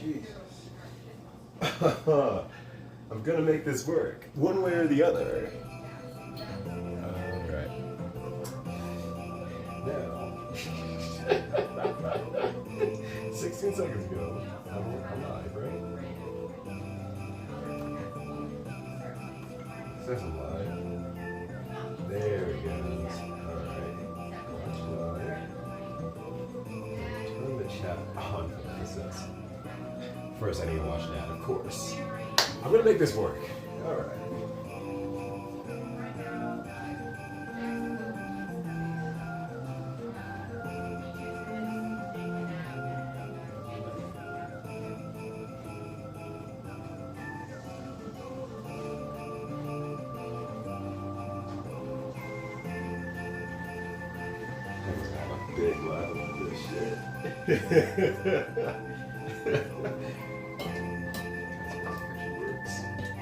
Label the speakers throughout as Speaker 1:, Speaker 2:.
Speaker 1: Jesus. I'm gonna make this work, one way or the other. Alright. Now, 16 seconds ago, I'm live, right? Says I'm live. There it goes. Alright. Watch live. Turn the chat on for this. First, I need to watch that, of course. I'm gonna make this work. Alright. Big laugh about this shit.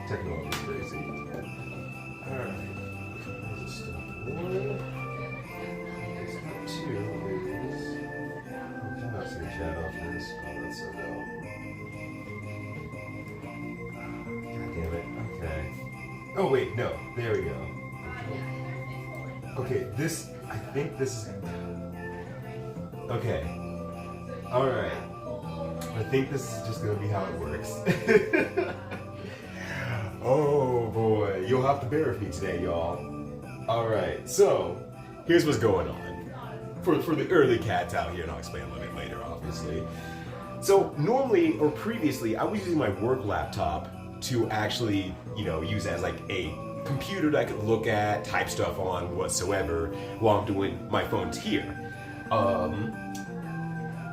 Speaker 1: Technology is crazy. Alright. Step one. Step two is. I cannot see the chat off this. Oh, that's so dumb. God damn it. Okay. Oh, wait, no. There we go. Okay, this. I think this is. Okay. Alright. I think this is just gonna be how it works. Oh boy, you'll have to bear with me today, y'all. Alright, so here's what's going on. For the early cats out here, and I'll explain a little bit later, obviously. So normally, or previously, I was using my work laptop to actually, use as like a computer that I could look at, type stuff on, whatsoever, while I'm doing my phones here.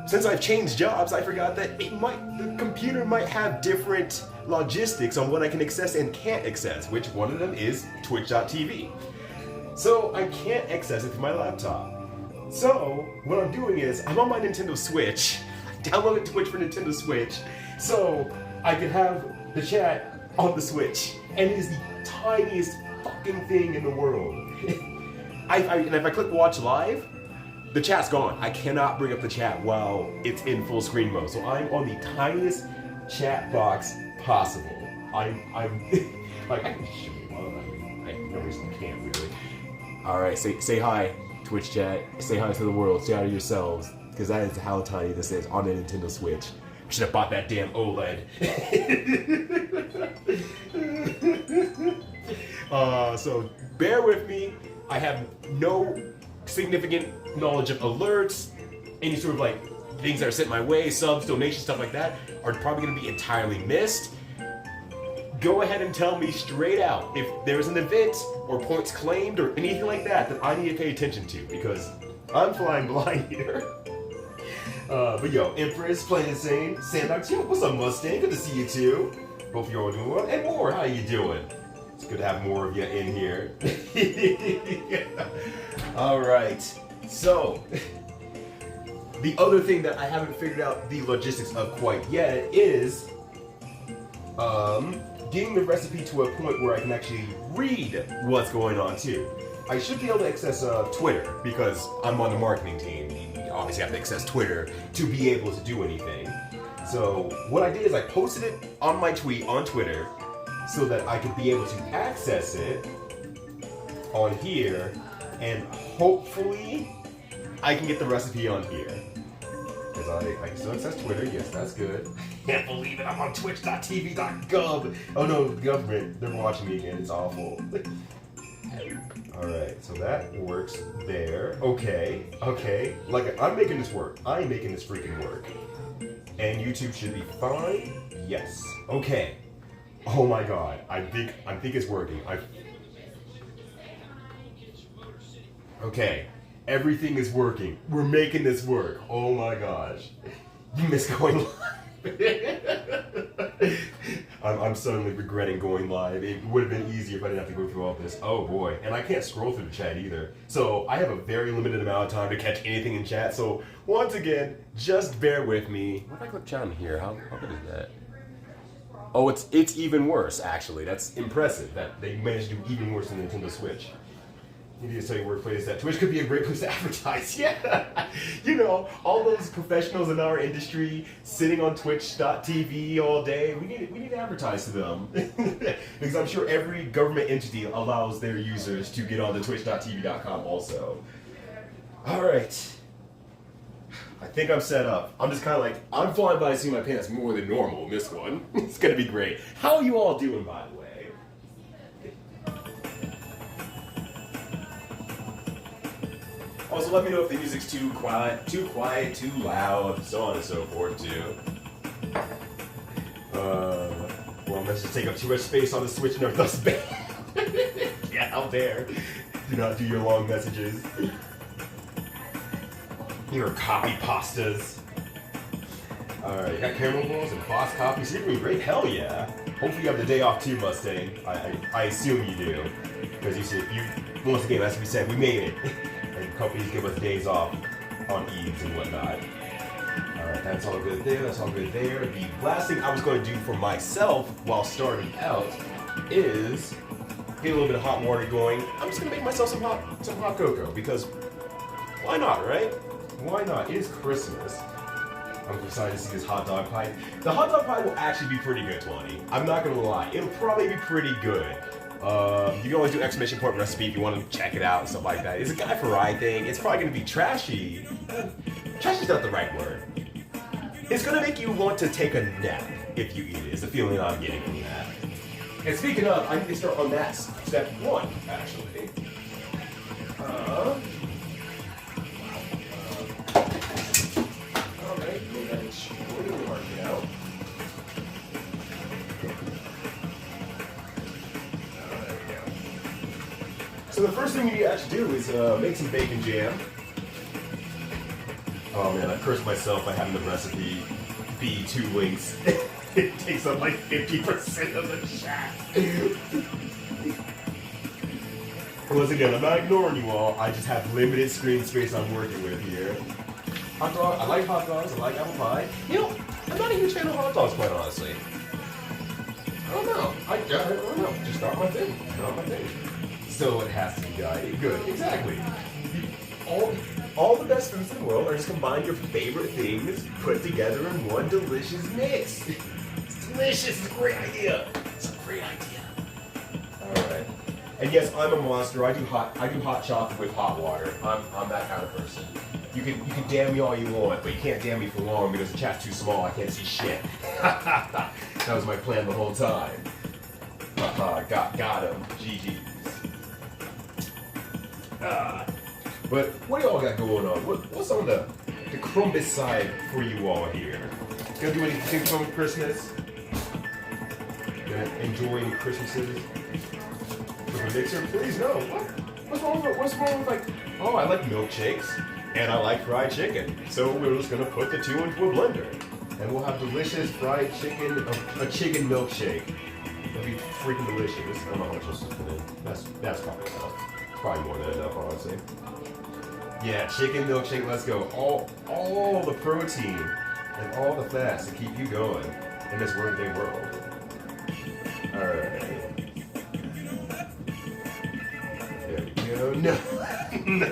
Speaker 1: Since I've changed jobs, I forgot that the computer might have different logistics on what I can access and can't access, which one of them is Twitch.tv. So I can't access it through my laptop. So what I'm doing is, I'm on my Nintendo Switch, I downloaded Twitch for Nintendo Switch, so I can have the chat on the Switch, and it is the tiniest fucking thing in the world. And if I click watch live, the chat's gone. I cannot bring up the chat while it's in full screen mode. So I'm on the tiniest chat box possible. I'm like, I can show you one. I no reason I can't really. Alright, say hi, Twitch chat. Say hi to the world. Say hi to yourselves. Because that is how tiny this is on the Nintendo Switch. I should have bought that damn OLED. So bear with me. I have no significant knowledge of alerts, any sort of like things that are sent my way, subs, donations, stuff like that are probably going to be entirely missed. Go ahead and tell me straight out if there's an event or points claimed or anything like that I need to pay attention to, because I'm flying blind here. But yo, Empress, Plain Insane, Sandbox, yo, what's up, Mustang? Good to see you too. Hope you're all doing well. And more, how you doing? It's good to have more of you in here. Alright, so the other thing that I haven't figured out the logistics of quite yet is getting the recipe to a point where I can actually read what's going on too. I should be able to access Twitter because I'm on the marketing team. You obviously have to access Twitter to be able to do anything. So what I did is I posted it on my tweet on Twitter so that I could be able to access it on here, and hopefully I can get the recipe on here. Because I can still access Twitter, yes, that's good. Can't believe it, I'm on twitch.tv.gov. Oh no, the government, they're watching me again, it's awful. Alright, so that works there. Okay. Like, I'm making this work. I'm making this freaking work. And YouTube should be fine? Yes. Okay. Oh my god, I think it's working. Okay, everything is working. We're making this work. Oh my gosh. You miss going live. I'm suddenly regretting going live. It would have been easier if I didn't have to go through all this. Oh boy, and I can't scroll through the chat either. So I have a very limited amount of time to catch anything in chat. So once again, just bear with me. What if I click chat in here? How good is that? Oh, it's even worse, actually. That's impressive that they managed to do even worse than Nintendo Switch. You need to tell your workplace that Twitch could be a great place to advertise. Yeah, you know, all those professionals in our industry sitting on Twitch.tv all day. We need to advertise to them because I'm sure every government entity allows their users to get on the Twitch.tv.com also. All right. I think I'm set up. I'm just kind of like, I'm flying by seeing my pants more than normal in this one. It's gonna be great. How are you all doing, by the way? Also, let me know if the music's too quiet, too loud, so on and so forth, too. Well, let's just take up too much space on the Switch note, thus bad. Yeah, out there. Do not do your long messages. Your copy pastas. Alright, you got camera rolls and boss copies. You're doing great. Hell yeah. Hopefully you have the day off too, Mustang. I assume you do. Because you said, once again, as we said, we made it. And companies give us days off on Eves and whatnot. Alright, that's all good there. That's all good there. The last thing I was going to do for myself while starting out is get a little bit of hot water going. I'm just going to make myself some hot cocoa because why not, right? Why not? It is Christmas. I'm excited to see this hot dog pie. The hot dog pie will actually be pretty good, 20. I'm not gonna lie. It'll probably be pretty good. You can always do exclamation point recipe if you want to check it out and stuff like that. It's a Guy Fieri thing. It's probably gonna be trashy. Trashy's not the right word. It's gonna make you want to take a nap if you eat it. It's the feeling I'm getting from that. And speaking of, I need to start on that step one, actually. So the first thing you need to actually do is make some bacon jam. Oh man, I cursed myself by having the recipe be 2 links. It takes up like 50% of the chat. Once again, I'm not ignoring you all. I just have limited screen space I'm working with here. Hot dog, I like hot dogs, I like apple pie. You know, I'm not a huge fan of hot dogs, quite honestly. I don't know. I don't know. Just not my thing. Not my thing. So it has to be good. Exactly. All the best foods in the world are just combine your favorite things put together in one delicious mix. It's delicious. It's a great idea. It's a great idea. All right. And yes, I'm a monster. I do hot chocolate with hot water. I'm that kind of person. You can damn me all you want, but you can't damn me for long because the chat's too small. I can't see shit. That was my plan the whole time. Got him. GG's. But what do y'all got going on? What's on the Crumbus side for you all here? Gonna do anything fun with Christmas? Gonna enjoy Christmases? With a mixer? Please no. What's wrong with like, oh, I like milkshakes and I like fried chicken. So we're just gonna put the two into a blender. And we'll have delicious fried chicken, a chicken milkshake. It'll be freaking delicious. I don't know how much this is put in. That's probably enough. Probably more than enough, honestly. Yeah, chicken milkshake, let's go. All the protein and all the fats to keep you going in this workday world. Alright. There we go. No. No.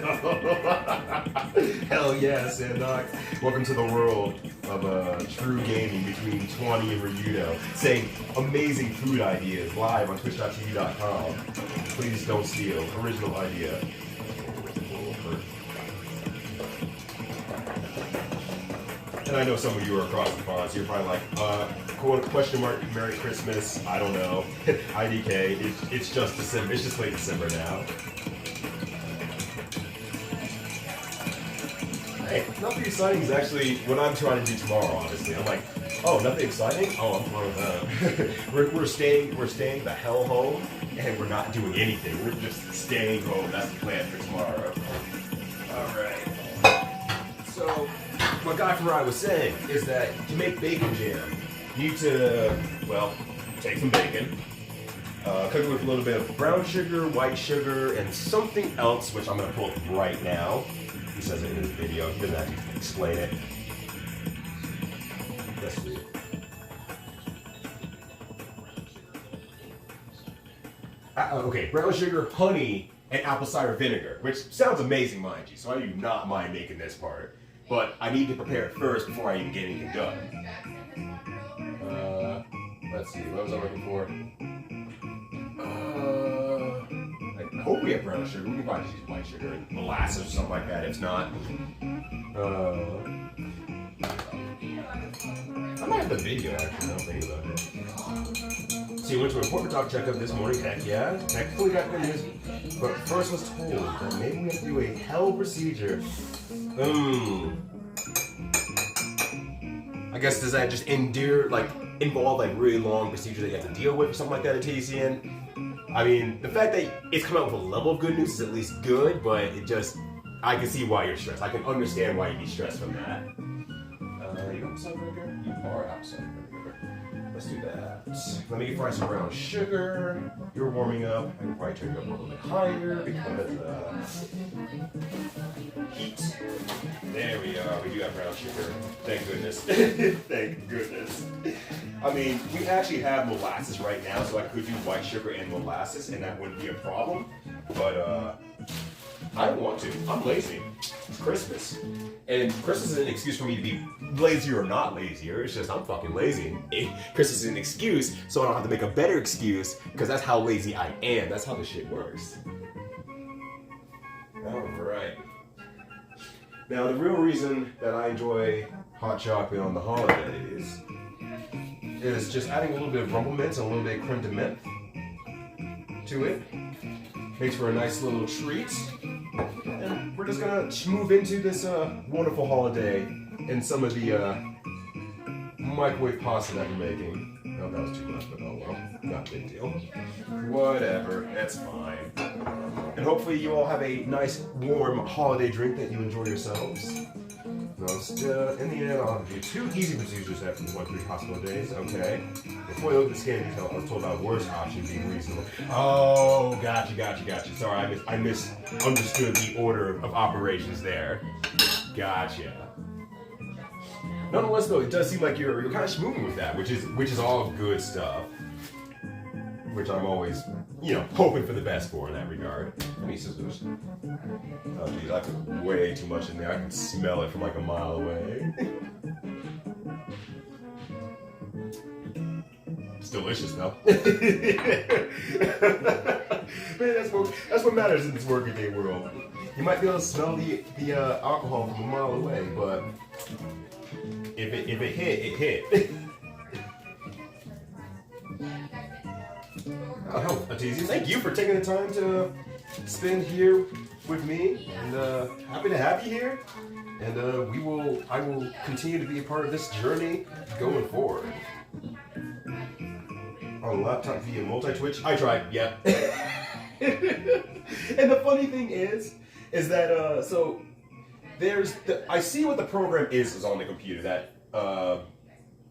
Speaker 1: Hell yeah, Sandok. Welcome to the world of true gaming between 20 and Ryudo, saying amazing food ideas live on twitch.tv.com. Please don't steal. Original idea. And I know some of you are across the pond, so you're probably like, question mark, Merry Christmas, I don't know. IDK, it's just December, it's just late December now. Hey, nothing exciting is actually what I'm trying to do tomorrow, honestly. I'm like, oh, nothing exciting? Oh, I'm fine with that. we're staying the hell home, and we're not doing anything. We're just staying home. That's the plan for tomorrow. Alright. So, what Guy Fieri was saying is that to make bacon jam, you need to, well, take some bacon, cook it with a little bit of brown sugar, white sugar, and something else, which I'm going to pull up right now. He says it in his video. He doesn't actually explain it. Let's see. Okay, brown sugar, honey, and apple cider vinegar, which sounds amazing, mind you, so I do not mind making this part. But I need to prepare it first before I even get anything done. Let's see, what was I looking for? I hope we have brown sugar. We can probably just use white sugar and molasses or something like that. If not, I might have the video actually. I don't think about it. So you went to a corporate doc checkup this morning. Heck yeah, technically got good news. But first was told that maybe we have to do a hell procedure. I guess does that just involve like really long procedure that you have to deal with or something like that at TCN? I mean, the fact that it's come out with a level of good news is at least good, but I can see why you're stressed. I can understand why you'd be stressed from that. You outside vinegar? You are outside vinegar. Let's do that. Let me fry some brown sugar. You're warming up. I can probably turn it up a little bit higher because heat. There we are. We do have brown sugar. Thank goodness. Thank goodness. I mean, we actually have molasses right now, so I could do white sugar and molasses, and that wouldn't be a problem. But I don't want to. I'm lazy. It's Christmas. And Christmas is an excuse for me to be lazier or not lazier. It's just I'm fucking lazy. Christmas is an excuse, so I don't have to make a better excuse, because that's how lazy I am. That's how this shit works. Alright. Now, the real reason that I enjoy hot chocolate on the holidays is just adding a little bit of rumble mints and a little bit of creme de menthe to it. Makes for a nice little treat. And we're just gonna move into this wonderful holiday in some of the microwave pasta that we're making. Oh, that was too much, but oh well, not a big deal. Whatever, that's fine. And hopefully you all have a nice warm holiday drink that you enjoy yourselves. In the end, I'll do 2 easy procedures after the 1-3 hospital days. Okay. Before I look at the scan detail, I was told about worst option being reasonable. Oh, gotcha. Sorry, I misunderstood the order of operations there. Gotcha. Nonetheless, though, it does seem like you're kind of moving with that, which is all good stuff. Which I'm always, hoping for the best for in that regard. I need scissors. Oh geez, I put way too much in there. I can smell it from like a mile away. It's delicious though. Man, that's what matters in this working day world. You might be able to smell the alcohol from a mile away, but if it hit, it hit. Oh, Atizi, thank you for taking the time to spend here with me, and happy to have you here. And I will continue to be a part of this journey going forward. On laptop via multi-twitch. I tried, yeah. And the funny thing is that so I see what the program is on the computer that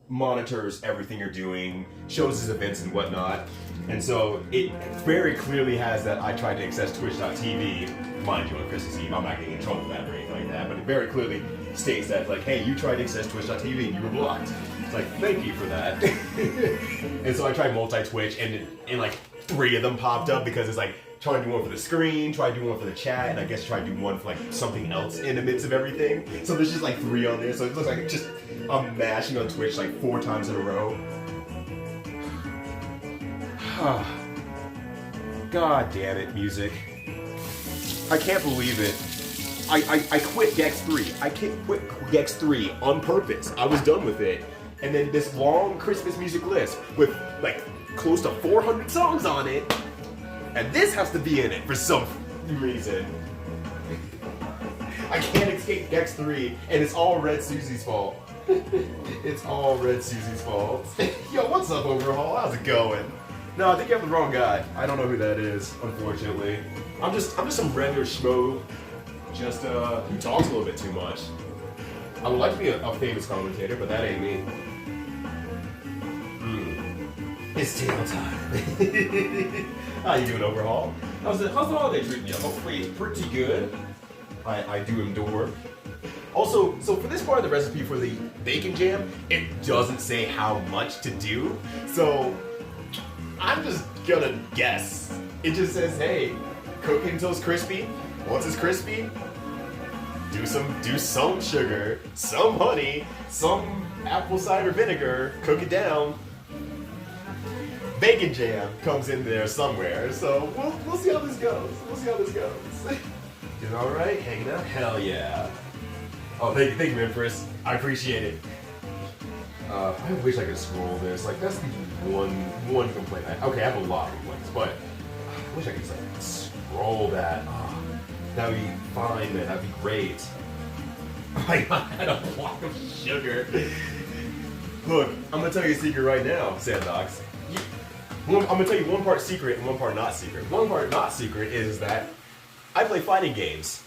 Speaker 1: monitors everything you're doing, shows his events and whatnot. And so it very clearly has that I tried to access Twitch.tv, mind you, on Christmas Eve. I'm not getting in trouble for that or anything like that, but it very clearly states that, like, hey, you tried to access Twitch.tv and you were blocked. It's like, thank you for that. And so I tried multi-Twitch, and like 3 of them popped up because it's like, try to do one for the screen, try to do one for the chat, and I guess try to do one for like something else in the midst of everything. So there's just like 3 on there, so it looks like I'm mashing on Twitch like 4 times in a row. God damn it, music. I can't believe it. I quit Gex 3. I quit Gex 3 on purpose. I was done with it. And then this long Christmas music list with like close to 400 songs on it. And this has to be in it for some reason. I can't escape Gex 3, and it's all Red Susie's fault. It's all Red Susie's fault. Yo, what's up, Overhaul? How's it going? No, I think you have the wrong guy. I don't know who that is, unfortunately. I'm just some regular schmo, just who talks a little bit too much. I would like to be a famous commentator, but that ain't me. It's tail time. How you doing, Overhaul? How's the holiday treating you? Hopefully pretty good. I do endure. Also, so for this part of the recipe for the bacon jam, it doesn't say how much to do. So I'm just gonna guess. It just says, hey, Cook it until it's crispy. Once it's crispy, do some sugar, some honey, some apple cider vinegar, cook it down. Bacon jam comes in there somewhere, so we'll see how this goes. We'll see how this goes. Doing all right? Hanging out? Hell yeah! Oh, thank you, Empress. I appreciate it. I wish I could scroll this. Like that's the one complaint. Okay, I have a lot of complaints, but I wish I could just like scroll that. Oh, that'd be fine, man. That'd be great. I had a block of sugar. Look, I'm gonna tell you a secret right now, Sandox. I'm gonna tell you one part secret and one part not secret. One part not secret is that I play fighting games.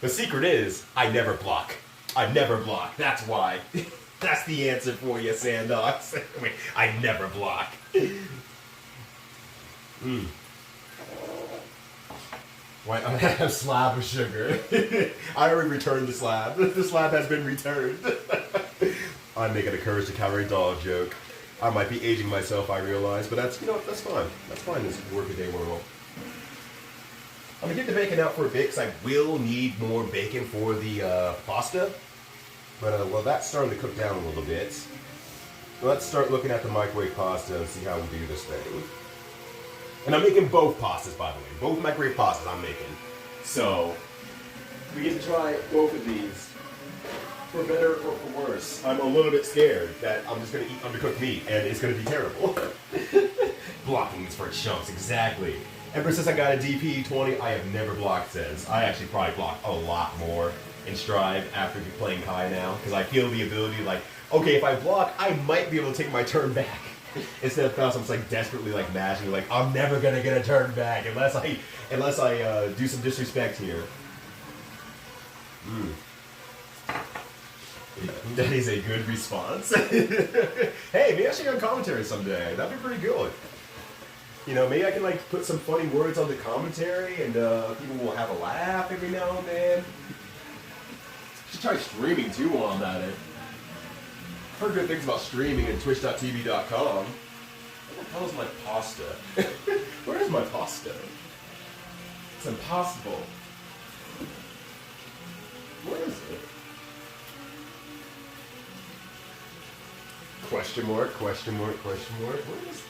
Speaker 1: The secret is I never block. I never block. That's why. That's the answer for you, Sandox. Wait, I never block. Why I have a slab of sugar. I already returned the slab. The slab has been returned. I'm making a Courage the Cowardly Dog joke. I might be aging myself, I realize, but that's, that's fine. That's fine in this workaday world. I'm gonna get the bacon out for a bit because I will need more bacon for the pasta. But well, that's starting to cook down a little bit. So let's start looking at the microwave pasta and see how we do this thing. And I'm making both pastas, by the way. Both microwave pastas I'm making. So we get to try both of these. For better or for worse. I'm a little bit scared that I'm just going to eat undercooked meat and it's going to be terrible. Blocking these for chunks, exactly. Ever since I got a DP20, I have never blocked since. I actually probably blocked a lot more in Strive after playing Kai now, because I feel the ability, like, okay, if I block, I might be able to take my turn back. Instead of Faust, I'm just like desperately like mashing, like I'm never gonna get a turn back unless I do some disrespect here. That is a good response. Hey, maybe I should get on commentary someday. That'd be pretty good. Maybe I can like put some funny words on the commentary and people will have a laugh every now and then. Should try streaming too while I'm at it. Heard good things about streaming at twitch.tv.com. Where the hell is my pasta? Where is my pasta? It's impossible. Where is it? Question mark, question mark, question mark. Where is it?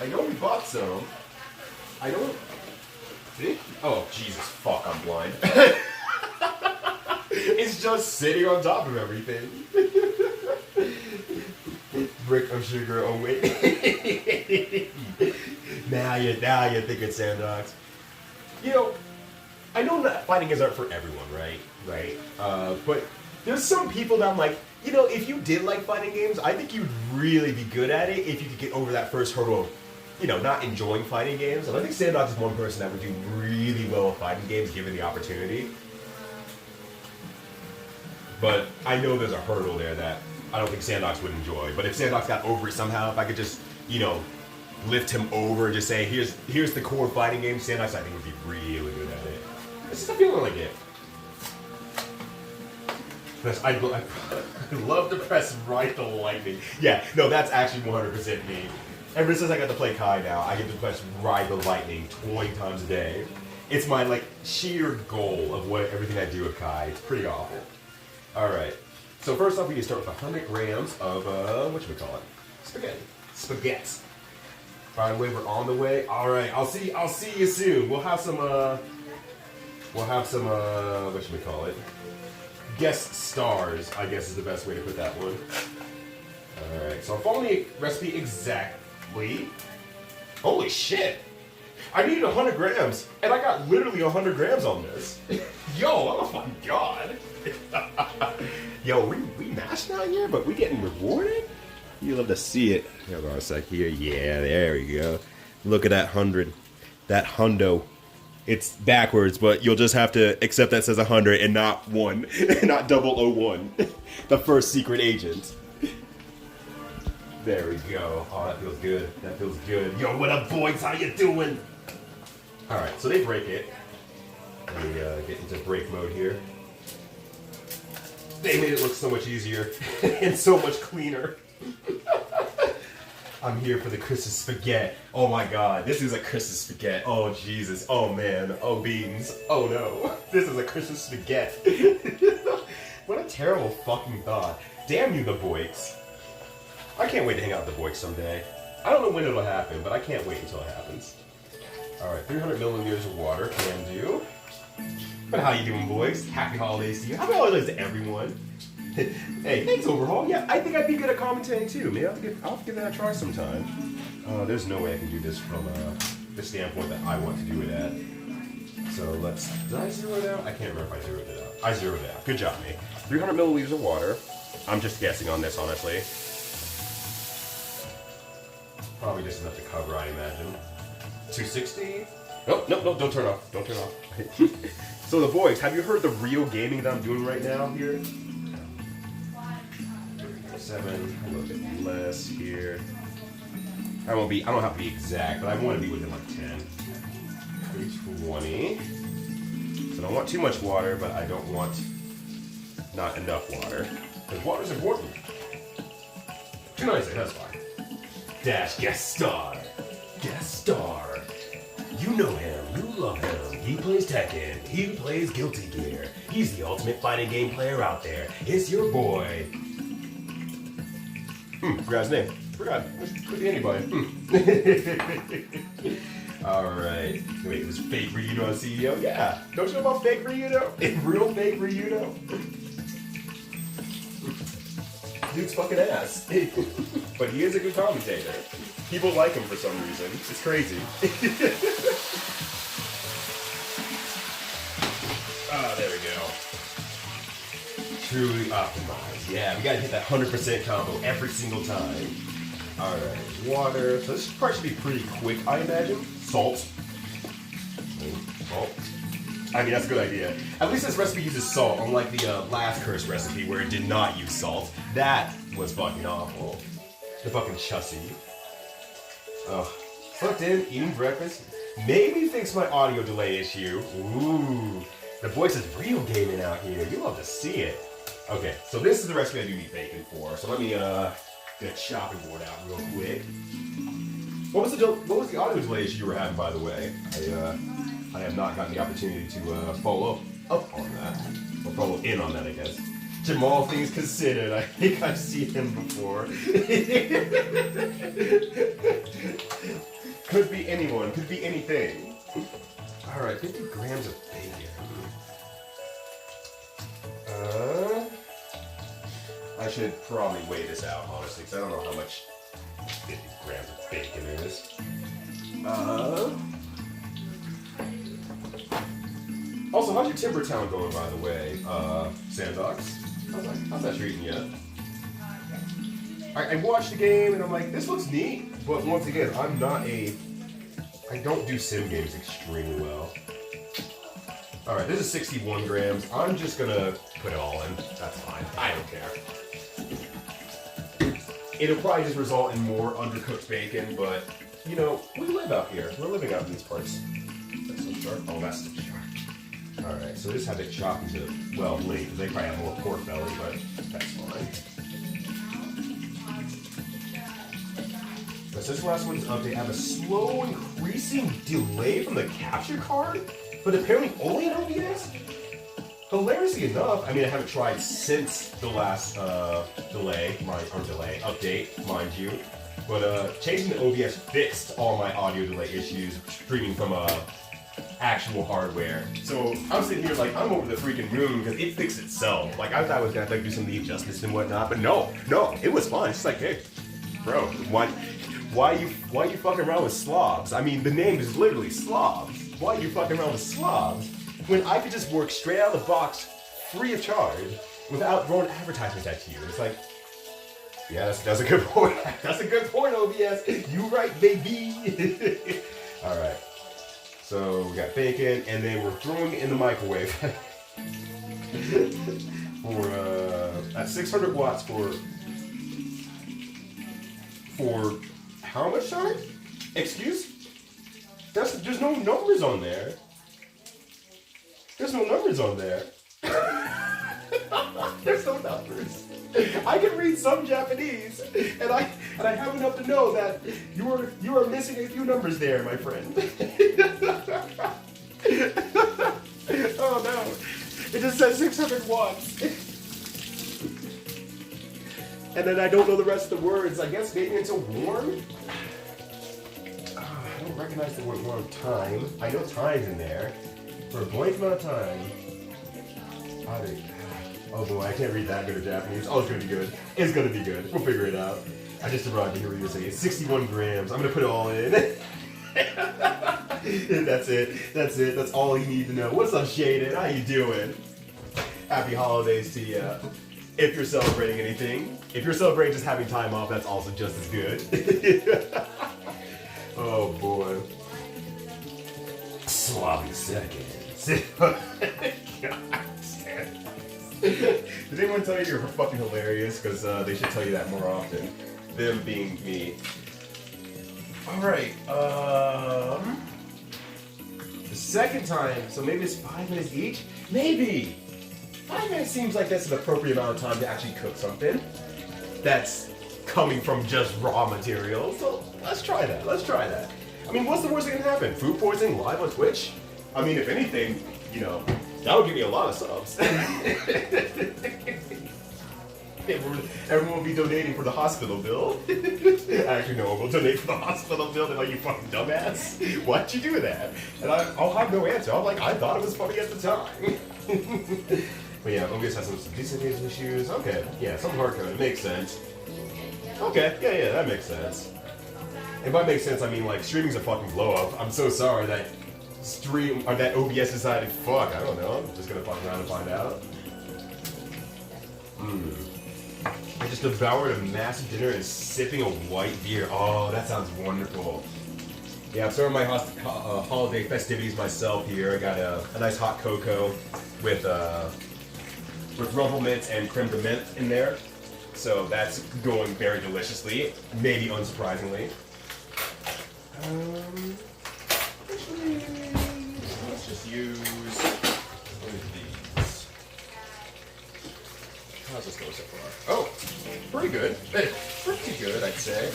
Speaker 1: I know we bought some. I don't think. Oh, Jesus, fuck, I'm blind. It's just sitting on top of everything. Brick of sugar, oh wait. Now you're thinking, Sandox. I know that fighting games aren't for everyone, right? Right. But there's some people that I'm like, if you did like fighting games, I think you'd really be good at it if you could get over that first hurdle of, not enjoying fighting games. And I think Sandox is one person that would do really well with fighting games given the opportunity. But I know there's a hurdle there that I don't think Sandox would enjoy. But if Sandox got over it somehow, if I could just, lift him over and just say, here's the core fighting game, Sandox I think would be really good at it. It's just a feeling like it. I love to press right the lightning. Yeah, no, that's actually 100% me. Ever since I got to play Kai now, I get to press ride the lightning 20 times a day. It's my sheer goal of everything I do with Kai. It's pretty awful. All right. So first off, we need to start with 100 grams of whatchamacallit? Spaghetti. By the way, we're on the way. All right. I'll see you soon. We'll have some whatchamacallit? Guest stars, I guess is the best way to put that one. Alright, so I'm following the recipe exactly. Holy shit! I needed 100 grams, and I got literally 100 grams on this. Yo, oh my god! Yo, we mashed out here, but we getting rewarded? You love to see it. Hold on a sec here. Yeah, there we go. Look at that 100. That hundo. It's backwards, but you'll just have to accept that says 100 and not 1, not 001. The first secret agent. There we go. Oh, that feels good. That feels good. Yo, what up, boys? How you doing? All right, so they break it. Let me get into break mode here. They made it look so much easier and so much cleaner. I'm here for the Christmas spaghetti. Oh my god, this is a Christmas spaghetti. Oh Jesus, oh man, oh beans, oh no. This is a Christmas spaghetti. What a terrible fucking thought. Damn you, the Boyks. I can't wait to hang out with the Boyks someday. I don't know when it'll happen, but I can't wait until it happens. Alright, 300 milliliters of water, can do. But how you doing, boys? Happy holidays to you. Happy holidays to everyone. Hey, thanks, Overhaul. Yeah, I think I'd be good at commentating too. Maybe I'll have to give that a try sometime. There's no way I can do this from the standpoint that I want to do it at. So let's. Did I zero it out? I can't remember if I zeroed it out. I zeroed it out. Good job, me. 300 milliliters of water. I'm just guessing on this, honestly. Probably just enough to cover, I imagine. 260? Nope, don't turn off. Don't turn off. So the boys, have you heard the real gaming that I'm doing right now here? 7, a little bit less here. I don't have to be exact, but I want to be within like 10. 320. So I don't want too much water, but I don't want not enough water. Because water's important. 290, that's fine. Dash guest star. Guest star. You know him, you love him. He plays Tekken, he plays Guilty Gear. He's the ultimate fighting game player out there. It's your boy. Forgot his name. Forgot. Could be anybody. Alright. Wait, it was fake Ryuno on CEO? Yeah. Don't you know about fake Ryuno? Real fake Ryuno? Dude's fucking ass. But he is a good commentator. People like him for some reason. It's crazy. There we go. Truly optimized. Yeah, we gotta hit that 100% combo every single time. Alright, water. So this part should be pretty quick, I imagine. Salt. Salt. I mean, that's a good idea. At least this recipe uses salt, unlike the last curse recipe where it did not use salt. That was fucking awful. The fucking chussy. Ugh. Plugged in, eating breakfast. Maybe fix my audio delay issue. Ooh. The voice is real gaming out here. You love to see it. Okay, so this is the recipe I do need bacon for. So let me get a chopping board out real quick. What was the audio delay issue you were having, by the way? I have not gotten the opportunity to follow up on that. Or follow in on that, I guess. Jim, all things considered, I think I've seen him before. Could be anyone, could be anything. Alright, 50 grams of bacon. I should probably weigh this out, honestly, because I don't know how much 50 grams of bacon is. Also, how's your Timber Town going, by the way, Sandox? How's that treating you? I watched the game and I'm like, this looks neat, but once again, I don't do sim games extremely well. Alright, this is 61 grams. I'm just gonna put it all in. That's fine. I don't care. It'll probably just result in more undercooked bacon, but, you know, we live out here. We're living out in these parts. That's so sharp. Oh, that's so sharp. Alright, so just have it chopped into, well, lean, because they probably have more pork belly, but that's fine. So this last one's up. They have a slow increasing delay from the capture card, but apparently only in OBS? Hilariously enough, I mean, I haven't tried since the last update, mind you. But changing to OBS fixed all my audio delay issues streaming from actual hardware. So I'm sitting here like I'm over the freaking moon because it fixed itself. Like I thought I was gonna have to do some of the adjustments and whatnot, but no, it was fun. It's just like, hey, bro, why you fucking around with slobs? I mean, the name is literally slobs. Why are you fucking around with slobs when I could just work straight out of the box, free of charge, without throwing advertisements at you? It's like, yeah, that's a good point. That's a good point, OBS. You right, baby. All right. So we got bacon, and then we're throwing it in the microwave for at 600 watts for how much time? Excuse? There's no numbers on there. There's no numbers on there. There's no numbers. I can read some Japanese, and I have enough to know that you are missing a few numbers there, my friend. Oh no. It just says 600 watts. And then I don't know the rest of the words. I guess maybe it's a warm? I don't recognize the word warm. Time. I know time's in there. For a blank amount of time. Oh boy, I can't read that good of Japanese. Oh, it's gonna be good. It's gonna be good. We'll figure it out. I just arrived in Korea saying 61 grams. I'm gonna put it all in. That's it. That's it. That's all you need to know. What's up, Shaden? How you doing? Happy holidays to you. If you're celebrating anything. If you're celebrating just having time off, that's also just as good. Oh boy. Sloppy seconds. Did anyone tell you you're fucking hilarious? Because they should tell you that more often. Them being me. Alright, the second time, so maybe it's 5 minutes each? Maybe! 5 minutes seems like that's an appropriate amount of time to actually cook something that's coming from just raw materials. So let's try that. Let's try that. I mean, what's the worst that can happen? Food poisoning live on Twitch? I mean, if anything, you know, that would give me a lot of subs. Everyone will be donating for the hospital bill. Actually, no one will donate for the hospital bill. They're like, you fucking dumbass. Why'd you do that? And I'll have no answer. I'm like, I thought it was funny at the time. But yeah, OBS has some disadvantage issues. Okay, yeah, some hard code. It makes sense. Okay, yeah, that makes sense. And by makes sense, I mean like streaming's a fucking blow up. I'm so sorry that that OBS decided, fuck, I don't know. I'm just gonna fuck around and find out. I just devoured a massive dinner and sipping a white beer. Oh, that sounds wonderful. Yeah, I'm starting my holiday festivities myself here. I got a nice hot cocoa with ruffle mints and creme de menthe in there. So that's going very deliciously, maybe unsurprisingly. Actually, let's just use one of these. How's this going so far? Oh, pretty good. Pretty good, I'd say.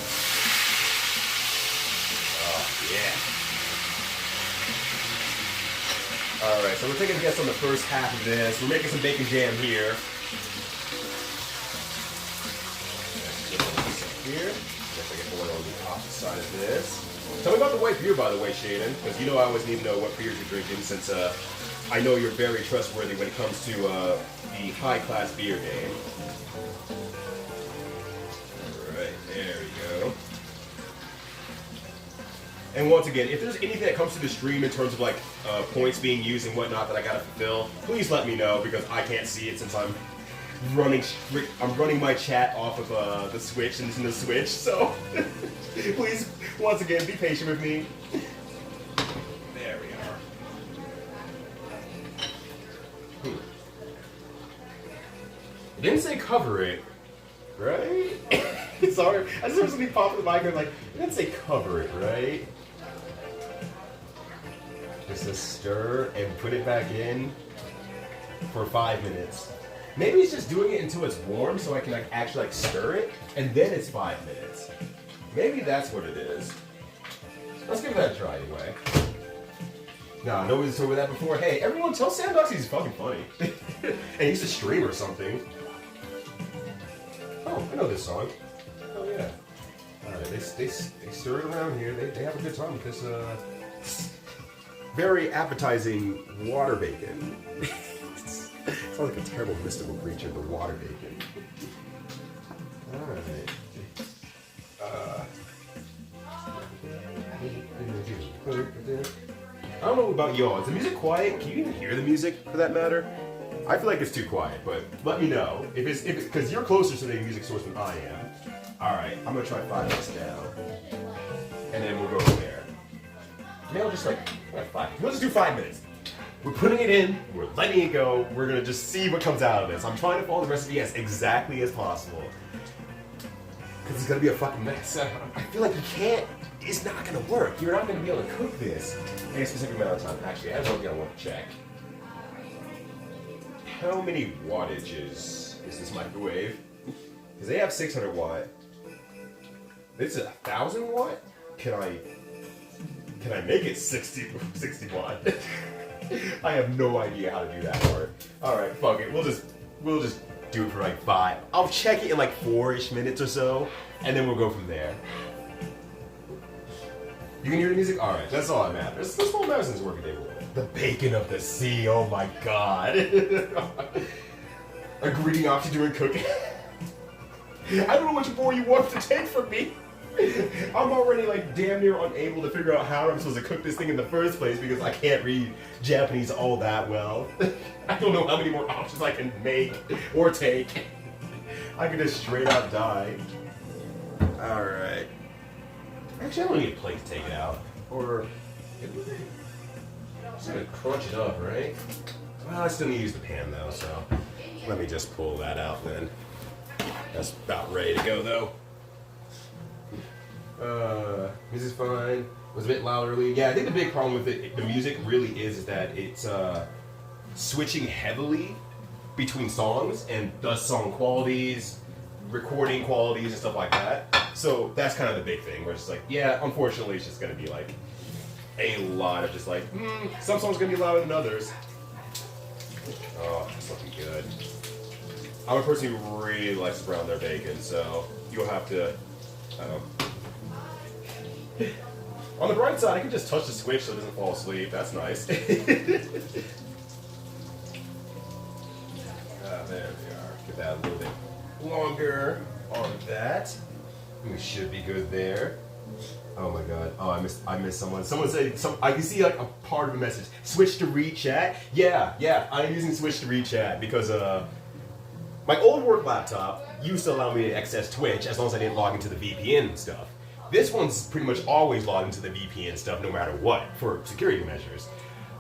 Speaker 1: Oh, yeah. Alright, so we're taking a guess on the first half of this. We're making some bacon jam here. Here. Guess I get the one on the opposite side of this. Tell me about the white beer, by the way, Shaden, because you know I always need to know what beers you're drinking, since I know you're very trustworthy when it comes to the high-class beer game. Alright, there we go. And once again, if there's anything that comes to the stream in terms of like points being used and whatnot that I gotta fulfill, please let me know, because I can't see it since I'm running my chat off of the Switch and using the Switch. So please, once again, be patient with me. There we are. It didn't say cover it, right? Sorry, I just heard something pop in the background like, it didn't say cover it, right? Just to stir and put it back in for 5 minutes. Maybe it's just doing it until it's warm so I can like actually like stir it, and then it's 5 minutes. Maybe that's what it is. Let's give that a try anyway. Nah, nobody's told me that before. Hey, everyone tell Sandbox he's fucking funny. And he's a streamer or something. Oh, I know this song. Oh yeah. Alright, they stir it around here. They have a good time with this very appetizing water bacon. Sounds like a terrible mystical creature, the water bacon. Alright. I don't know about y'all. Is the music quiet? Can you even hear the music for that matter? I feel like it's too quiet, but let me know. If it's because you're closer to the music source than I am. Alright, I'm gonna try 5 minutes down. And then we'll go from there. Maybe I'll just like 5. We'll just do 5 minutes. We're putting it in, we're letting it go, we're gonna just see what comes out of this. I'm trying to follow the recipe as exactly as possible. Because it's gonna be a fucking mess. I feel like you can't, it's not gonna work. You're not gonna be able to cook this in a specific amount of time. Actually, I have one thing I want to check. How many wattages is this microwave? Because they have 600 watt. This is 1,000 watt? Can I make it 60 watt? I have no idea how to do that part. Alright, fuck it. We'll just do it for like 5. I'll check it in like 4-ish minutes or so, and then we'll go from there. You can hear the music? Alright, that's all that matters. That's all that matters since working day. The bacon of the sea, oh my god. A greeting after doing cooking. I don't know which more you want to take from me. I'm already like damn near unable to figure out how I'm supposed to cook this thing in the first place because I can't read Japanese all that well. I don't know how many more options I can make or take. I could just straight out die. Alright. Actually, I don't need a plate to take it out. Or... I'm just gonna crunch it up, right? Well, I still need to use the pan though, so... Let me just pull that out then. That's about ready to go though. This is fine. It was a bit loud early. Yeah, I think the big problem with it, the music really is that it's switching heavily between songs and thus song qualities, recording qualities and stuff like that. So that's kind of the big thing where it's just like, yeah, unfortunately it's just gonna be like a lot of just like, some songs gonna be louder than others. Oh, that's looking good. I'm a person who really likes to brown their bacon, so you'll have to, on the bright side, I can just touch the switch so it doesn't fall asleep. That's nice. There we are. Get that a little bit longer on that. We should be good there. Oh my god. Oh, I missed someone. Someone said I can see like a part of a message. Switch to read chat. Yeah. I'm using Switch to read chat because my old work laptop used to allow me to access Twitch as long as I didn't log into the VPN and stuff. This one's pretty much always logged into the VPN stuff no matter what for security measures.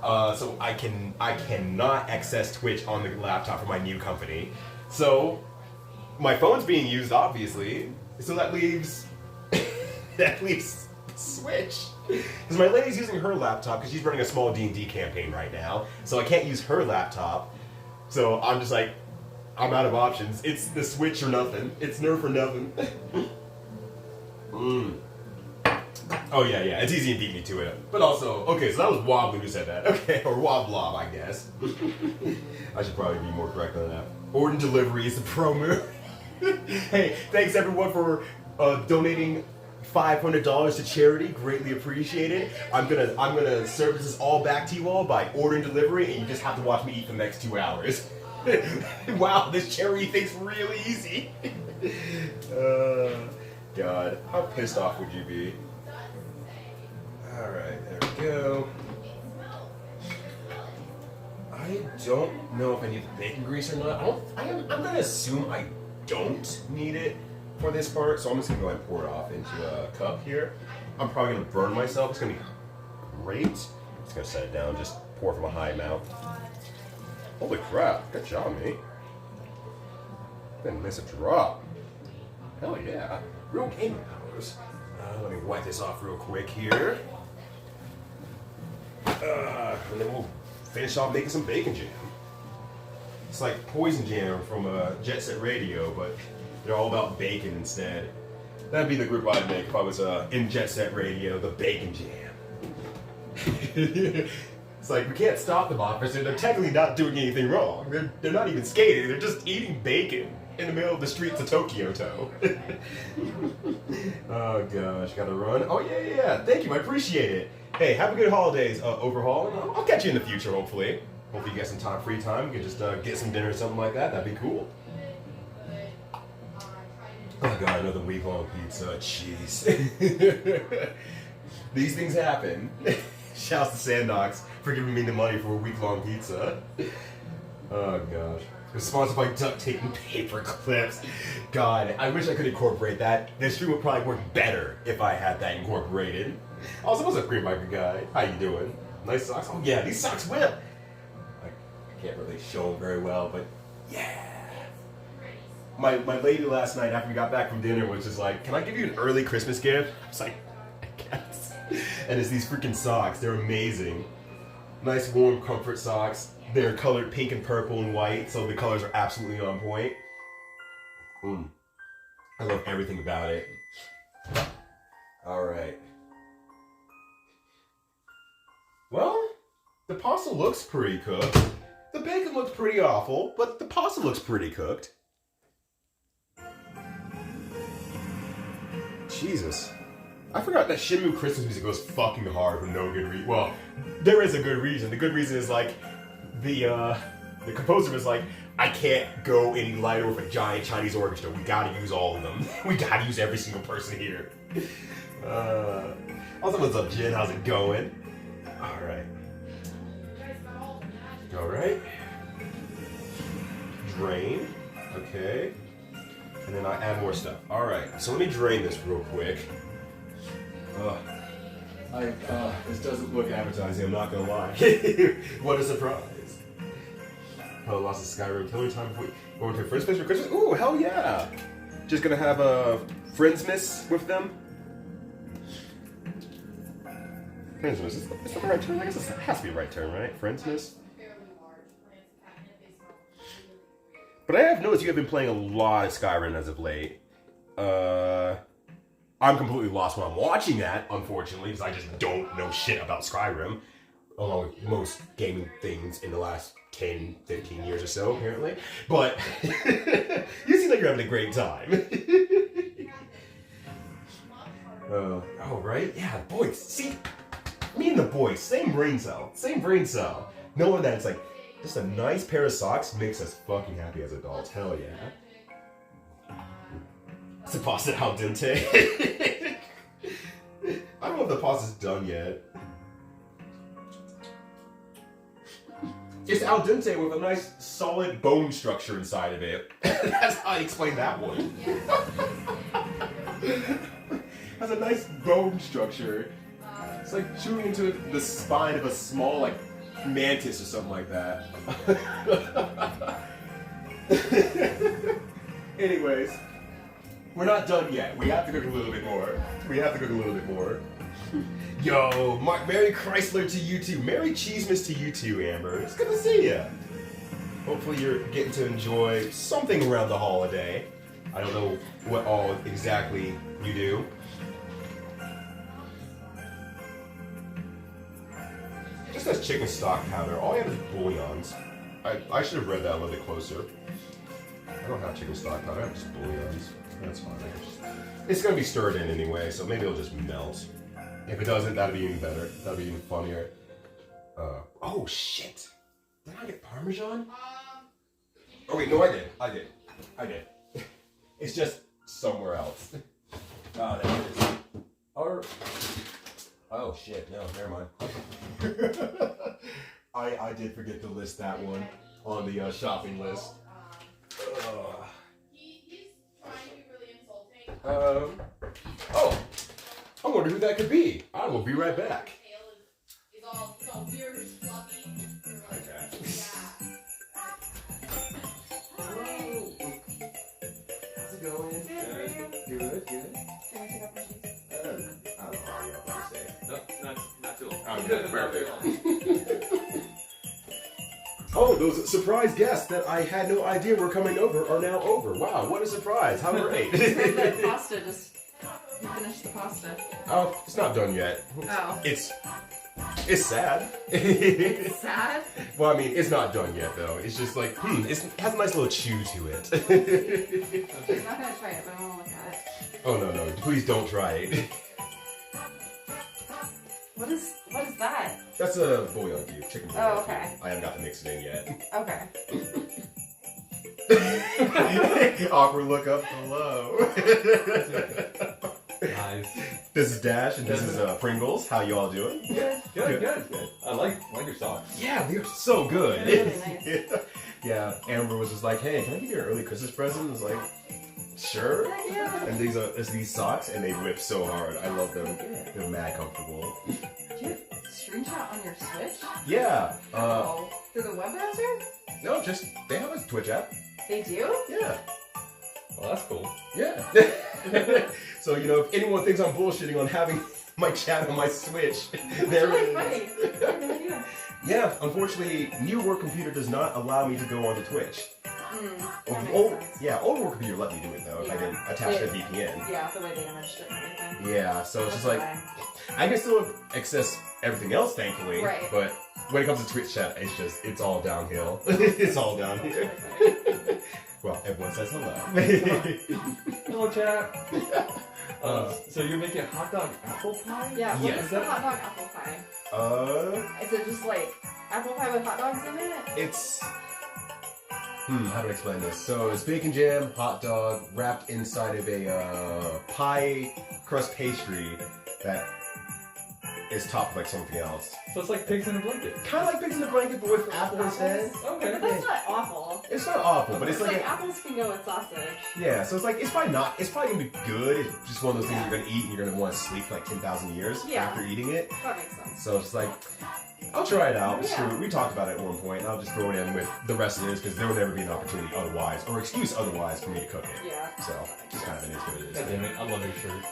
Speaker 1: So I cannot access Twitch on the laptop for my new company. So my phone's being used obviously. So that leaves Switch. Because my lady's using her laptop because she's running a small D&D campaign right now. So I can't use her laptop. So I'm just like, I'm out of options. It's the Switch or nothing. It's Nerf or nothing. Oh yeah, it's easy and beat me to it. But also, okay, so that was Wobbly who said that. Okay, or Woblob, I guess. I should probably be more correct on that. Order delivery is the pro move. Hey, thanks everyone for donating $500 to charity. Greatly appreciated. I'm gonna service this all back to you all by ordering delivery, and you just have to watch me eat for the next 2 hours. Wow, this charity thing's really easy. God, how pissed off would you be? Alright, there we go. I don't know if I need the bacon grease or not. I'm gonna assume I don't need it for this part, so I'm just gonna go ahead and pour it off into a cup here. I'm probably gonna burn myself. It's gonna be great. Just gonna set it down, just pour from a high amount. Holy crap, good job, mate. Didn't miss a drop. Hell yeah. Real gaming powers. Let me wipe this off real quick here. And then we'll finish off making some bacon jam. It's like Poison Jam from Jet Set Radio, but they're all about bacon instead. That'd be the group I'd make if I was in Jet Set Radio, the Bacon Jam. It's like, we can't stop them, officer. They're technically not doing anything wrong. They're not even skating. They're just eating bacon in the middle of the streets of Tokyo. Oh gosh, gotta run. Oh yeah. Thank you, I appreciate it. Hey, have a good holidays, Overhaul. And I'll catch you in the future, hopefully. Hopefully you get some free time. We can just get some dinner or something like that. That'd be cool. Oh god, another week-long pizza. Jeez. These things happen. Shouts to Sandox for giving me the money for a week-long pizza. Oh gosh. It was sponsored by duct tape and paper clips. God, I wish I could incorporate that. This stream would probably work better if I had that incorporated. Also, what's up, Green Biker Guy? How you doing? Nice socks? Oh yeah, these socks will. I can't really show them very well, but yeah. My lady last night after we got back from dinner was just like, can I give you an early Christmas gift? I was like, I guess. And it's these freaking socks. They're amazing. Nice warm comfort socks. They're colored pink and purple and white, so the colors are absolutely on point. I love everything about it. All right. Well, the pasta looks pretty cooked. The bacon looks pretty awful, but the pasta looks pretty cooked. Jesus. I forgot that Shenmue Christmas music goes fucking hard for no good reason. Well, there is a good reason. The good reason is like the composer was like, I can't go any lighter with a giant Chinese orchestra. We gotta use all of them. We gotta use every single person here. Also, what's up, Jen? How's it going? Alright. Alright. Drain. Okay. And then I add more stuff. Alright, so let me drain this real quick. This doesn't look appetizing, I'm not gonna lie. What a surprise. Oh, lost the Skyrim killer time before going to a friend's place for Christmas? Ooh, hell yeah! Just gonna have a Friendsmas with them. Friendsmas, is that the right term? I guess it has to be the right term, right? Friendsmas? But I have noticed you have been playing a lot of Skyrim as of late. I'm completely lost when I'm watching that, unfortunately, because I just don't know shit about Skyrim. Along with most gaming things in the last 10, 15 years or so, apparently. But you seem like you're having a great time. Oh, right? Yeah, boys. See, me and the boys, same brain cell. Same brain cell. Knowing that it's like, just a nice pair of socks makes us fucking happy as adults. Hell yeah. Is the pasta al dente? I don't know if the pasta's done yet. It's al dente with a nice solid bone structure inside of it. That's how I explain that one. Has a nice bone structure. It's like chewing into the spine of a small, like, mantis or something like that. Anyways, we're not done yet. We have to cook a little bit more. Yo, Merry Chrysler to you too. Merry Cheesemas to you too, Amber. It's good to see ya. Hopefully you're getting to enjoy something around the holiday. I don't know what all exactly you do. Just as chicken stock powder, all I have is bouillons. I should have read that a little bit closer. I don't have chicken stock powder, I have just bouillons. That's fine. It's gonna be stirred in anyway, so maybe it'll just melt. If it doesn't, that'd be even better. That'd be even funnier. Oh shit! Did I get Parmesan? Oh wait, no, I did. It's just somewhere else. Ah, there it is. Oh shit! No, never mind. I did forget to list that one on the shopping list.
Speaker 2: He's trying to be really insulting.
Speaker 1: Oh, I wonder who that could be. I will be right back.
Speaker 2: He's all weird and fluffy.
Speaker 1: Okay.
Speaker 2: Yeah.
Speaker 1: How's it going? Good.
Speaker 2: Can I take off my shoes?
Speaker 1: I don't know how you're about to say.
Speaker 3: No, not too long.
Speaker 1: I'm good. Perfect. Oh, those surprise guests that I had no idea were coming over are now over. Wow, what a surprise. How great.
Speaker 4: The pasta just... You finished the pasta.
Speaker 1: Oh, it's not done yet.
Speaker 4: Oh.
Speaker 1: It's sad.
Speaker 4: It's sad?
Speaker 1: Well, I mean, it's not done yet, though. It's just like, it has a nice little chew to it.
Speaker 4: I'm not gonna try it, but I wanna look at it.
Speaker 1: Oh, no. Please don't try it.
Speaker 4: What is that?
Speaker 1: That's a bouillon cube, chicken bouillon.
Speaker 4: Oh, okay.
Speaker 1: I haven't got to mix it in yet.
Speaker 4: Okay.
Speaker 1: Awkward look up hello.
Speaker 3: Nice.
Speaker 1: This is Dash and this is Pringles. How you all doing?
Speaker 3: Good. I like your socks.
Speaker 1: Yeah, they're so good.
Speaker 4: They're really nice.
Speaker 1: Yeah, Amber was just like, hey, can I give you an early Christmas present? I was like, sure.
Speaker 4: Yeah.
Speaker 1: And these socks, and they whip so hard. I love them. They're mad comfortable.
Speaker 4: Do you have a screenshot on your Switch?
Speaker 1: Yeah.
Speaker 4: Through the web browser?
Speaker 1: No, just, they have a Twitch app.
Speaker 4: They do?
Speaker 1: Yeah.
Speaker 3: Well, that's cool.
Speaker 1: Yeah. So, if anyone thinks I'm bullshitting on having my chat on my Switch, there
Speaker 4: That's
Speaker 1: it
Speaker 4: really
Speaker 1: is.
Speaker 4: funny. I had no idea.
Speaker 1: Yeah, unfortunately, new work computer does not allow me to go onto Twitch.
Speaker 4: That makes
Speaker 1: Old,
Speaker 4: sense.
Speaker 1: yeah, old work computer let me do it though if I
Speaker 4: Yeah.
Speaker 1: didn't attach the
Speaker 4: It-
Speaker 1: VPN.
Speaker 4: Yeah, the way they imaged it and everything.
Speaker 1: Yeah, so it's just like
Speaker 4: That's
Speaker 1: I can still access everything else, thankfully.
Speaker 4: Right.
Speaker 1: But when it comes to Twitch chat, it's all downhill. It's all downhill.
Speaker 4: why.
Speaker 1: Well, everyone says hello.
Speaker 3: Hello, chat. So you're making hot dog apple pie?
Speaker 4: Yeah, what
Speaker 1: Yes.
Speaker 4: is the hot dog apple pie? Is it just like apple pie with hot dogs in it?
Speaker 1: It's how do I explain this? So it's bacon jam, hot dog, wrapped inside of a pie crust pastry that is topped with like something else.
Speaker 3: So it's like pigs in a blanket.
Speaker 1: Kind of like pigs in a blanket, but with apple instead.
Speaker 3: Okay.
Speaker 4: But that's not awful.
Speaker 1: It's not awful, but it's
Speaker 4: It's
Speaker 1: like,
Speaker 4: like apples can go with sausage.
Speaker 1: yeah. So it's like it's probably gonna be good. It's just one of those things you're gonna eat and you're gonna want to sleep for like 10,000 years
Speaker 4: Yeah.
Speaker 1: after eating it.
Speaker 4: That makes sense.
Speaker 1: So it's like, I'll try it out.
Speaker 4: Yeah.
Speaker 1: Screw it. We talked about it at one point, and I'll just throw it in with the rest of it because there will never be an opportunity otherwise, or excuse otherwise, for me to cook it.
Speaker 4: Yeah.
Speaker 1: So, just kind of it is what it
Speaker 3: God
Speaker 1: is.
Speaker 3: damn it, I love your shirt.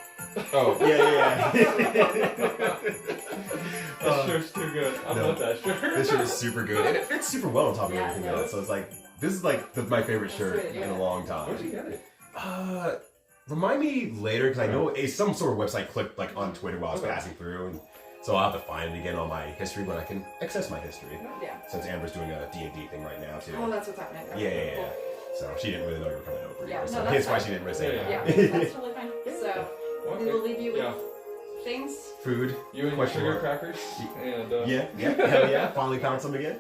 Speaker 1: Oh, yeah.
Speaker 3: That shirt's too good. I
Speaker 1: no.
Speaker 3: love that shirt.
Speaker 1: This shirt is super good, and it fits super well on top of
Speaker 4: Yeah,
Speaker 1: everything
Speaker 4: it
Speaker 1: else.
Speaker 4: does.
Speaker 1: So it's like, this is like my favorite
Speaker 4: That's
Speaker 1: shirt
Speaker 4: really
Speaker 1: in a
Speaker 4: good.
Speaker 1: long
Speaker 3: Where'd you
Speaker 1: time.
Speaker 3: get it?
Speaker 1: Remind me later, because I know it's some sort of website clicked like on Twitter while I was
Speaker 3: Okay.
Speaker 1: passing through, and so I'll have to find it again on my history when I can access my history.
Speaker 4: Yeah.
Speaker 1: Since Amber's doing a D&D thing right now, too.
Speaker 4: Oh, that's what's happening.
Speaker 1: Yeah,
Speaker 4: Okay,
Speaker 1: yeah, yeah. So she didn't really know you were coming over
Speaker 4: Yeah,
Speaker 1: here.
Speaker 4: no,
Speaker 1: So
Speaker 4: that's
Speaker 1: hence why
Speaker 4: fine.
Speaker 1: she didn't really say
Speaker 3: Yeah,
Speaker 4: Cool.
Speaker 1: that.
Speaker 4: Yeah, that's totally fine. So,
Speaker 3: Okay.
Speaker 4: we will leave you with
Speaker 3: Yeah.
Speaker 4: things.
Speaker 1: Food.
Speaker 3: You and your
Speaker 1: Question
Speaker 3: sugar
Speaker 1: mark.
Speaker 3: crackers. And
Speaker 1: Yeah, hell yeah. Finally found some again.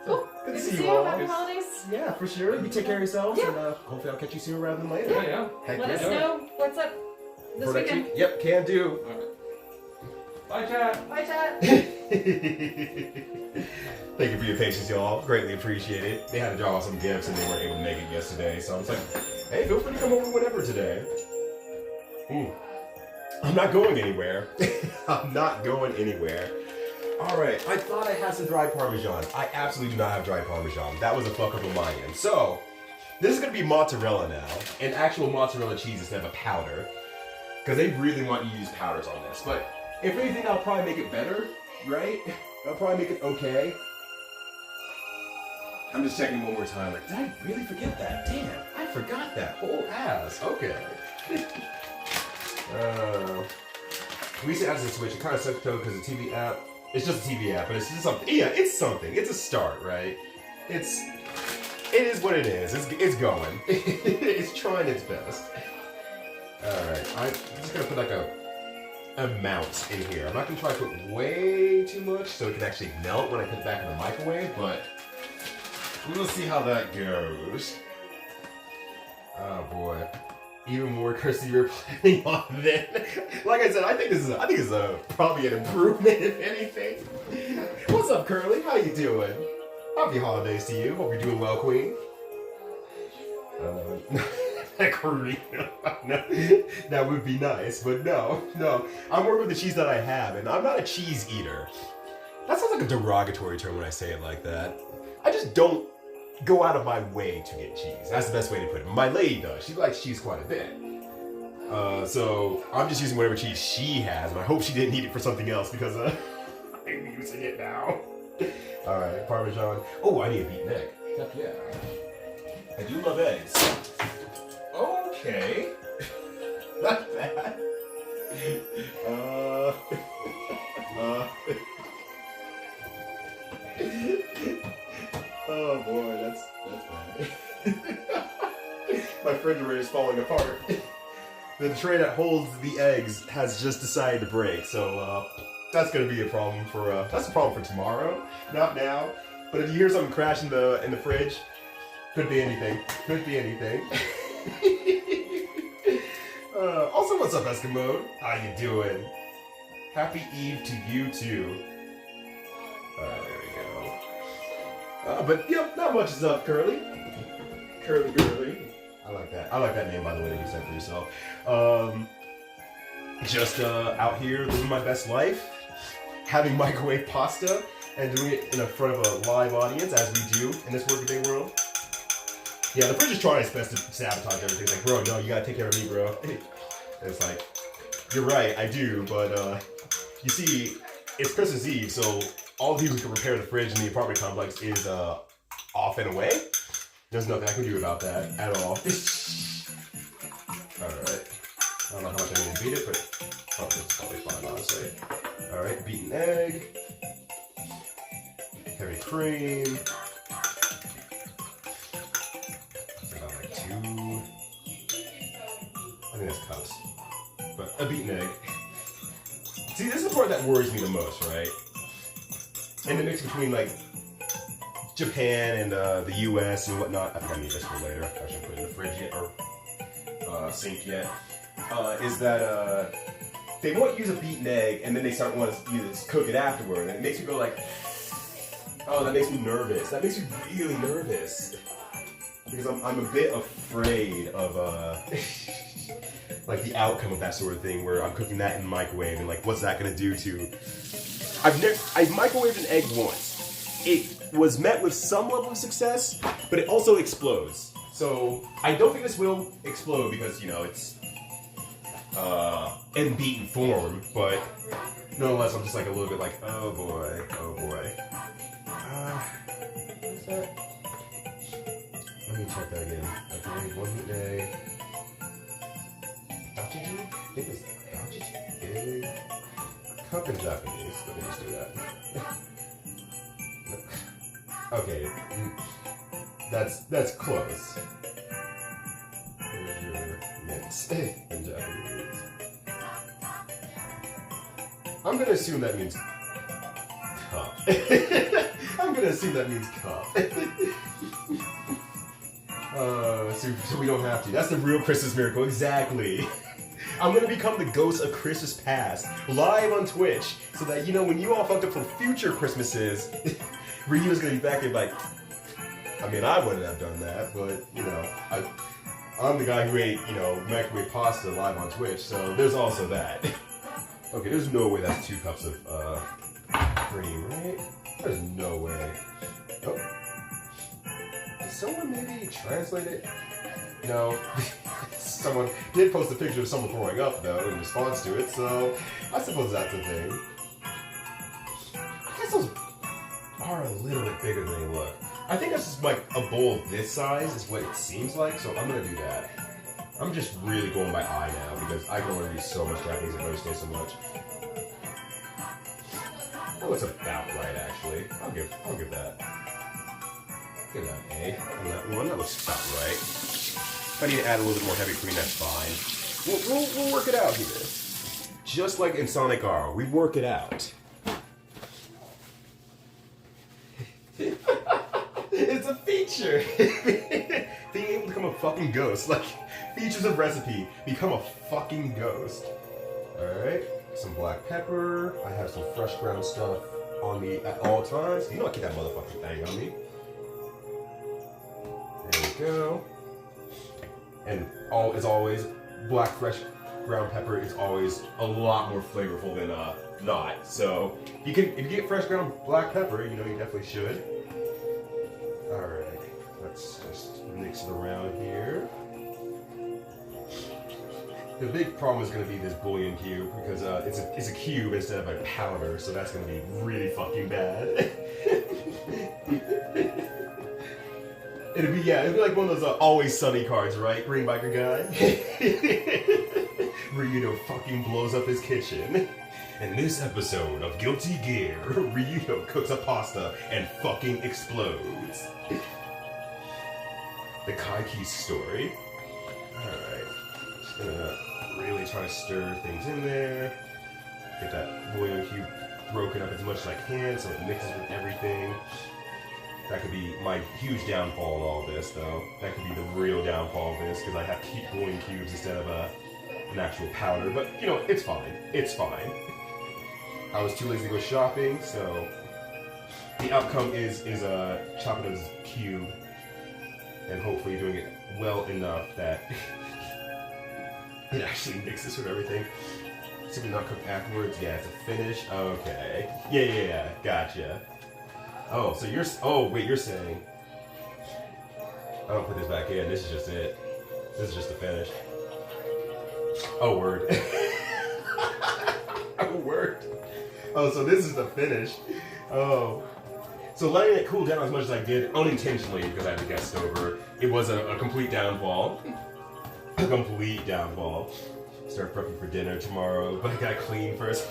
Speaker 4: Cool.
Speaker 1: Good
Speaker 4: Good
Speaker 1: to
Speaker 4: to
Speaker 1: see
Speaker 4: see
Speaker 1: you
Speaker 4: you.
Speaker 1: all.
Speaker 4: Happy holidays.
Speaker 1: Yeah, for sure. You take care of yourselves,
Speaker 4: Yeah.
Speaker 1: and hopefully I'll catch you sooner rather than later.
Speaker 3: yeah, yeah.
Speaker 1: Heck
Speaker 4: Let
Speaker 1: yeah.
Speaker 4: us know what's up this
Speaker 1: For next
Speaker 4: weekend.
Speaker 1: week? Yep, can do.
Speaker 3: Alright. Bye, chat.
Speaker 4: Bye, chat.
Speaker 1: Thank you for your patience, y'all. Greatly appreciate it. They had to draw off some gifts and they weren't able to make it yesterday, so I was like, hey, feel free to come over whenever today. I'm not going anywhere. I'm not going anywhere. Alright, I thought I had some dry Parmesan. I absolutely do not have dry Parmesan. That was a fuck up on my end. So, this is going to be mozzarella now. And actual mozzarella cheese instead of a powder. Because they really want you to use powders on this. But, if anything, I'll probably make it better, right? I'll probably make it okay. I'm just checking one more time. Like, did I really forget that? Damn, I forgot that whole ass. Okay. We used to add to the Switch. It kind of sucks though because the TV app. It's just a TV app, but it's just something. Yeah, it's something. It's a start, right? It is what it is. It's going. It's trying its best. All right, I'm just gonna put like a amount in here. I'm not gonna try to put way too much so it can actually melt when I put it back in the microwave, but we'll see how that goes. Oh boy. Even more crusty you're planning on then. Like I said, I think this is probably an improvement if anything. What's up, Curly? How you doing? Happy holidays to you. Hope you're doing well, Queen. Karina. No, that would be nice, but no. I'm working with the cheese that I have, and I'm not a cheese eater. That sounds like a derogatory term when I say it like that. I just don't go out of my way to get cheese. That's the best way to put it. My lady does. She likes cheese quite a bit. So I'm just using whatever cheese she has, and I hope she didn't need it for something else because I'm using it now. Alright, Parmesan. Oh, I need a beaten egg. Heck yeah. I do love eggs. Okay. Not bad. Oh boy, that's bad. My refrigerator is falling apart. The tray that holds the eggs has just decided to break, so that's gonna be a problem for that's a problem for tomorrow, not now. But if you hear something crash in the fridge, could be anything. Could be anything. Also, what's up, Eskimo? How you doing? Happy Eve to you too. There we go. But yep, not much is up, Curly. Curly Girly. I like that. I like that name, by the way, that you said for yourself. Just out here living my best life, having microwave pasta, and doing it in front of a live audience, as we do in this workaday world. Yeah, the fridge is trying its best to sabotage everything. It's like, bro, no, you gotta take care of me, bro. And it's like, you're right, I do, but you see, it's Christmas Eve, so all the people who can repair the fridge in the apartment complex is off and away. There's nothing I can do about that at all. Alright. I don't know how much I need to beat it, but oh, this is probably fine, honestly. Alright, beaten egg. Heavy cream. About like 2. I think that's cups. But a beaten egg. See, this is the part that worries me the most, right? And the mix between like Japan and the US and whatnot. I think I need this for later. I shouldn't put it in the fridge yet or sink yet. Is that they won't use a beaten egg and then they start wanting to cook it afterward. And it makes me go like, oh, that makes me nervous. That makes me really nervous. Because I'm a bit afraid of like the outcome of that sort of thing where I'm cooking that in the microwave and like what's that gonna do to I've microwaved an egg once. It was met with some level of success, but it also explodes. So I don't think this will explode because, you know, it's in beaten form, but nonetheless I'm just like a little bit like, oh boy, oh boy. What's that? Let me check that again. Okay, 1 beaten egg. Dachichi? I think it's dachichi. Egg. Cup in Japanese. Let me just do that. Okay, that's close. Here's your mix in Japanese. I'm gonna assume that means cup. I'm gonna assume that means cup. So we don't have to. That's the real Christmas miracle, exactly. I'm gonna become the ghost of Christmas past, live on Twitch, so that, you know, when you all fucked up for future Christmases, Ryu's gonna be back and like, I mean, I wouldn't have done that, but, you know, I'm the guy who ate, you know, microwave pasta live on Twitch, so there's also that. Okay, there's no way that's 2 cups of cream, right? There's no way. Oh. Did someone maybe translate it? No. Someone did post a picture of someone throwing up, though, in response to it, so I suppose that's a thing. I guess those are a little bit bigger than they look. I think that's just like a bowl this size is what it seems like, so I'm gonna do that. I'm just really going by eye now because I can only do so much Japanese and understand so much. Oh, it's about right actually. I'll give that. Give that an A on that one. That looks about right. If I need to add a little bit more heavy cream, that's fine. We'll work it out here. Just like in Sonic R, we work it out. It's a feature! Being able to become a fucking ghost. Like, features of recipe. Become a fucking ghost. Alright. Some black pepper. I have some fresh ground stuff on me at all times. You know I keep that motherfucking thing on me. There we go. And as always, black fresh ground pepper is always a lot more flavorful than not. So if you get fresh ground black pepper, you know you definitely should. Alright, let's just mix it around here. The big problem is going to be this bouillon cube because it's a cube instead of a powder, so that's going to be really fucking bad. It'd be like one of those Always Sunny cards, right? Green biker guy. Ryudo fucking blows up his kitchen. In this episode of Guilty Gear, Ryudo cooks a pasta and fucking explodes. The Kaiki story. Alright. Just gonna really try to stir things in there. Get that bouillon cube broken up as much as I can so it mixes with everything. That could be my huge downfall in all this, though. That could be the real downfall of this, because I have to keep bouillon cubes instead of an actual powder. But, you know, it's fine. It's fine. I was too lazy to go shopping, so the outcome is chopping this cube and hopefully doing it well enough that it actually mixes with everything. Simply not cooked afterwards. Yeah, it's a finish. Okay. Yeah. Gotcha. Oh, so you're saying I don't put this back in. This is just it. This is just the finish. Oh, word. Oh, word. Oh, so this is the finish. Oh. So letting it cool down as much as I did, unintentionally, because I had a guest over, it was a complete downfall. A complete downfall. Start prepping for dinner tomorrow, but I gotta clean first.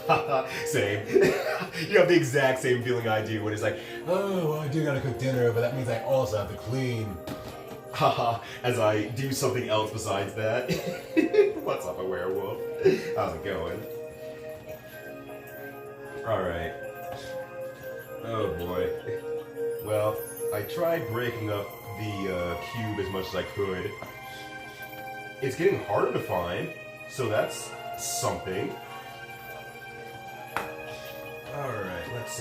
Speaker 1: Same. You have the exact same feeling I do when it's like, oh, well, I do gotta cook dinner, but that means I also have to clean. Haha, as I do something else besides that. What's up, a werewolf? How's it going? Alright. Oh boy. Well, I tried breaking up the cube as much as I could. It's getting harder to find, so that's something. Alright, let's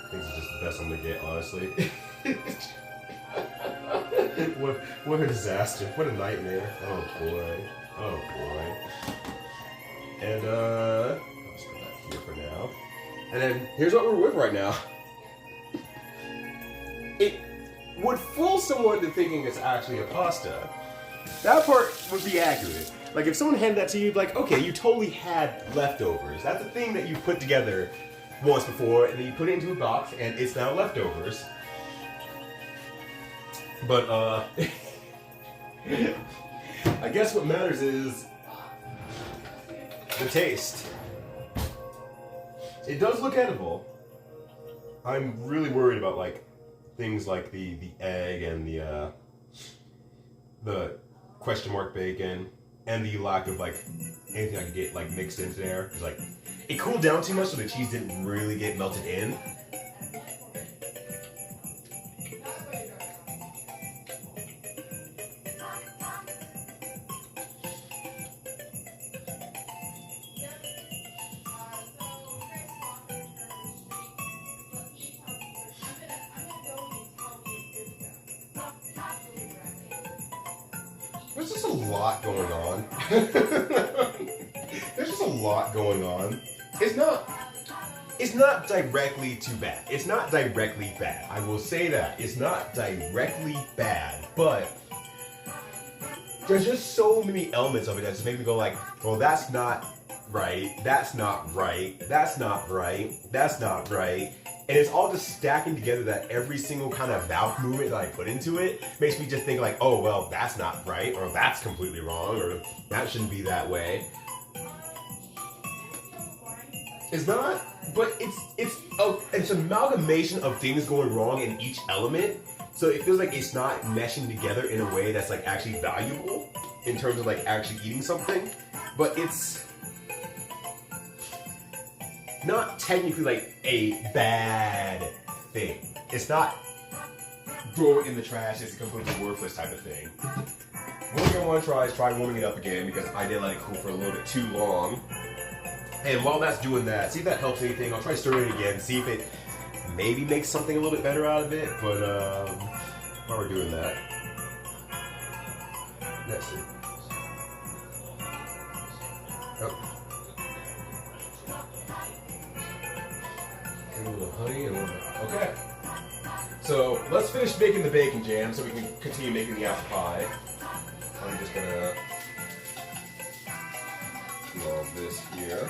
Speaker 1: Things are just the best I'm gonna get, honestly. What a disaster. What a nightmare. Oh boy. Oh boy. And let's put that here for now. And then here's what we're with right now. It would fool someone to thinking it's actually a pasta. That part would be accurate. Like if someone handed that to you, you'd be like, okay, you totally had leftovers. That's a thing that you put together once before, and then you put it into a box, and it's now leftovers. But I guess what matters is the taste. It does look edible. I'm really worried about like things like the egg and the question mark bacon and the lack of like anything I could get like mixed into there. It's like it cooled down too much so the cheese didn't really get melted in. There's just a lot going on. There's just a lot going on. It's not directly too bad. It's not directly bad. I will say that. It's not directly bad, but there's just so many elements of it that just make me go like, well, that's not right. That's not right. That's not right. That's not right. And it's all just stacking together that every single kind of mouth movement that I put into it makes me just think like, oh, well, that's not right, or that's completely wrong, or that shouldn't be that way. It's not, but it's an amalgamation of things going wrong in each element. So it feels like it's not meshing together in a way that's like actually valuable in terms of like actually eating something. But it's not technically like a bad thing. It's not throw it in the trash, it's a completely worthless type of thing. One thing I want to try is try warming it up again because I did let it cool for a little bit too long. And while that's doing that, see if that helps anything. I'll try stirring it again, see if it maybe makes something a little bit better out of it. But while we're doing that, let's see. Oh. A little honey and a little. Okay. So let's finish making the bacon jam so we can continue making the apple pie. I'm just gonna do all this here.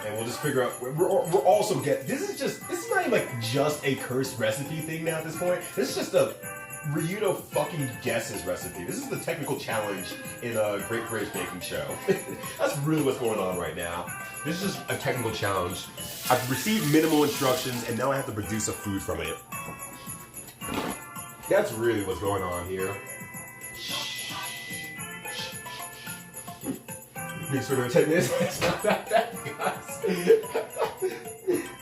Speaker 1: And we'll just figure out. We're also this is not even like just a cursed recipe thing now at this point. This is just a Ryuto fucking guesses recipe. This is the technical challenge in a Great British Baking Show. That's really what's going on right now. This is just a technical challenge. I've received minimal instructions and now I have to produce a food from it. That's really what's going on here. Makes for 10 minutes. It's not that bad, guys.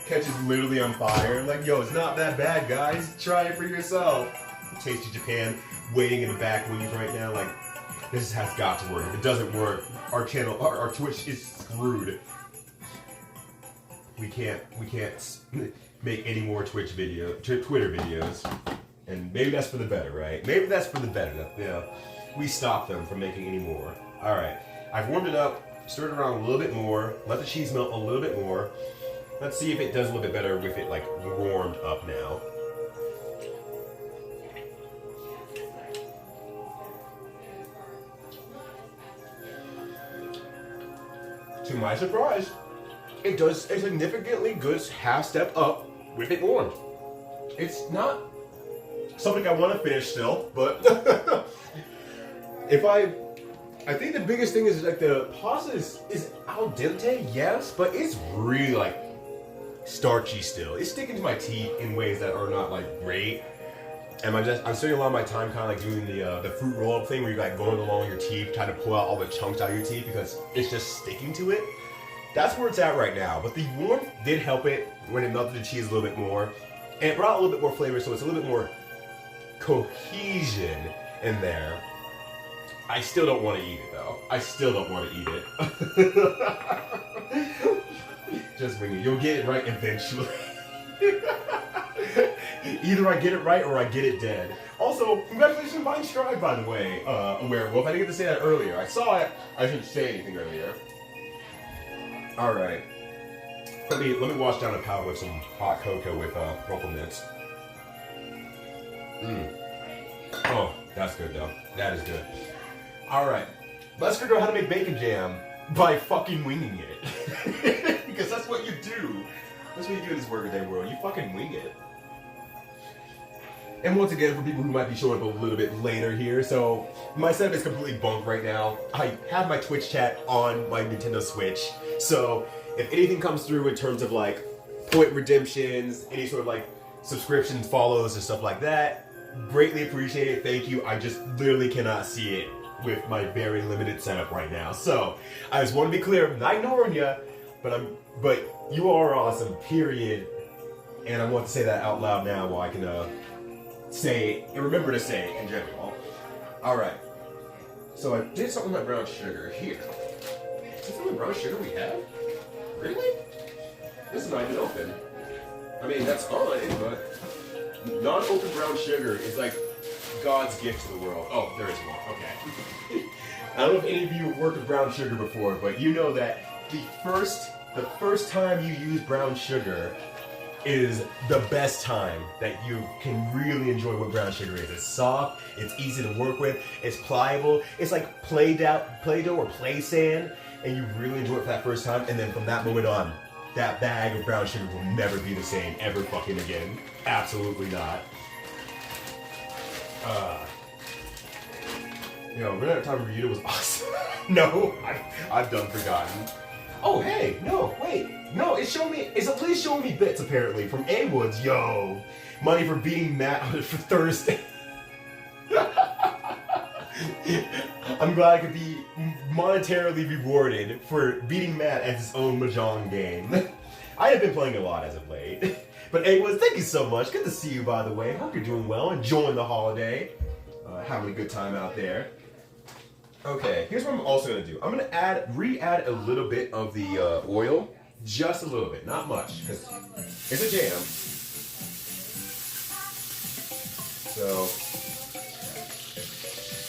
Speaker 1: Catch is literally on fire. Like, yo, it's not that bad, guys. Try it for yourself. Tasty Japan waiting in the back wings right now. Like, this has got to work. If it doesn't work, our channel, our Twitch is screwed. We can't make any more Twitter videos. And maybe that's for the better, right? Maybe that's for the better. You know, we stop them from making any more. All right. I've warmed it up, stirred it around a little bit more, let the cheese melt a little bit more. Let's see if it does a little bit better with it like warmed up now. Too my surprise, it does a significantly good half step up with it warm. It's not something I want to finish still, but I think the biggest thing is like the pasta is al dente, yes, but it's really like starchy still. It's sticking to my teeth in ways that are not like great. And I'm spending a lot of my time kind of like doing the fruit roll-up thing where you're like going along your teeth, trying to pull out all the chunks out of your teeth because it's just sticking to it. That's where it's at right now. But the warmth did help it when it melted the cheese a little bit more. And it brought a little bit more flavor, so it's a little bit more cohesion in there. I still don't want to eat it though. I still don't want to eat it. Just wing it. You'll get it right eventually. Either I get it right or I get it dead. Also, congratulations on buying Stride, by the way, a werewolf. I didn't get to say that earlier. I saw it. I shouldn't say anything earlier. All right. Let me wash down a palate with some hot cocoa with Ruffle Mints. Oh, that's good though. That is good. All right. Let's figure out how to make bacon jam by fucking winging it. Because that's what you do. That's what you do in this workaday world. You fucking wing it. And once again, for people who might be showing up a little bit later here, so my setup is completely bunk right now. I have my Twitch chat on my Nintendo Switch, so if anything comes through in terms of like point redemptions, any sort of like subscriptions, follows, and stuff like that, greatly appreciate it. Thank you. I just literally cannot see it with my very limited setup right now. So I just want to be clear, I'm not ignoring you, but you are awesome. Period. And I want to say that out loud now while I can say and remember to say it in general. Alright. So I did something with my brown sugar here. Is this the brown sugar we have? Really? This is not even open. I mean, that's fine, but non-open brown sugar is like God's gift to the world. Oh, there is one. Okay. I don't know if any of you have worked with brown sugar before, but you know that the first time you use brown sugar is the best time that you can really enjoy what brown sugar is. It's soft, it's easy to work with, it's pliable, it's like Play-Doh or play sand, and you really enjoy it for that first time, and then from that moment on, that bag of brown sugar will never be the same ever fucking again. Absolutely not. Running out of time review was awesome. No, I've done forgotten. Oh, hey, no, wait. No, it's at least showing me bits, apparently, from A Woods. Yo, money for beating Matt for Thursday. I'm glad I could be monetarily rewarded for beating Matt at his own Mahjong game. I have been playing a lot as of late. But A Woods, thank you so much. Good to see you, by the way. Hope you're doing well, enjoying the holiday. Having a good time out there. Okay, here's what I'm also going to do. I'm going to re-add a little bit of the oil. Just a little bit, not much, because it's a jam. So,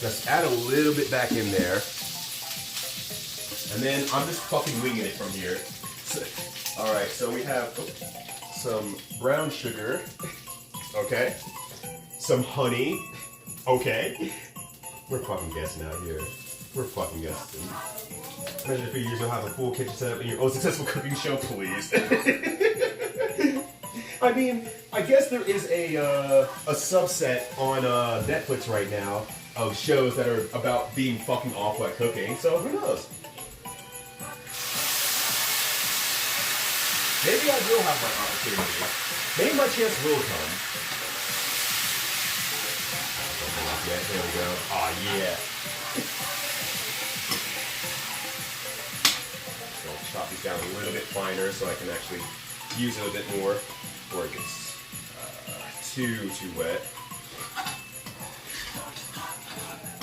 Speaker 1: just add a little bit back in there. And then I'm just fucking winging it from here. Alright, so we have some brown sugar. Okay. Some honey. Okay. We're fucking guessing out here. We're fucking guessing. Imagine if you'll have a full kitchen setup in your own successful cooking show, please. I mean, I guess there is a subset on Netflix right now of shows that are about being fucking awful at cooking, so who knows? Maybe I will have my opportunity. Maybe my chance will come. Yeah, there we go. Aw, yeah. So I'll chop these down a little bit finer so I can actually use it a bit more before it gets too wet.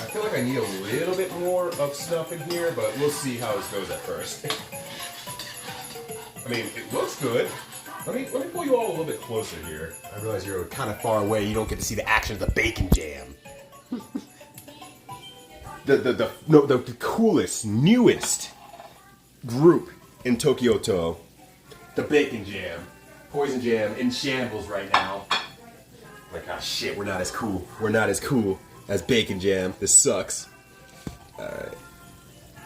Speaker 1: I feel like I need a little bit more of stuff in here, but we'll see how this goes at first. I mean, it looks good. Let me pull you all a little bit closer here. I realize you're kind of far away. You don't get to see the action of the bacon jam. The coolest, newest group in Tokyo-to, the Bacon Jam. Poison Jam in shambles right now. Like, ah, shit, we're not as cool. We're not as cool as Bacon Jam. This sucks. Alright.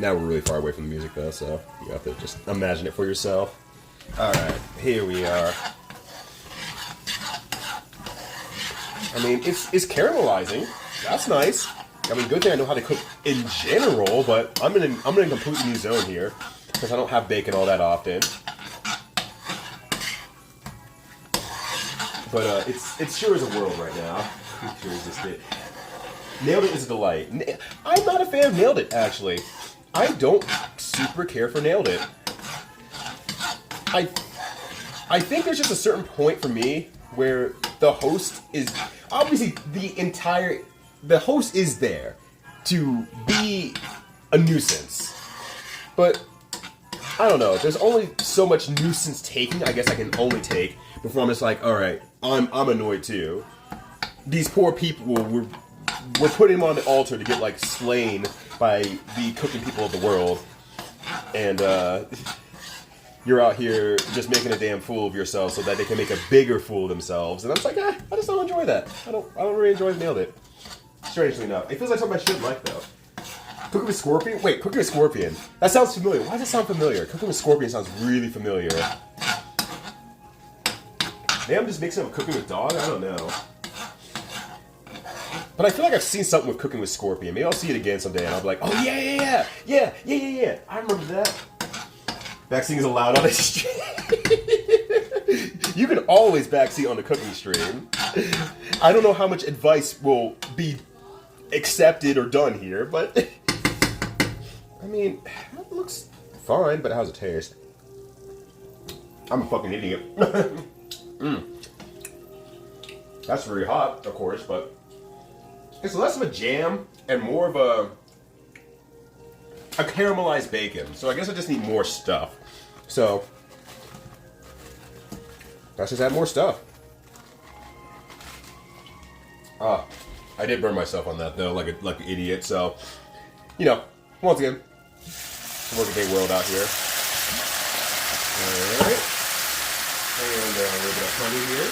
Speaker 1: Now we're really far away from the music though, so you have to just imagine it for yourself. Alright, here we are. I mean, it's caramelizing. That's nice. I mean, good thing I know how to cook in general, but I'm in a completely new zone here because I don't have bacon all that often. But it's sure as a world right now. It sure is just it. Nailed It is a delight. I'm not a fan of Nailed It, actually. I don't super care for Nailed It. I think there's just a certain point for me where the host is obviously the host is there to be a nuisance. But I don't know, there's only so much nuisance taking I guess I can only take before I'm just like, alright, I'm annoyed too. These poor people were put him on the altar to get like slain by the cooking people of the world. And you're out here just making a damn fool of yourself so that they can make a bigger fool of themselves. And I'm just like, I just don't enjoy that. I don't really enjoy Nailed It. Strangely enough. It feels like something I shouldn't like though. Cooking with Scorpion? Wait, Cooking with Scorpion. That sounds familiar. Why does it sound familiar? Cooking with Scorpion sounds really familiar. Maybe I'm just mixing up Cooking with Dog? I don't know. But I feel like I've seen something with Cooking with Scorpion. Maybe I'll see it again someday and I'll be like, oh yeah. I remember that. Backseat is allowed on the stream. You can always backseat on the cooking stream. I don't know how much advice will be accepted or done here, but I mean, it looks fine, but how's it taste? I'm a fucking idiot. That's very hot, of course, but it's less of a jam and more of a caramelized bacon. So I guess I just need more stuff. So let's just add more stuff. I did burn myself on that though, like an idiot. So, you know, once again, working big world out here. All right, and a little bit of honey here.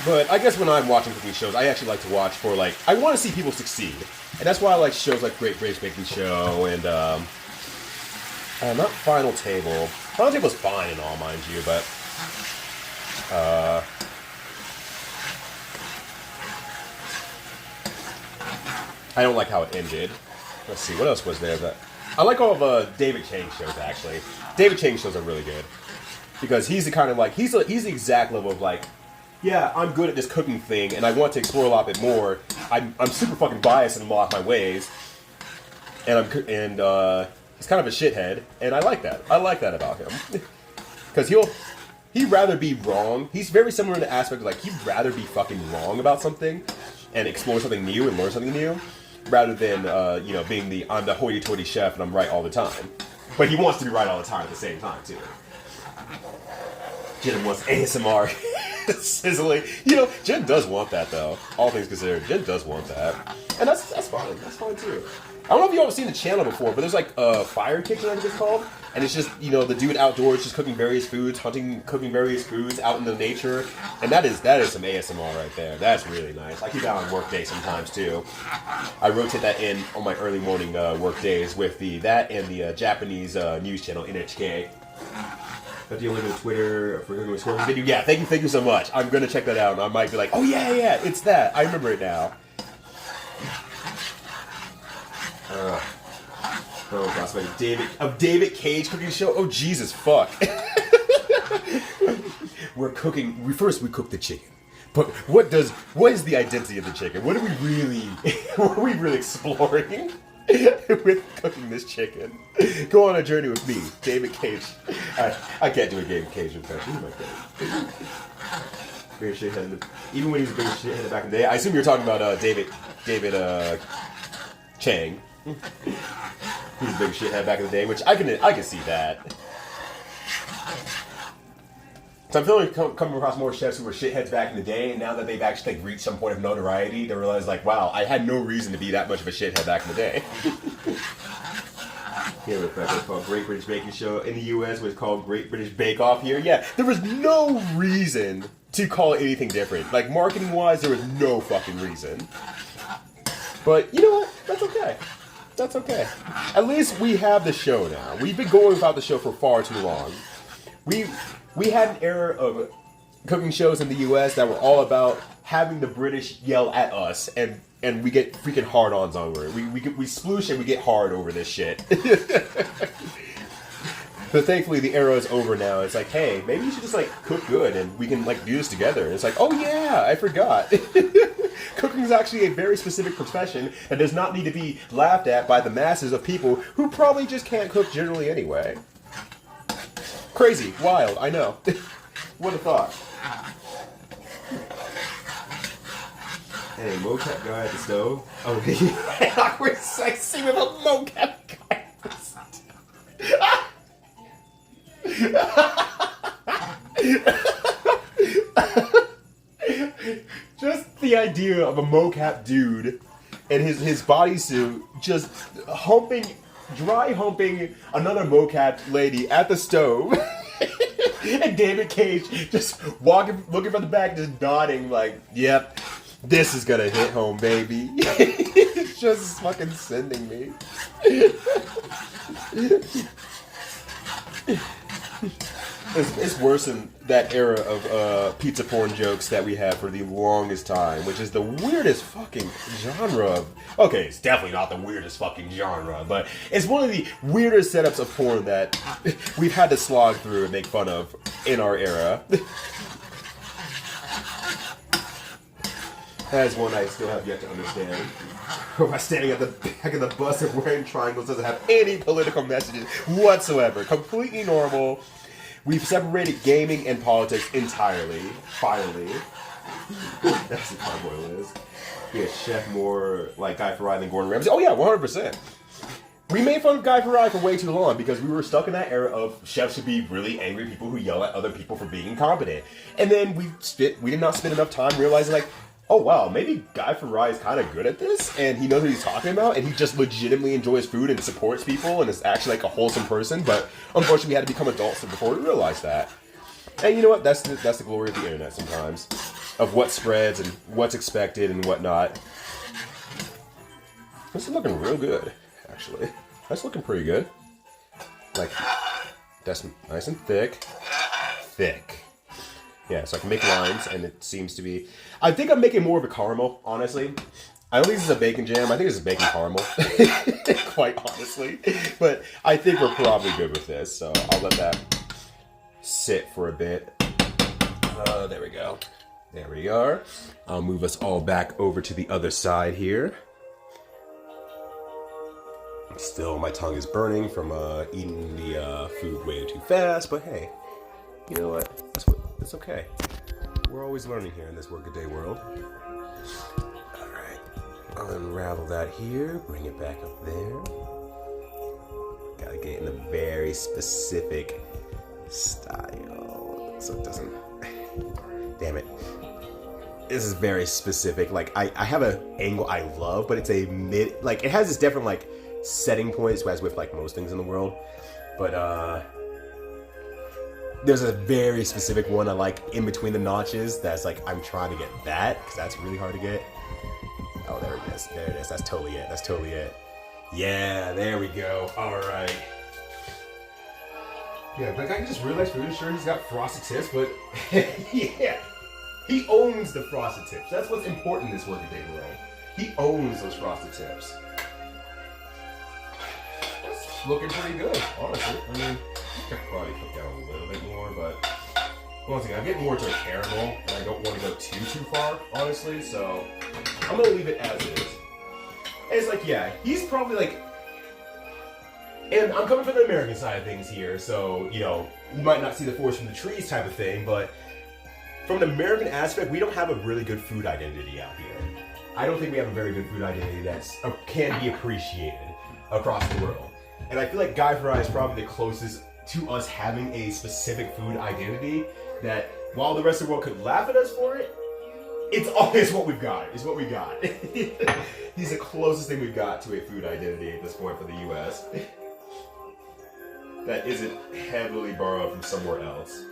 Speaker 1: But I guess when I'm watching cooking shows, I actually like to watch for like, I want to see people succeed. And that's why I like shows like Great British Baking Show and, not Final Table. Final Table's fine and all, mind you, but, I don't like how it ended. Let's see, what else was there that, I like all of David Chang's shows, actually. David Chang's shows are really good. Because he's the kind of like, he's the exact level of like, yeah, I'm good at this cooking thing, and I want to explore a lot bit more. I'm super fucking biased in a lot of my ways, and he's kind of a shithead, and I like that. I like that about him, because he'd rather be wrong. He's very similar in the aspect of like he'd rather be fucking wrong about something, and explore something new and learn something new, rather than being I'm the hoity-toity chef and I'm right all the time. But he wants to be right all the time at the same time too. Jen wants ASMR. Sizzling. You know, Jen does want that though. All things considered, Jen does want that. And that's fine. That's fine too. I don't know if you've ever seen the channel before, but there's like Fire Kitchen, I think it's called. And it's just, you know, the dude outdoors just cooking various foods, cooking various foods out in the nature. And that is some ASMR right there. That's really nice. I keep that on work day sometimes too. I rotate that in on my early morning work days with that and the Japanese news channel, NHK. But the only go to Twitter for Cooking with Scorpion video. Yeah, thank you so much. I'm gonna check that out, and I might be like, oh yeah, it's that. I remember it now. Oh gosh, like David Cage cooking show. Oh Jesus, fuck. We're cooking. We cook the chicken. But what is the identity of the chicken? What are we really exploring? With cooking this chicken. Go on a journey with me, David Cage. I can't do a David Cage impression. Bigger shithead. Even when he was a bigger shithead back in the day. I assume you're talking about David Chang. He's a big shithead back in the day, which I can see that. So I'm feeling coming across more chefs who were shitheads back in the day, and now that they've actually like, reached some point of notoriety, they realize like, wow, I had no reason to be that much of a shithead back in the day. Here with it's called Great British Baking Show in the U.S. was called Great British Bake Off here. Yeah, there was no reason to call it anything different. Like, marketing-wise, there was no fucking reason. But, you know what? That's okay. That's okay. At least we have the show now. We've been going without the show for far too long. We had an era of cooking shows in the U.S. that were all about having the British yell at us, and we get freaking hard-ons over it. We sploosh and we get hard over this shit. But thankfully, the era is over now. It's like, hey, maybe you should just, like, cook good, and we can, like, do this together. And it's like, oh, yeah, I forgot. Cooking is actually a very specific profession and does not need to be laughed at by the masses of people who probably just can't cook generally anyway. Crazy. Wild. I know. What a thought. Hey, mocap guy at the stove. Oh, awkward sexy with a mocap guy at the stove. Just the idea of a mocap dude and his bodysuit just dry humping another mocap lady at the stove. And David Cage just looking from the back, just nodding like, yep, this is gonna hit home, baby. It's just fucking sending me. It's worse than that era of pizza porn jokes that we had for the longest time, which is the weirdest fucking genre of... Okay, it's definitely not the weirdest fucking genre, but it's one of the weirdest setups of porn that we've had to slog through and make fun of in our era. That is one I still have yet to understand. Why standing at the back of the bus and wearing triangles doesn't have any political messages whatsoever. Completely normal. We've separated gaming and politics entirely. Finally. That's what Carboyle is. Yeah, Chef more like Guy Fieri than Gordon Ramsay. Oh yeah, 100%. We made fun of Guy Fieri for way too long because we were stuck in that era of chefs should be really angry people who yell at other people for being incompetent. And then we did not spend enough time realizing like, oh wow, maybe Guy Fieri is kind of good at this, and he knows what he's talking about, and he just legitimately enjoys food and supports people, and is actually like a wholesome person. But unfortunately, we had to become adults before we realized that. And you know what? That's the glory of the internet sometimes, of what spreads and what's expected and whatnot. This is looking real good, actually. That's looking pretty good. Like, that's nice and thick. Thick. Yeah, so I can make lines, and it seems to be... I think I'm making more of a caramel, honestly. I don't think this is a bacon jam. I think this is bacon caramel, quite honestly. But I think we're probably good with this, so I'll let that sit for a bit. There we go. There we are. I'll move us all back over to the other side here. Still, my tongue is burning from eating the food way too fast, but hey, you know what? It's okay. We're always learning here in this workaday world. Alright. I'll unravel that here. Bring it back up there. Gotta get in a very specific style. So it doesn't... Damn it. This is very specific. Like, I have an angle I love, but it's a mid... Like, it has this different, like, setting points as with, like, most things in the world. But, there's a very specific one I like in between the notches that's like, I'm trying to get that, because that's really hard to get. Oh, there it is. There it is. That's totally it. That's totally it. Yeah, there we go. Alright. Yeah, but I just realized for sure he's got frosted tips, but yeah. He owns the frosted tips. That's what's important in this workaday world. He owns those frosted tips. That's looking pretty good, honestly. I mean, I could probably cook down a little bit more, but once again, I'm getting more to a caramel, and I don't want to go too far, honestly, so I'm gonna leave it as is. And it's like, yeah, he's probably like, and I'm coming from the American side of things here, so, you know, you might not see the forest from the trees type of thing, but from an American aspect, we don't have a really good food identity out here. I don't think we have a very good food identity that can be appreciated across the world. And I feel like Guy Fieri is probably the closest to us having a specific food identity that, while the rest of the world could laugh at us for it, it's always what we've got. It's what we got. He's the closest thing we've got to a food identity at this point for the U.S. that isn't heavily borrowed from somewhere else.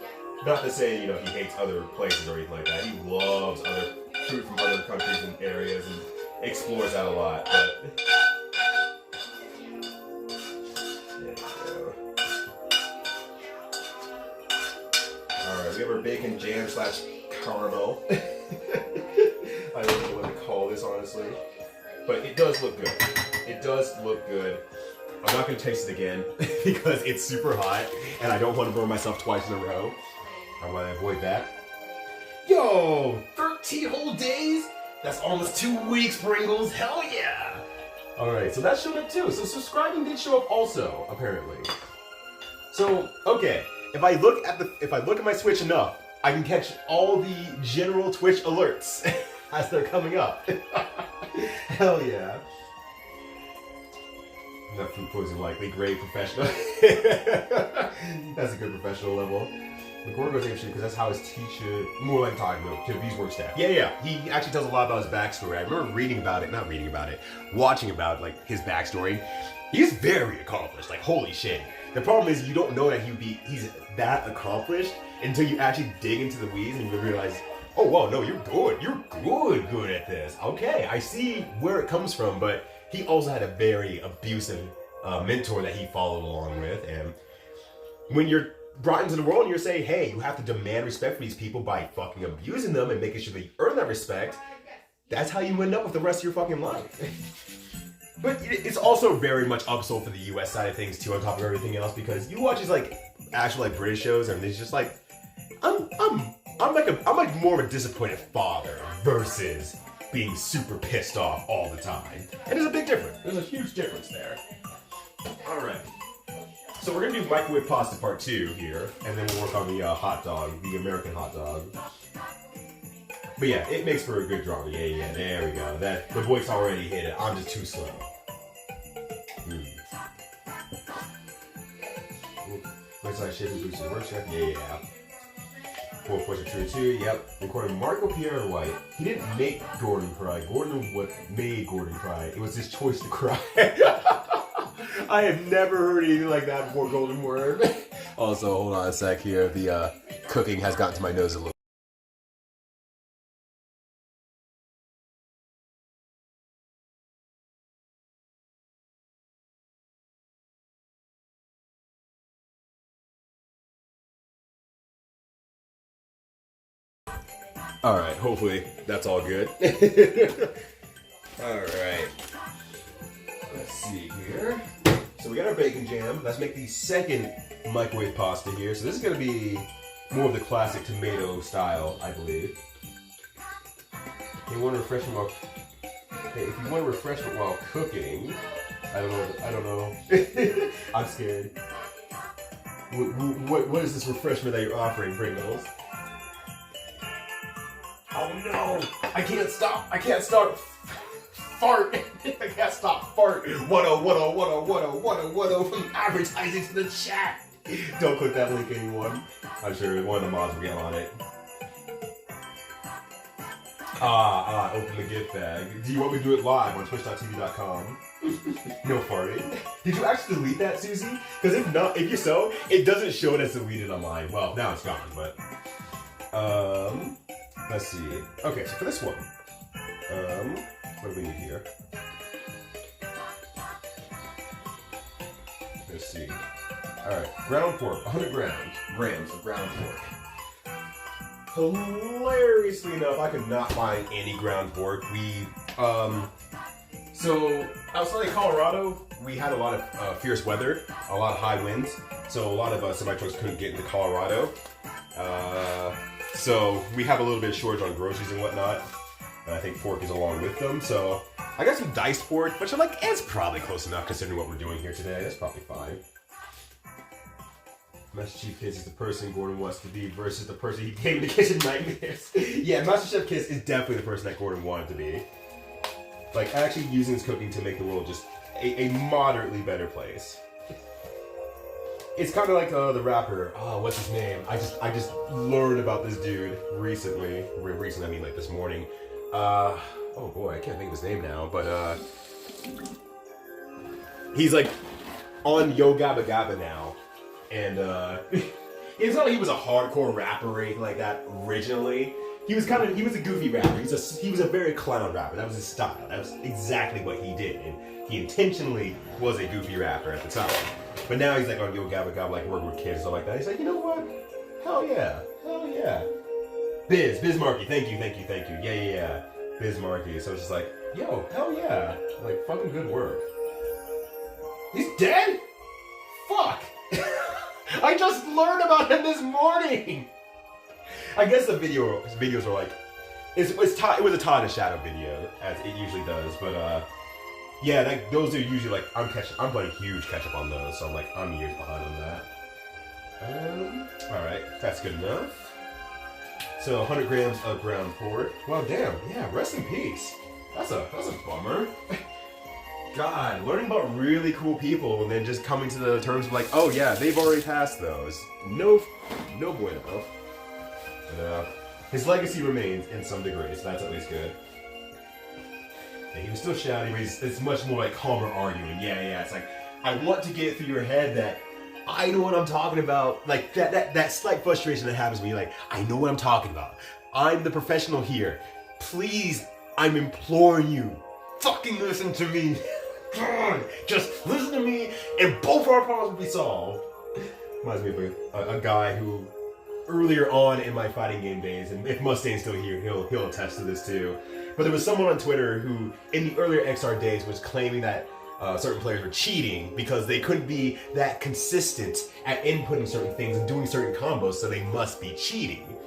Speaker 1: Not to say, you know, he hates other places or anything like that. He loves other food from other countries and areas and explores that a lot. But there we go. Alright, we have our bacon jam slash caramel. I don't know what to call this, honestly. But it does look good. It does look good. I'm not going to taste it again because it's super hot and I don't want to burn myself twice in a row. I want to avoid that. Yo, 13 whole days? That's almost 2 weeks, Pringles. Hell yeah! Alright, so that showed up too. So subscribing did show up also, apparently. So, okay. If I look at my Switch enough, I can catch all the general Twitch alerts as they're coming up. Hell yeah. That food poison likely, great professional. That's a good professional level. The Gorgo's actually, because that's how his teacher, more like talking about, to his work staff. Yeah. He actually tells a lot about his backstory. I remember watching about like his backstory. He's very accomplished, like holy shit. The problem is you don't know that he's that accomplished until you actually dig into the weeds and you realize, oh whoa, no, you're good at this. Okay, I see where it comes from, but he also had a very abusive mentor that he followed along with, and when you're brought into the world and you're saying, hey, you have to demand respect for these people by fucking abusing them and making sure that you earn that respect, that's how you end up with the rest of your fucking life. But it's also very much upsold for the US side of things too, on top of everything else, because you watch these like actual like British shows and it's just like I'm like more of a disappointed father versus being super pissed off all the time. And there's a big difference. There's a huge difference there. Alright. So we're gonna do microwave pasta part 2 here, and then we'll work on the hot dog, the American hot dog. But yeah, it makes for a good drawing. Yeah, there we go. The voice already hit it. I'm just too slow. Looks like Chef is the work chef. Yeah. Four Poison True 2, yep. Recording Marco Pierre White. He didn't make Gordon cry. Gordon what made Gordon cry. It was his choice to cry. I have never heard anything like that before, Golden Word. Also, hold on a sec here. The cooking has gotten to my nose a little. Alright, hopefully that's all good. Alright. Let's see here. So we got our bacon jam. Let's make the second microwave pasta here. So this is going to be more of the classic tomato style, I believe. You want refreshment while... Hey, if you want refreshment while cooking... I don't know. I'm scared. What is this refreshment that you're offering, Pringles? Oh no! I can't stop fart! I can't stop fart! 1010101010 from advertising to the chat! Don't click that link, anyone. I'm sure one of the mods will get on it. Open the gift bag. Do you want me to do it live on twitch.tv.com? No farting. Did you actually delete that, Susie? Because if not, if you so, it doesn't show it as deleted online. Well, now it's gone, but... Let's see. Okay, so for this one, what do we need here? Let's see. Alright, ground pork, 100 grams of ground pork. Hilariously enough, I could not find any ground pork. So outside of Colorado, we had a lot of fierce weather, a lot of high winds, so a lot of semi-trucks couldn't get into Colorado. So we have a little bit of shortage on groceries and whatnot. And I think pork is along with them. So I got some diced pork, which I'm like, it's probably close enough considering what we're doing here today. That's probably fine. Master Chief Kiss is the person Gordon wants to be versus the person he came to Kitchen Nightmares. Yeah, Master Chef Kiss is definitely the person that Gordon wanted to be. Like, actually using his cooking to make the world just a moderately better place. It's kind of like the rapper. Oh, what's his name? I just learned about this dude recently. Recently, I mean like this morning. Oh boy, I can't think of his name now. But he's like on Yo Gabba Gabba now, and it's not like he was a hardcore rapper or anything like that originally. He was a goofy rapper. He was a very clown rapper. That was his style. That was exactly what he did. And he intentionally was a goofy rapper at the time. But now he's like on Yo Gabba Gabba, like working with kids and stuff like that. He's like, you know what? Hell yeah. Biz Markie, thank you. Yeah. Biz Markie. So it's just like, yo, hell yeah. Like, fucking good work. He's dead? Fuck. I just learned about him this morning. I guess the videos are like, it was a Todd and Shadow video, as it usually does, but yeah, like, those are usually like, I'm playing huge catch up on those, so I'm years behind on that. Alright, that's good enough. So 100 grams of ground pork. Well, damn, yeah, rest in peace. That's a bummer. God, learning about really cool people and then just coming to the terms of like, oh yeah, they've already passed those. No bueno. But, his legacy remains in some degree, so that's at least good. And he was still shouting, but it's much more like calmer arguing. Yeah, it's like, I want to get through your head that I know what I'm talking about. Like, that slight frustration that happens when you're like, I know what I'm talking about. I'm the professional here. Please, I'm imploring you. Fucking listen to me. God, just listen to me and both our problems will be solved. Reminds me of a guy who, earlier on in my fighting game days, and if Mustang's still here, he'll attest to this too. But there was someone on Twitter who, in the earlier XR days, was claiming that certain players were cheating because they couldn't be that consistent at inputting certain things and doing certain combos, so they must be cheating.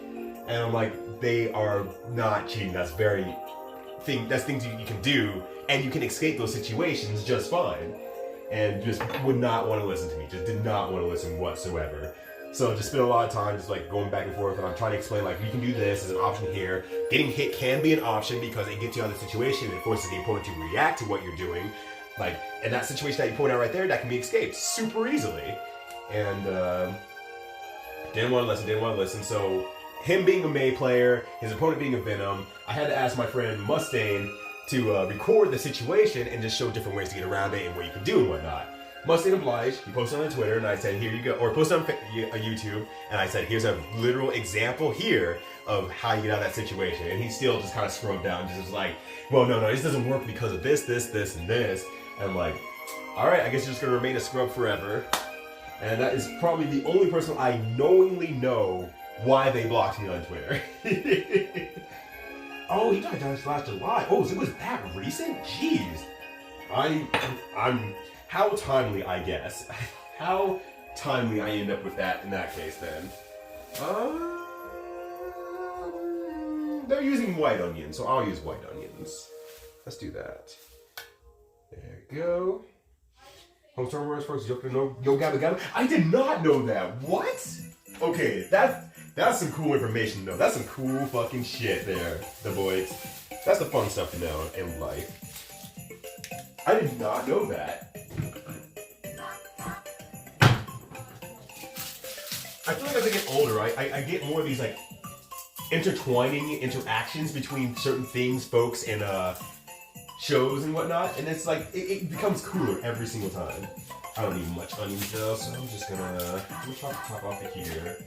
Speaker 1: And I'm like, they are not cheating. That's things you can do, and you can escape those situations just fine. And just would not want to listen to me. Just did not want to listen whatsoever. So just spent a lot of time just like going back and forth, and I'm trying to explain like, you can do this as an option here. Getting hit can be an option because it gets you out of the situation and it forces the opponent to react to what you're doing. Like, in that situation that you point out right there, that can be escaped super easily. And didn't want to listen. So him being a Mei player, his opponent being a Venom, I had to ask my friend Mustang to record the situation and just show different ways to get around it and what you can do and whatnot. Mustang obliged. He posted on Twitter, and I said, here you go. Or posted on YouTube, and I said, here's a literal example here of how you get out of that situation. And he still just kind of scrolled down, just was like, well, no, this doesn't work because of this, and this. And I'm like, all right, I guess you're just going to remain a scrub forever. And that is probably the only person I knowingly know why they blocked me on Twitter. Oh, he died last July. Oh, so it was that recent? Jeez. I'm how timely, I guess. How timely I end up with that in that case then. They're using white onions, so I'll use white onions. Let's do that. There we go. Homestar Wars folks, Yo Gabba Gabba. I did not know that. What? Okay, that's some cool information though. That's some cool fucking shit there, the boys. That's the fun stuff to know in life. I did not know that. I feel like as I get older, I get more of these like intertwining interactions between certain things, folks, and shows and whatnot, and it's like it becomes cooler every single time. I don't need much onions though, so I'm just gonna chop the top off of here.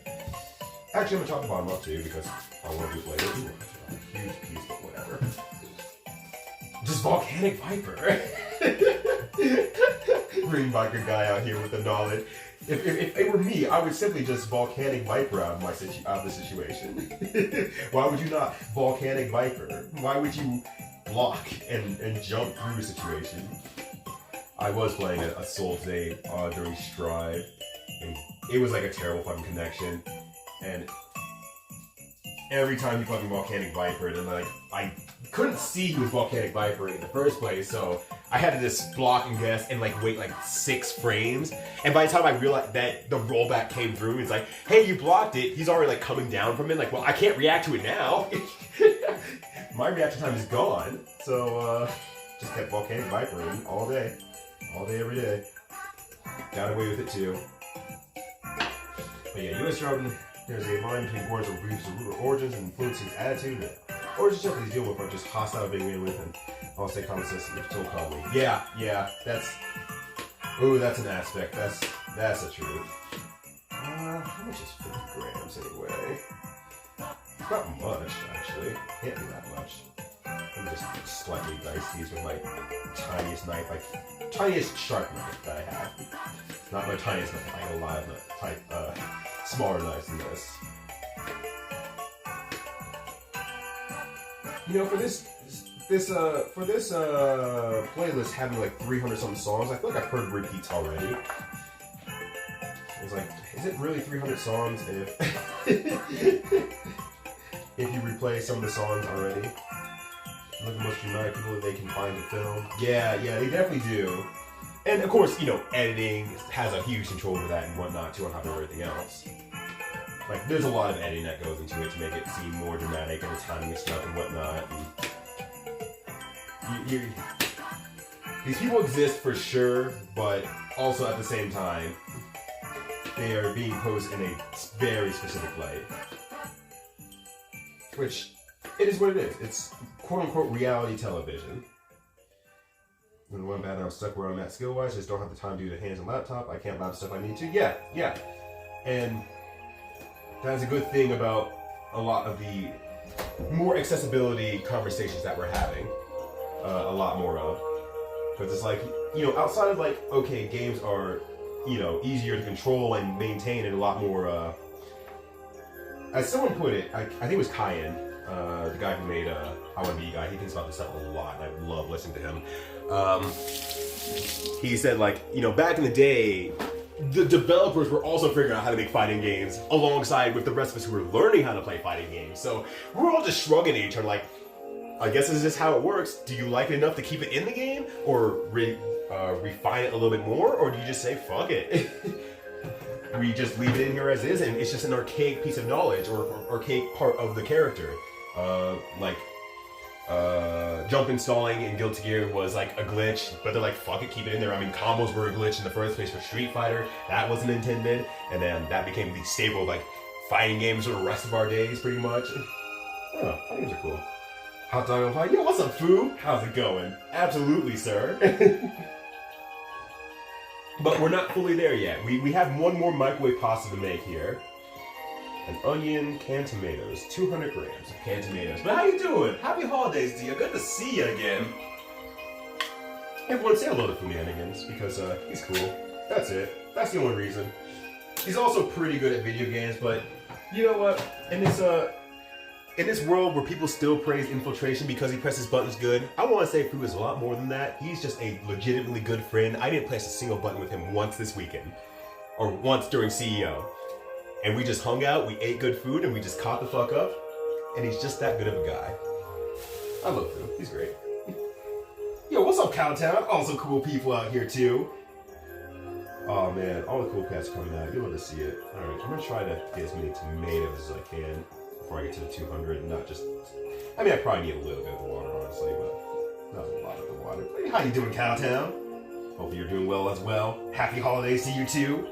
Speaker 1: Actually, I'm gonna chop the bottom off too because I want to do it later. Ooh, a huge piece, but whatever. Just Volcanic Viper. Green biker guy out here with the knowledge. If it were me, I would simply just Volcanic Viper out of the situation. Why would you not Volcanic Viper? Why would you block and jump through a situation? I was playing a Soul today during Strive, and it was like a terrible fucking connection. And every time he fucking Volcanic Viper, and like I couldn't see he was Volcanic Viper in the first place, so I had to just block and guess and like wait like 6 frames. And by the time I realized that the rollback came through, it's like, hey, you blocked it. He's already like coming down from it. Like, well, I can't react to it now. My reaction time is gone. So just kept Volcanic Vipering all day, every day. Got away with it too. But yeah, U.S. Jordan. There's a line between words that reveals the root of origins and influences attitude. Origins stuff he's dealing with are just hostile being made with, and I'll say common sense if so called me. Yeah, that's an aspect. That's the truth. how much is 50 grams anyway? It's not much, actually. Can't be that much. Let me just slightly dice these with my tiniest knife, tiniest sharp knife that I have. It's not my tiniest knife. I have a lot of smaller knives than this. You know, for this playlist having like 300 something songs, I feel like I've heard repeats already. It's like, is it really 300 songs if if you replay some of the songs already? Look at most dramatic people that they can find to film. Yeah, they definitely do. And of course, you know, editing has a huge control over that and whatnot too, on top of everything else. Like, there's a lot of editing that goes into it to make it seem more dramatic and the timing and stuff and whatnot. And these people exist for sure, but also at the same time, they are being posed in a very specific light. Which, it is what it is. It's quote-unquote reality television. And one bad, I'm stuck where I'm at skill-wise. Just don't have the time to do the hands and laptop. I can't lab stuff I need to. Yeah. And that's a good thing about a lot of the more accessibility conversations that we're having. A lot more of. Because it's like, you know, outside of like, okay, games are, you know, easier to control and maintain and a lot more, as someone put it, I think it was Kyan, the guy who made I Wanna Be a Guy. He thinks about this stuff a lot, and I love listening to him. He said, like, you know, back in the day, the developers were also figuring out how to make fighting games alongside with the rest of us who were learning how to play fighting games. So we're all just shrugging at each other like, I guess this is just how it works. Do you like it enough to keep it in the game? Or refine it a little bit more? Or do you just say, fuck it? We just leave it in here as is, and it's just an archaic piece of knowledge or archaic part of the character. Jumping stalling in Guilty Gear was like a glitch, but they're like, fuck it, keep it in there. I mean, combos were a glitch in the first place for Street Fighter. That wasn't intended, and then that became the staple of like fighting games for the rest of our days, pretty much. Oh, fighting games are cool. Hot dog on fire. Yo, what's up, Foo? How's it going? Absolutely, sir. But we're not fully there yet. We have one more microwave pasta to make here. An onion, canned tomatoes, 200 grams of canned tomatoes. But how you doing? Happy holidays to you. Good to see you again. Everyone say hello to Foomianigans because he's cool. That's it. That's the only reason. He's also pretty good at video games, but you know what? In this world where people still praise Infiltration because he presses buttons good, I want to say Foo is a lot more than that. He's just a legitimately good friend. I didn't press a single button with him once this weekend. Or once during CEO. And we just hung out, we ate good food, and we just caught the fuck up. And he's just that good of a guy. I love Foo. He's great. Yo, what's up, Cowtown? Also cool people out here, too. Oh, man. All the cool cats coming out. You'll love to see it. Alright, I'm gonna try to get as many tomatoes as I can before I get to the 200 and not just... I mean, I probably need a little bit of the water, honestly, but not a lot of the water. Hey, how you doing, Cowtown? Hopefully you're doing well as well. Happy holidays to you, too.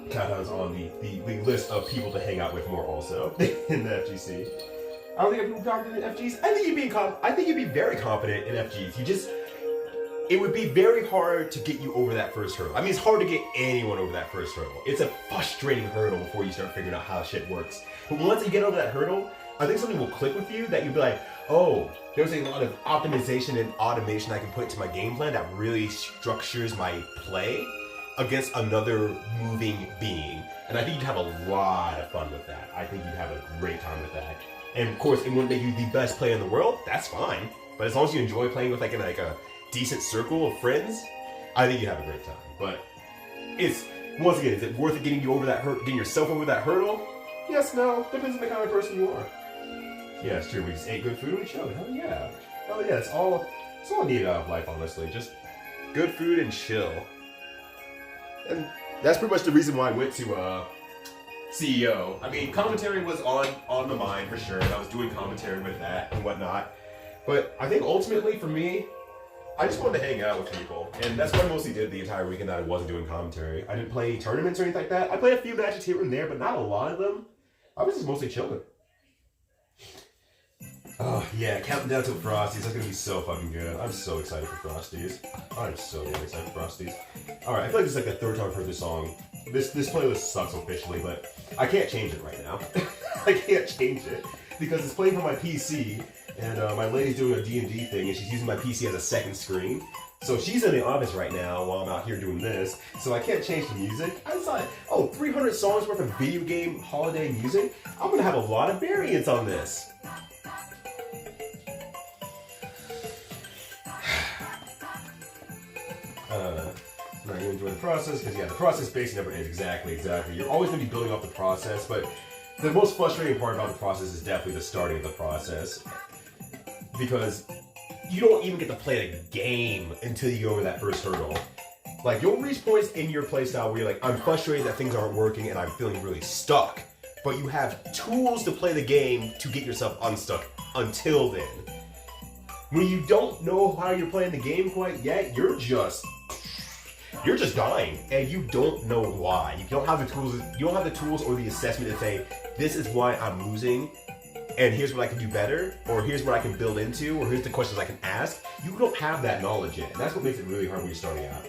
Speaker 1: Cowtown's on the list of people to hang out with more also in the FGC. I don't think I'm confident in FGs. I think you'd be very confident in FGs. It would be very hard to get you over that first hurdle. I mean, it's hard to get anyone over that first hurdle. It's a frustrating hurdle before you start figuring out how shit works. But once you get over that hurdle, I think something will click with you that you'll be like, oh, there's a lot of optimization and automation I can put into my game plan that really structures my play against another moving being. And I think you'd have a lot of fun with that. I think you'd have a great time with that. And of course, it wouldn't make you the best player in the world. That's fine. But as long as you enjoy playing with like a decent circle of friends, I think you'd have a great time. But once again, is it worth it getting you over that getting yourself over that hurdle? Yes, no. Depends on the kind of person you are. Yeah, it's true. We just ate good food and we chilled. Hell yeah. Hell yeah. It's all I need out of life, honestly. Just good food and chill. And that's pretty much the reason why I went to CEO. I mean, commentary was on the mind for sure. I was doing commentary with that and whatnot. But I think ultimately for me, I just wanted to hang out with people. And that's what I mostly did the entire weekend that I wasn't doing commentary. I didn't play any tournaments or anything like that. I played a few matches here and there, but not a lot of them. I was just mostly chilling. Oh, yeah, counting down to Frosties. That's gonna be so fucking good. I'm so excited for Frosties. I'm so damn excited for Frosties. Alright, I feel like this is like the third time I've heard this song This playlist sucks officially, but I can't change it right now. I can't change it because it's playing from my PC, and my lady's doing a D&D thing, and she's using my PC as a second screen. So she's in the office right now while I'm out here doing this, so I can't change the music. I decided, 300 songs worth of video game holiday music? I'm gonna have a lot of variants on this. I'm not gonna enjoy the process, because the process base never ends. Exactly. You're always gonna be building up the process, but the most frustrating part about the process is definitely the starting of the process. Because you don't even get to play the game until you go over that first hurdle. Like, you'll reach points in your playstyle where you're like, I'm frustrated that things aren't working and I'm feeling really stuck. But you have tools to play the game to get yourself unstuck until then. When you don't know how you're playing the game quite yet, you're just dying, and you don't know why. You don't have the tools or the assessment to say, this is why I'm losing, and here's what I can do better, or here's what I can build into, or here's the questions I can ask. You don't have that knowledge yet, and that's what makes it really hard when you're starting out.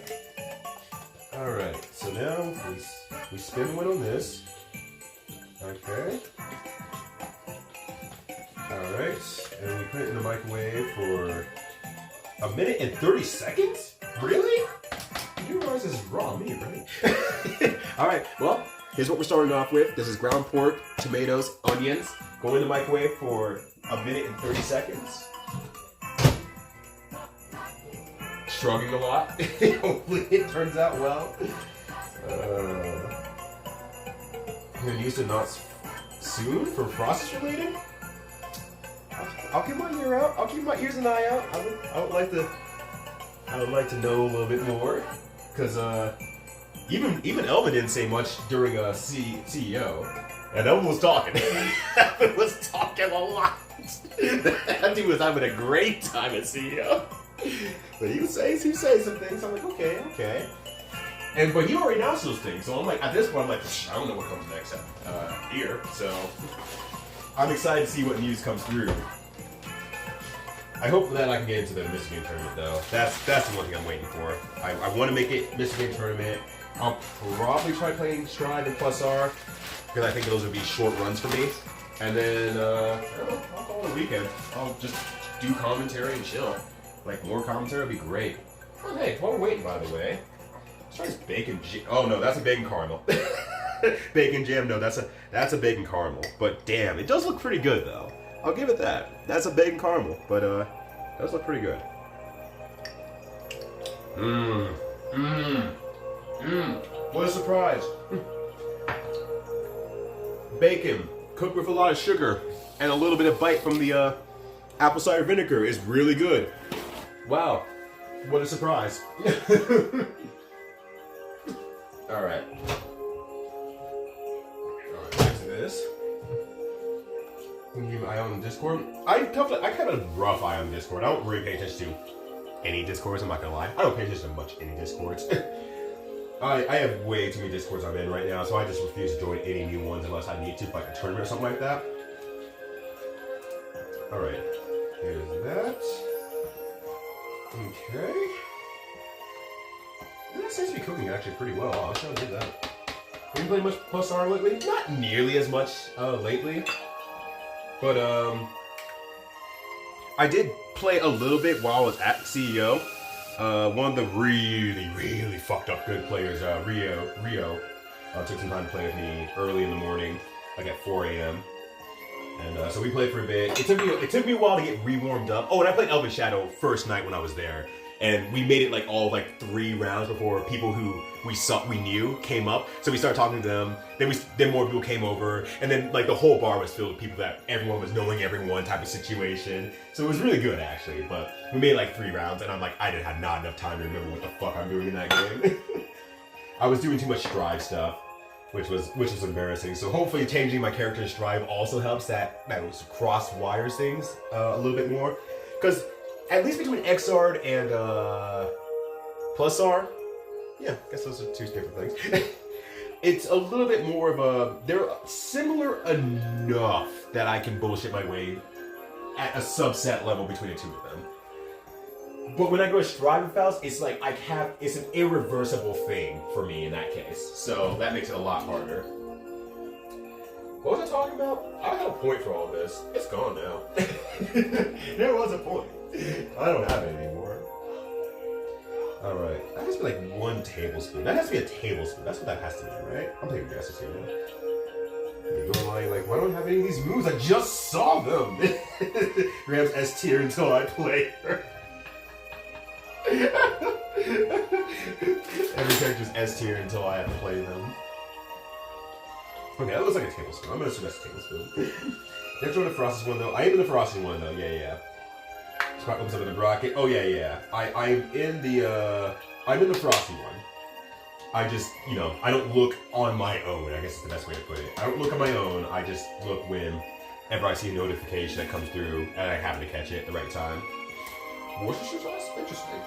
Speaker 1: Alright, so now we spin the wheel on this. Okay. Alright, and we put it in the microwave for 1 minute and 30 seconds? Really? You realize this is raw meat, right? Alright, well, here's what we're starting off with. This is ground pork, tomatoes, onions. Go in the microwave for 1 minute and 30 seconds. Shrugging a lot. Hopefully it turns out well. I'm gonna use the nuts soon for process related. I'll keep my ear out. I'll keep my ears and eye out. I would like to know a little bit more, because even Elvin didn't say much during CEO, and Elvin was talking. Elvin was talking a lot. That dude was having a great time at CEO. But he says some things. I'm like, okay. But he already announced those things, so I'm like, at this point, I'm like, I don't know what comes next here. So I'm excited to see what news comes through. I hope that I can get into the Michigan tournament, though. That's the one thing I'm waiting for. I want to make it Michigan tournament. I'll probably try playing Stride and Plus R, because I think those would be short runs for me. And then, I'll call it a weekend. I'll just do commentary and chill. Like, more commentary would be great. Oh, hey, while we're waiting, by the way, let's try this bacon jam. Oh, no, that's a bacon caramel. Bacon jam, no, that's a bacon caramel. But damn, it does look pretty good, though. I'll give it that. That's a bacon caramel, but it does look pretty good. What a surprise. Bacon, cooked with a lot of sugar, and a little bit of bite from the apple cider vinegar is really good. Wow, what a surprise. Alright. Back to this. Keep an eye on Discord. I kind of rough eye on Discord. I don't really pay attention to any Discords, I'm not gonna lie. I don't pay attention to much any Discords. I have way too many Discords I'm in right now, so I just refuse to join any new ones unless I need to, like a tournament or something like that. Alright, here's that. Okay. That seems to be cooking actually pretty well. I'll try to do that. Have you played much Plus R lately? Not nearly as much lately. But, I did play a little bit while I was at CEO. One of the really fucked up good players, Rio, took some time to play with me early in the morning, like at 4 a.m. And so we played for a bit. It took me a while to get re-warmed up. Oh, and I played Elven Shadow first night when I was there. And we made it like all like 3 rounds before people who we knew came up. So we started talking to them. Then more people came over, and then like the whole bar was filled with people that everyone was knowing everyone type of situation. So it was really good actually. But we made like 3 rounds, and I'm like, I didn't have not enough time to remember what the fuck I'm doing in that game. I was doing too much Strive stuff, which was embarrassing. So hopefully changing my character to Strive also helps that was cross wires things a little bit more, because at least between Xrd and Plus R, yeah, I guess those are 2 different things. It's a little bit more of they're similar enough that I can bullshit my way at a subset level between the 2 of them. But when I go to Strivefels, it's like it's an irreversible thing for me in that case. So that makes it a lot harder. What was I talking about? I had a point for all this. It's gone now. There was a point. I don't have it anymore. Alright. That has to be like 1 tablespoon. That has to be a tablespoon. That's what that has to be, right? I'm taking guesses here. You're going like, why don't I have any of these moves? I just saw them! Grabs S tier until I play her. Every character's S tier until I have to play them. Okay, that looks like a tablespoon. I'm gonna assume that's a tablespoon. You have to join the Frosty one though. I am in the Frosty one though. Yeah. Spot opens up in the bracket. Oh yeah. I'm in the Frosty one. I just, I don't look on my own. I guess is the best way to put it. I don't look on my own. I just look whenever I see a notification that comes through and I happen to catch it at the right time. Worcestershire sauce? Interesting.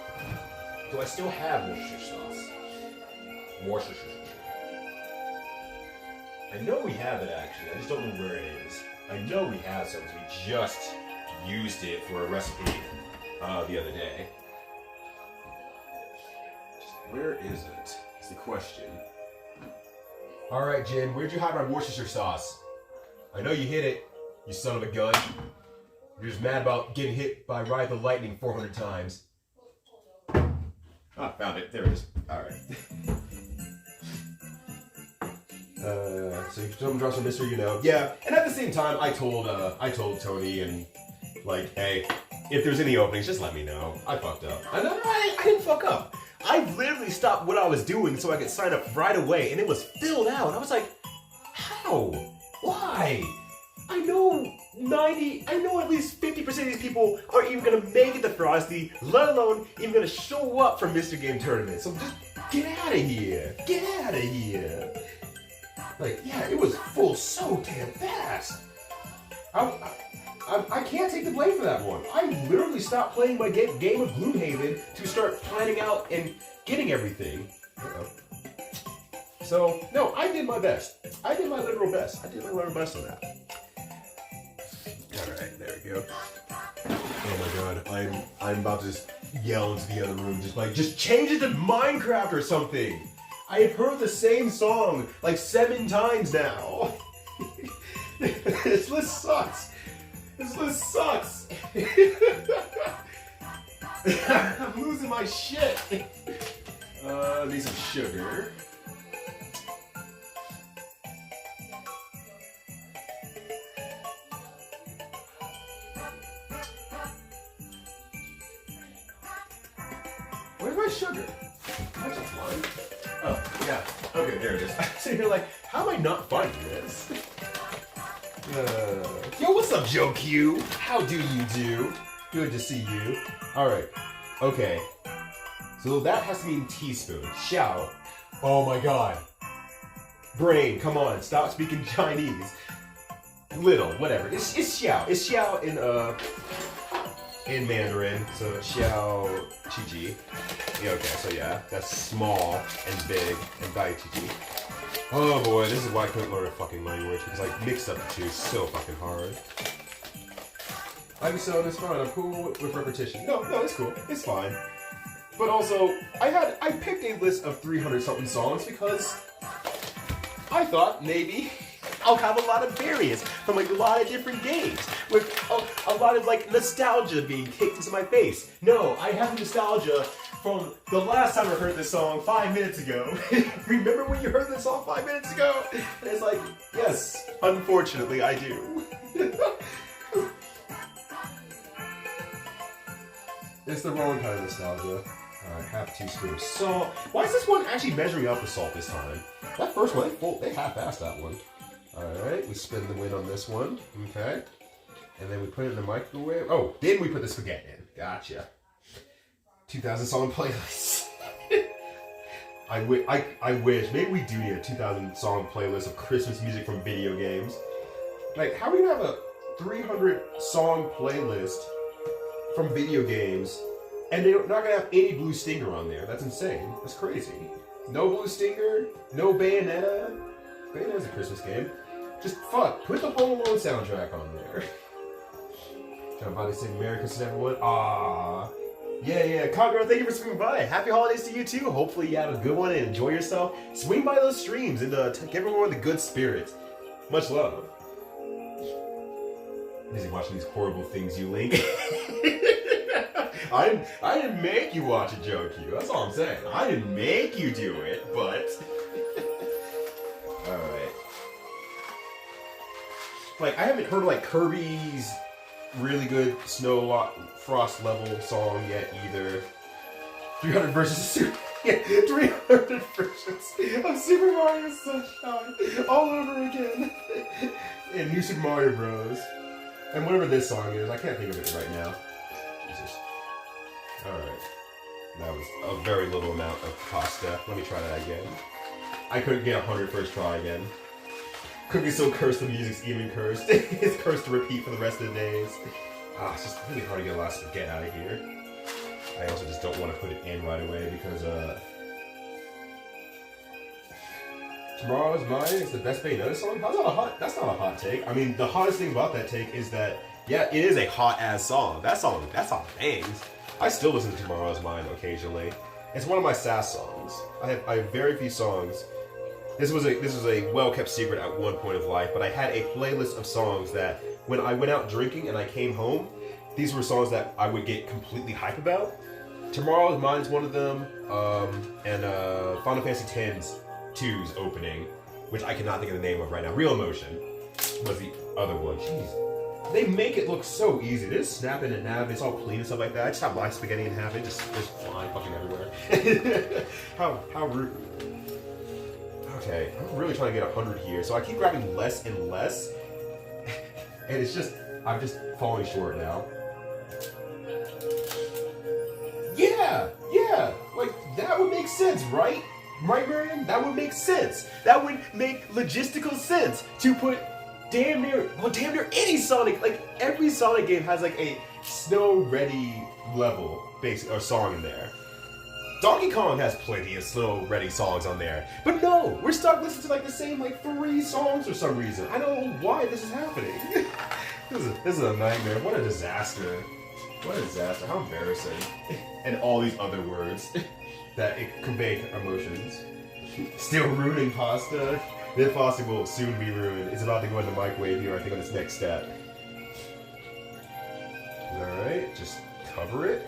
Speaker 1: Do I still have Worcestershire sauce? Worcestershire. I know we have it actually. I just don't know where it is. I know we have some because we just used it for a recipe the other day. Where is it? Is the question. All right, Jen. Where'd you hide my Worcestershire sauce? I know you hid it, you son of a gun. You're just mad about getting hit by Ride the Lightning 400 times. Ah, found it. There it is. Alright. So if someone drops a mystery, Yeah, and at the same time, I told Tony and like, hey, if there's any openings, just let me know. I fucked up. I didn't fuck up. I literally stopped what I was doing so I could sign up right away, and it was filled out. I was like, how? Why? I know at least 50% of these people aren't even gonna make it to Frosty, let alone even gonna show up for Mr. Game Tournament. So just get out of here. Get out of here. Like, yeah, it was full so damn fast. I can't take the blame for that one. I literally stopped playing my game of Gloomhaven to start planning out and getting everything. So, no, I did my best. I did my literal best. I did my literal best on that. Alright, there we go. Oh my god, I'm about to just yell into the other room, just change it to Minecraft or something! I have heard the same song like 7 times now. This list sucks. This list sucks. I'm losing my shit. Need some sugar. Where's my sugar? That's a fly. Oh, yeah. Okay, there it is. So you're like, how am I not finding this? Yo, what's up, Joe Q? How do you do? Good to see you. Alright. Okay. So that has to mean teaspoon. Xiao. Oh my god. Brain, come on. Stop speaking Chinese. Little, whatever. It's Xiao. It's Xiao in Mandarin. So Xiao Qiji. Yeah, okay, so yeah. That's small and big and Bai Qiji. Oh boy, this is why I couldn't learn a fucking language, because I mixed up the two so fucking hard. So it's fine, I'm cool with repetition. No, it's cool, it's fine. But also, I picked a list of 300-something songs because I thought maybe I'll have a lot of variants from like a lot of different games, with a lot of like nostalgia being kicked into my face. No, I have nostalgia from the last time I heard this song 5 minutes ago. Remember when you heard this song 5 minutes ago? And it's like, yes, unfortunately I do. It's the wrong kind of nostalgia. Alright, half teaspoon of salt. Why is this one actually measuring out the salt this time? That first one, they half-assed that one. Alright, we spin the win on this one. Okay. And then we put it in the microwave. Oh, then we put the spaghetti in. Gotcha. 2,000 song playlist. I wish. Maybe we do need a 2,000 song playlist of Christmas music from video games. Like, how are we gonna have a 300 song playlist from video games and they're not gonna have any Blue Stinger on there? That's insane. That's crazy. No Blue Stinger, no Bayonetta. Bayonetta's a Christmas game. Just fuck. Put the Home Alone soundtrack on there. John Body saying Merry Christmas, everyone. Ah. Yeah. Conqueror, thank you for swinging by. Happy holidays to you too. Hopefully you have a good one and enjoy yourself. Swing by those streams and give everyone the good spirits. Much love. Busy watching these horrible things, you Link. I didn't make you watch it, Joe Q. That's all I'm saying. I didn't make you do it, but... Alright. Like, I haven't heard, like, Kirby's really good Snow Frost level song yet, either. 300 versions of 300 versions of Super Mario Sunshine all over again. And New Super Mario Bros. And whatever this song is, I can't think of it right now. Jesus. Alright. That was a very little amount of pasta. Let me try that again. I couldn't get 100 first try again. Cookie's so cursed, the music's even cursed. It's cursed to repeat for the rest of the days. It's just really hard to get a lot of spaghetti out of here. I also just don't want to put it in right away because, Tomorrow's Mine is the best Bayonetta song? That's not a hot take. I mean, the hottest thing about that take is that, yeah, it is a hot-ass song. That song bangs. I still listen to Tomorrow's Mine occasionally. It's one of my sass songs. I have very few songs. This was a well-kept secret at one point of life, but I had a playlist of songs that, when I went out drinking and I came home, these were songs that I would get completely hype about. Tomorrow's Mine's one of them, and Final Fantasy X-2's opening, which I cannot think of the name of right now. Real Emotion was the other one. Jeez. They make it look so easy. They just snap in and nab, it's all clean and stuff like that. I just have my spaghetti in half, it just flying fucking everywhere. How rude. Okay, I'm really trying to get 100 here, so I keep grabbing less and less, and I'm just falling short now. Yeah, like, that would make sense, right? Right, Marion? That would make sense. That would make logistical sense to put damn near any Sonic, like, every Sonic game has, like, a snow-ready level, or song in there. Donkey Kong has plenty of snow-ready songs on there. But no, we're stuck listening to, like, the same, like, 3 songs for some reason. I don't know why this is happening. This is a nightmare. What a disaster. What a disaster. How embarrassing. And all these other words that convey emotions. Still ruining pasta. This pasta will soon be ruined. It's about to go in the microwave here, I think, on its next step. Alright, just cover it.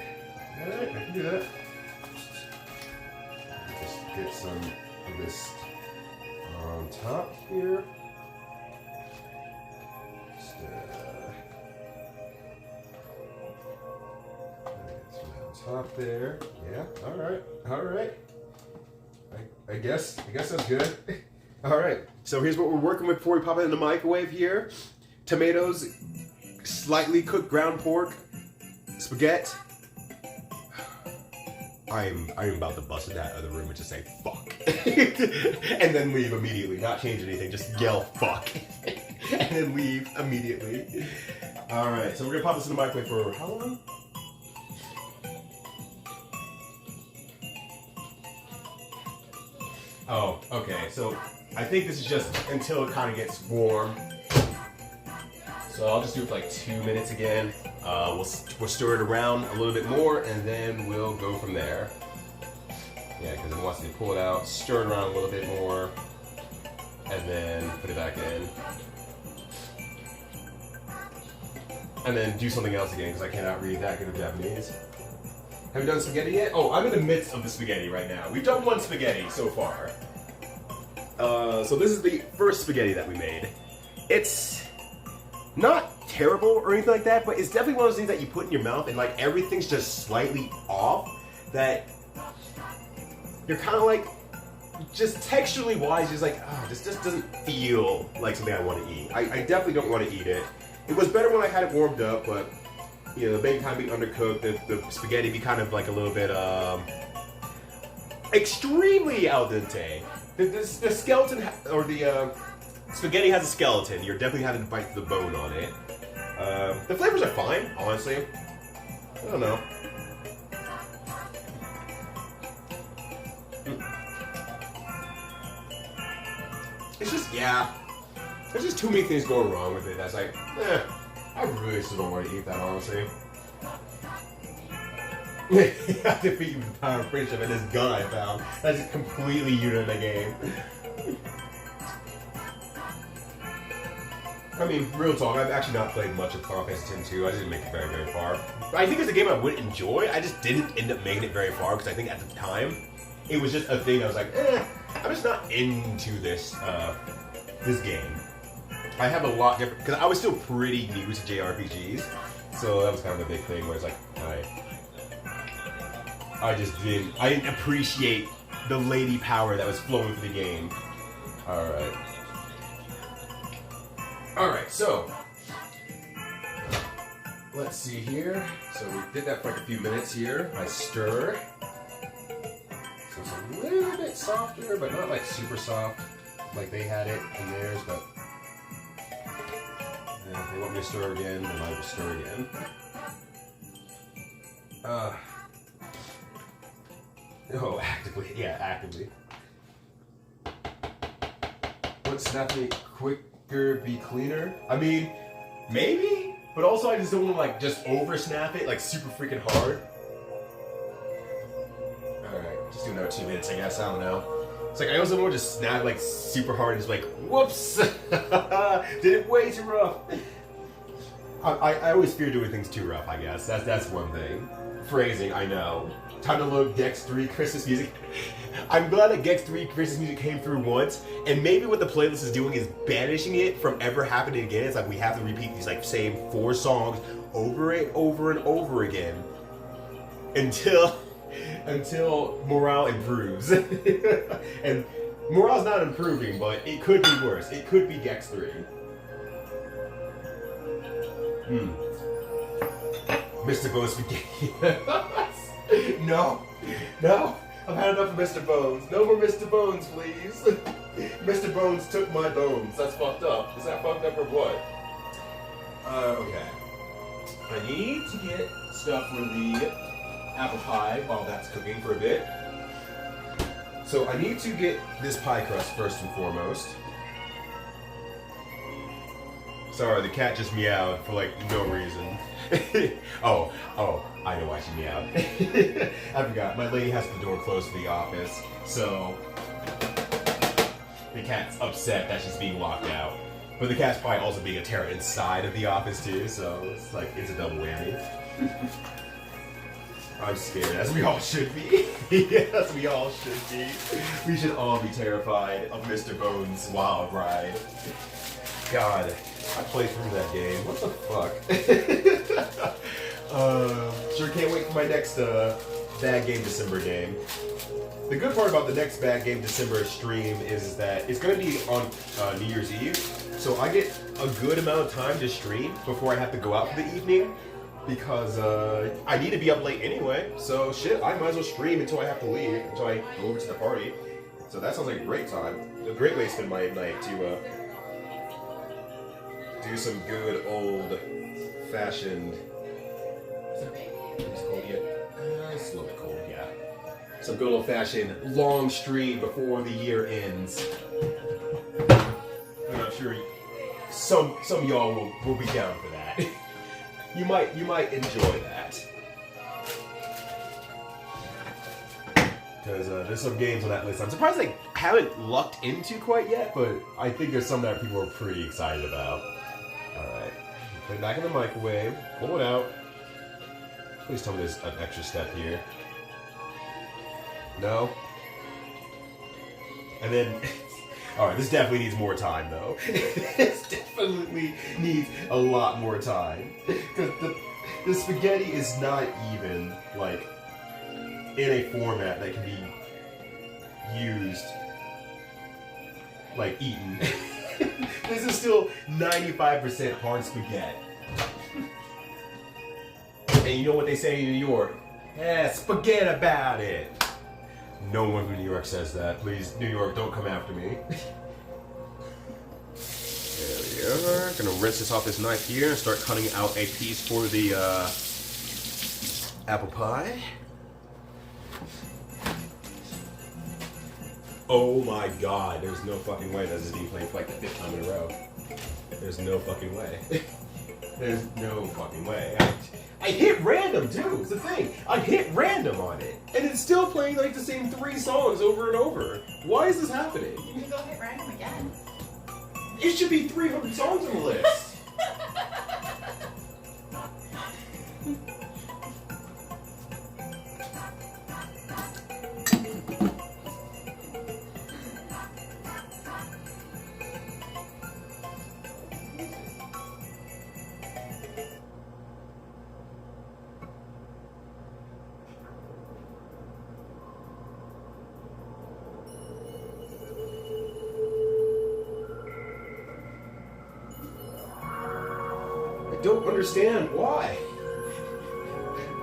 Speaker 1: Alright, I can do that. Just get some of this on top here. Just, top there. Yeah, alright. I guess that's good. Alright, so here's what we're working with before we pop it in the microwave here. Tomatoes, slightly cooked ground pork, spaghetti. I'm about to bust in that other room and just say fuck. And then leave immediately, not change anything, just yell fuck. And then leave immediately. Alright, so we're gonna pop this in the microwave for how long? Oh, okay, so I think this is just until it kind of gets warm. So I'll just do it for like 2 minutes again. We'll stir it around a little bit more, and then we'll go from there. Yeah, because then once they pull it out, stir it around a little bit more, and then put it back in. And then do something else again, because I cannot read that good of Japanese. Have you done spaghetti yet? Oh, I'm in the midst of the spaghetti right now. We've done 1 spaghetti so far. So this is the first spaghetti that we made. It's not terrible or anything like that, but it's definitely one of those things that you put in your mouth and like everything's just slightly off, that you're kind of like, just texturally wise, just like, this just doesn't feel like something I want to eat. I definitely don't want to eat it. It was better when I had it warmed up, but you know, the bacon kind of be undercooked, the spaghetti be kind of like a little bit, extremely al dente. The skeleton, or the spaghetti has a skeleton. You're definitely having to bite the bone on it. The flavors are fine, honestly. I don't know. It's just, yeah. There's just too many things going wrong with it. That's like, I really still don't want to eat that, honestly. I defeat you with the power of friendship and this gun I found. That's just completely unit the game. I mean, real talk, I've actually not played much of Final Fantasy X-2. I didn't make it very, very far. I think it's a game I would enjoy. I just didn't end up making it very far because I think at the time it was just a thing I was like, I'm just not into this this game. I have a lot different because I was still pretty new to JRPGs, so that was kind of a big thing where it's like I didn't appreciate the lady power that was flowing through the game. Alright, so let's see here. So we did that for like a few minutes here. I stir. So it's a little bit softer, but not like super soft like they had it in theirs, but if they want me to stir again, then I will stir again. Oh, actively. Yeah, actively. What snapped me quicker, be cleaner? I mean, maybe, but also I just don't want to like just over snap it like super freaking hard. Alright, just do another 2 minutes, I guess. I don't know. It's like I also don't want to just snap like super hard and just like, whoops! Did it way too rough. I always fear doing things too rough, I guess. That's one thing. Phrasing, I know. Time to load Gex 3 Christmas music. I'm glad that Gex 3 Christmas music came through once, and maybe what the playlist is doing is banishing it from ever happening again. It's like we have to repeat these like same 4 songs over and over again until morale improves. And morale's not improving, but it could be worse. It could be Gex 3. Mr. Bones Spaghetti. No. I've had enough of Mr. Bones. No more Mr. Bones, please. Mr. Bones took my bones. That's fucked up. Is that fucked up or what? Okay. I need to get stuff for the apple pie while that's cooking for a bit. So I need to get this pie crust first and foremost. Sorry, the cat just meowed for like no reason. Oh, I know why she meowed. I forgot, my lady has the door closed to the office, so the cat's upset that she's being locked out. But the cat's probably also being a terror inside of the office too, so it's like, it's a double whammy. I'm scared, as we all should be. Yes, we all should be. We should all be terrified of Mr. Bones' wild ride. God, I played through that game. What the fuck? Sure can't wait for my next Bad Game December game. The good part about the next Bad Game December stream is that it's going to be on New Year's Eve, so I get a good amount of time to stream before I have to go out for the evening, because I need to be up late anyway, so shit, I might as well stream until I have to leave, until I go over to the party. So that sounds like a great time. A great way to spend my night to do some good old-fashioned... Is it cold yet? It's a little bit cold, yeah. Some good old-fashioned long stream before the year ends. And I'm sure some of y'all will be down for that. You might enjoy that. Because there's some games on that list I'm surprised I haven't lucked into quite yet, but I think there's some that people are pretty excited about. Alright. Put it back in the microwave. Pull it out. Please tell me there's an extra step here. No? And then... Alright, this definitely needs more time, though. This definitely needs a lot more time. Because the spaghetti is not even, like, in a format that can be used, like, eaten. This is still 95% hard spaghetti. And you know what they say in New York? Yeah, forget about it. No one from New York says that. Please, New York, don't come after me. There we are. Gonna rinse this off this knife here and start cutting out a piece for the apple pie. Oh my god, there's no fucking way this is being played for like the 5th time in a row. There's no fucking way. There's no fucking way. I hit random too. It's the thing. I hit random on it, and it's still playing like the same 3 songs over and over. Why is this happening?
Speaker 4: You can go hit random again.
Speaker 1: It should be 300 songs on the list. Don't understand why.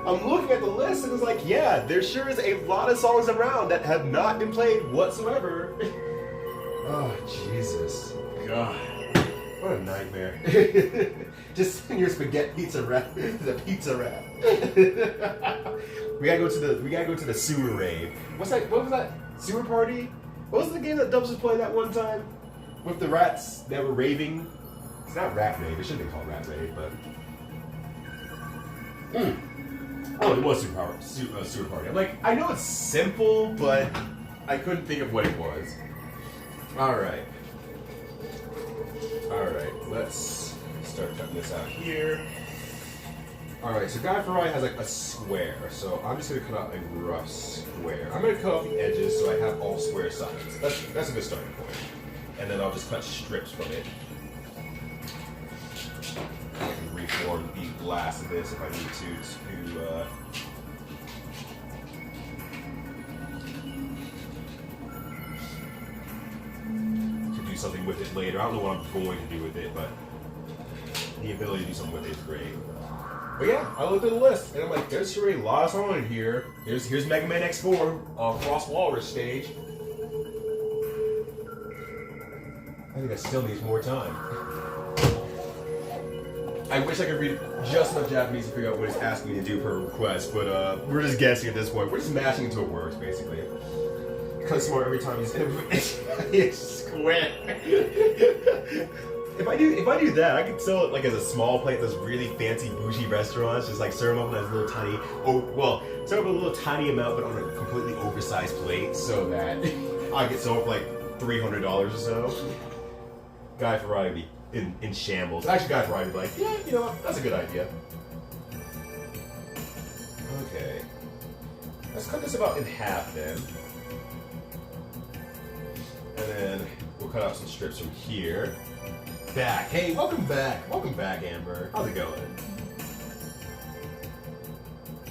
Speaker 1: I'm looking at the list and it's like, yeah, there sure is a lot of songs around that have not been played whatsoever. Oh, Jesus. God. What a nightmare. Just send your spaghetti pizza wrap to the pizza wrap. we gotta go to the sewer raid. What was that? Sewer party? What was the game that Dubs was playing that one time? With the rats that were raving? It's not Rat Raid. It should have been called Rat Raid, but... Oh, it was Sewer Party. I'm like, I know it's simple, but I couldn't think of what it was. Alright. Alright, let's start cutting this out here. Alright, so Guy Fieri has like a square, so I'm just going to cut out a rough square. I'm going to cut off the edges so I have all square sides. That's a good starting point. And then I'll just cut strips from it. I can reform the glass of this if I need to do something with it later. I don't know what I'm going to do with it, but the ability to do something with it is great. But yeah, I looked at the list and I'm like, there's sure a lot of songs in here. Here's Mega Man X4 on Frost Walrus stage. I think that still needs more time. I wish I could read just enough Japanese to figure out what he's asking me to do per request, but we're just guessing at this point. We're just mashing into words, basically. It comes more every time he's it's square. If I do that, I could sell it like as a small plate at those really fancy bougie restaurants, just like serve them up in a little tiny, serve up a little tiny amount, but on a completely oversized plate, so that I get sold for like $300 or so. Guy Fieri would be in shambles. Actually, Guy Fieri would be like, yeah, you know what, that's a good idea. Okay. Let's cut this about in half then. And then we'll cut out some strips from here. Back. Hey, welcome back. Welcome back, Amber. How's it going?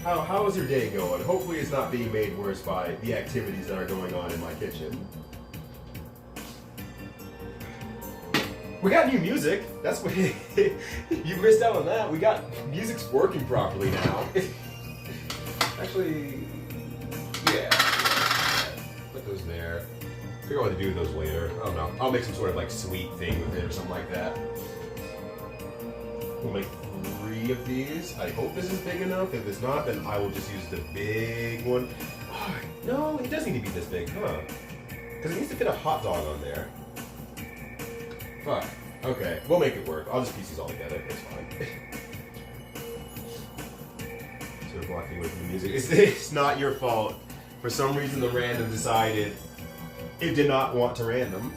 Speaker 1: How is your day going? Hopefully it's not being made worse by the activities that are going on in my kitchen. We got new music. That's what you missed out on that. We got music's working properly now. Actually, yeah. Put those there. Figure out what to do with those later. I don't know. I'll make some sort of like sweet thing with it or something like that. We'll make 3 of these. I hope this is big enough. If it's not, then I will just use the big one. Oh, no, it doesn't need to be this big, huh? Because it needs to fit a hot dog on there. Fuck. Okay, we'll make it work. I'll just piece these all together. It's fine. Sort of blocking away from the music. It's not your fault. For some reason, the random decided it did not want to random.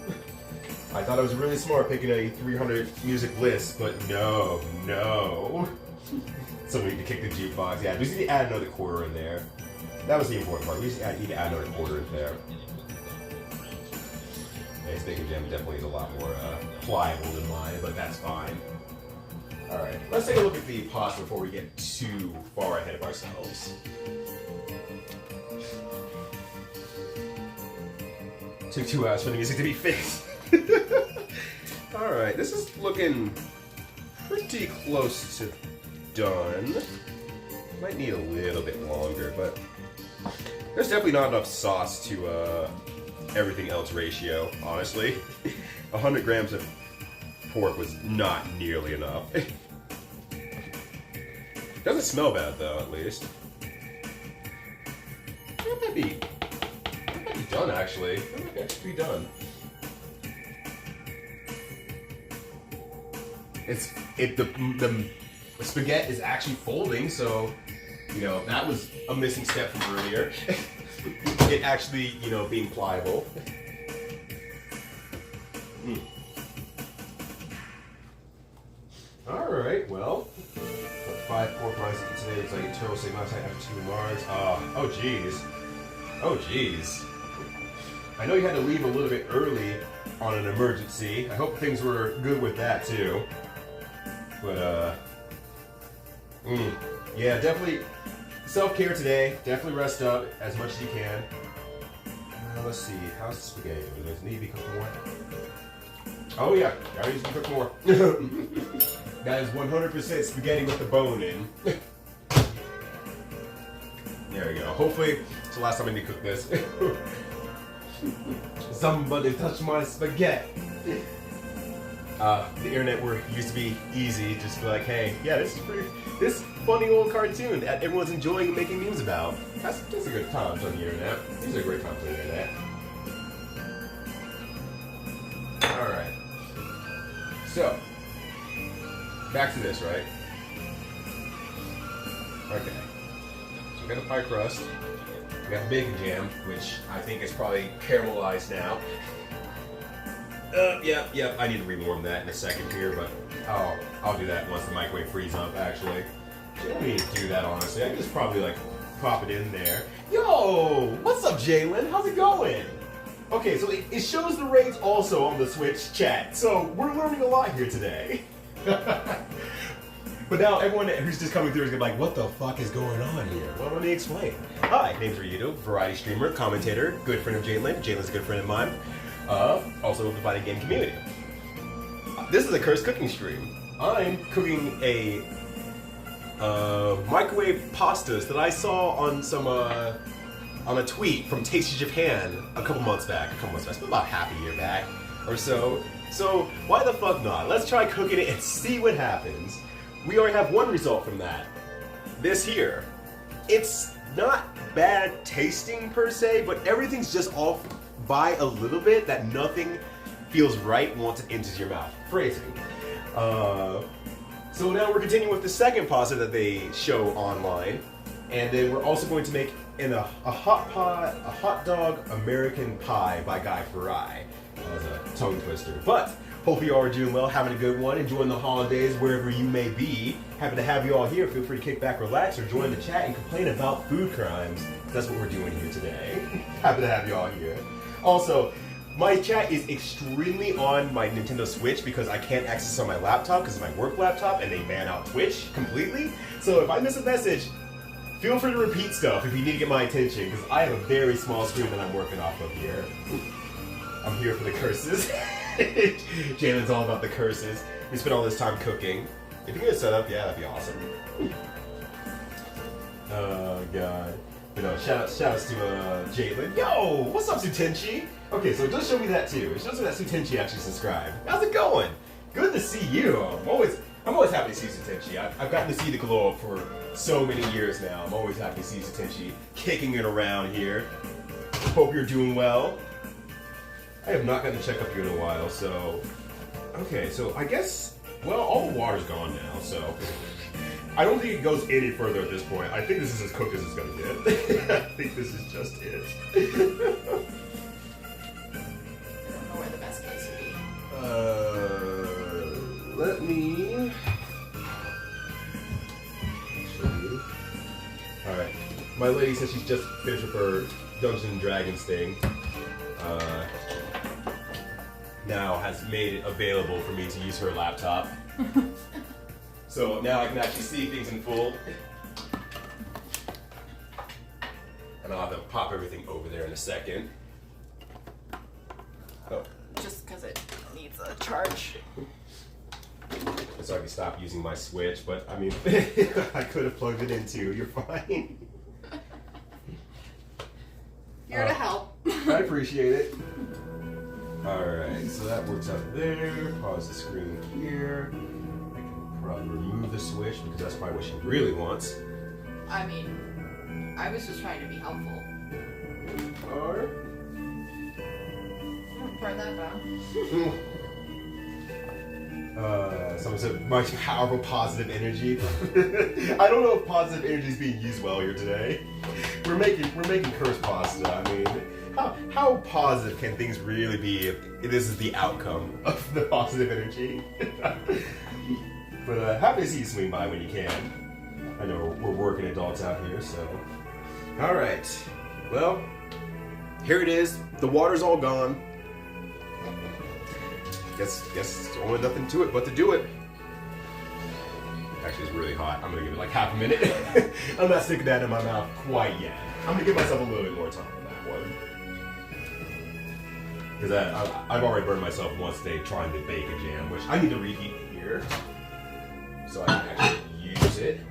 Speaker 1: I thought it was really smart picking a 300 music list, but no. So we need to kick the jukebox. Yeah, we just need to add another quarter in there. That was the important part. We just need to add another quarter in there. Speaking Jam definitely is a lot more pliable than mine, but that's fine. Alright, let's take a look at the pots before we get too far ahead of ourselves. Took 2 hours for the music to be fixed. Alright, this is looking pretty close to done. Might need a little bit longer, but there's definitely not enough sauce to everything else ratio, honestly. 100 grams of pork was not nearly enough. Doesn't smell bad though, at least. That might be done actually. That might actually be done. the spaghetti is actually folding, so you know that was a missing step from earlier. It actually, you know, being pliable. All right, well, 5 pork rinds today. It's like eternal sigma type after 2 Mars. Oh geez. I know you had to leave a little bit early on an emergency. I hope things were good with that too. But yeah, definitely self-care today. Definitely rest up as much as you can. Let's see, how's the spaghetti doing? Does it need to be cooked more? Oh yeah, gotta need to be cooked more. That is 100% spaghetti with the bone in. There we go. Hopefully, it's the last time I need to cook this. Somebody touch my spaghetti. The internet used to be easy, just be like, hey, yeah, this funny old cartoon that everyone's enjoying and making memes about. That's a good times on the internet. These are great times on the internet. Alright. So, back to this, right? Okay. So we got the pie crust. We got the bacon jam, which I think is probably caramelized now. Yep, I need to rewarm that in a second here, but I'll do that once the microwave frees up, actually. I don't need to do that, honestly. I can just probably, like, pop it in there. Yo! What's up, Jalen? How's it going? Okay, so it shows the raids also on the Switch chat, so we're learning a lot here today. But now everyone who's just coming through is gonna be like, what the fuck is going on here? Well, let me explain. Hi, name's Ryudo, variety streamer, commentator, good friend of Jalen. Jalen's a good friend of mine. Also of the fighting game community. This is a cursed cooking stream. I'm cooking a microwave pastas that I saw on some on a tweet from Tasty Japan a couple months back. It's been about half a year back or so. So why the fuck not? Let's try cooking it and see what happens. We already have one result from that. This here. It's not bad tasting per se, but everything's just off by a little bit that nothing feels right once it enters your mouth. Phrasing. So now we're continuing with the second pasta that they show online, and then we're also going to make a hot dog American pie by Guy Fieri. That was a tongue twister, but hope you all are doing well, having a good one, enjoying the holidays wherever you may be. Happy to have you all here. Feel free to kick back, relax, or join the chat and complain about food crimes. That's what we're doing here today. Happy to have you all here. Also, my chat is extremely on my Nintendo Switch because I can't access it on my laptop because it's my work laptop and they ban out Twitch completely. So if I miss a message, feel free to repeat stuff if you need to get my attention because I have a very small screen that I'm working off of here. I'm here for the curses. Jalen's all about the curses. We spent all this time cooking. If you get it set up, yeah, that'd be awesome. Oh god. But no, shout outs to Jalen. Yo, what's up, Sutenchi? Okay, so it does show me that too. It shows me that Sutenchi actually subscribed. How's it going? Good to see you. I'm always happy to see Sutenchi. I've gotten to see the glow up for so many years now. I'm always happy to see Sutenchi kicking it around here. Hope you're doing well. I have not gotten to check up you in a while, so... Okay, so I guess... Well, all the water's gone now, so... I don't think it goes any further at this point. I think this is as cooked as it's gonna get. I think this is just it.
Speaker 4: I don't know where the best place would be.
Speaker 1: Let me... show you. Alright. My lady says she's just finished with her Dungeons & Dragons thing. Now has made it available for me to use her laptop. So now I can actually see things in full. And I'll have to pop everything over there in a second. Oh.
Speaker 4: Just because it needs a charge.
Speaker 1: So I can stop using my Switch, but I mean, I could have plugged it in too. You're fine.
Speaker 4: Here to help.
Speaker 1: I appreciate it. Alright, so that works out there. Pause the screen here. I can probably remove the Switch because that's probably what she really wants.
Speaker 4: I mean, I was just trying to be helpful.
Speaker 1: Or...
Speaker 4: Turn that down.
Speaker 1: Someone said my powerful positive energy. I don't know if positive energy is being used well here today. We're making cursed pasta. I mean, how positive can things really be if this is the outcome of the positive energy? But happy to see you swing by when you can. I know we're working adults out here, so. All right. Well, here it is. The water's all gone. Guess there's only nothing to it but to do it. Actually, it's really hot. I'm gonna give it like half a minute. I'm not sticking that in my mouth quite yet. I'm gonna give myself a little bit more time on that one. Because I've already burned myself once today trying the bacon jam, which I need to reheat here. So I can actually use it.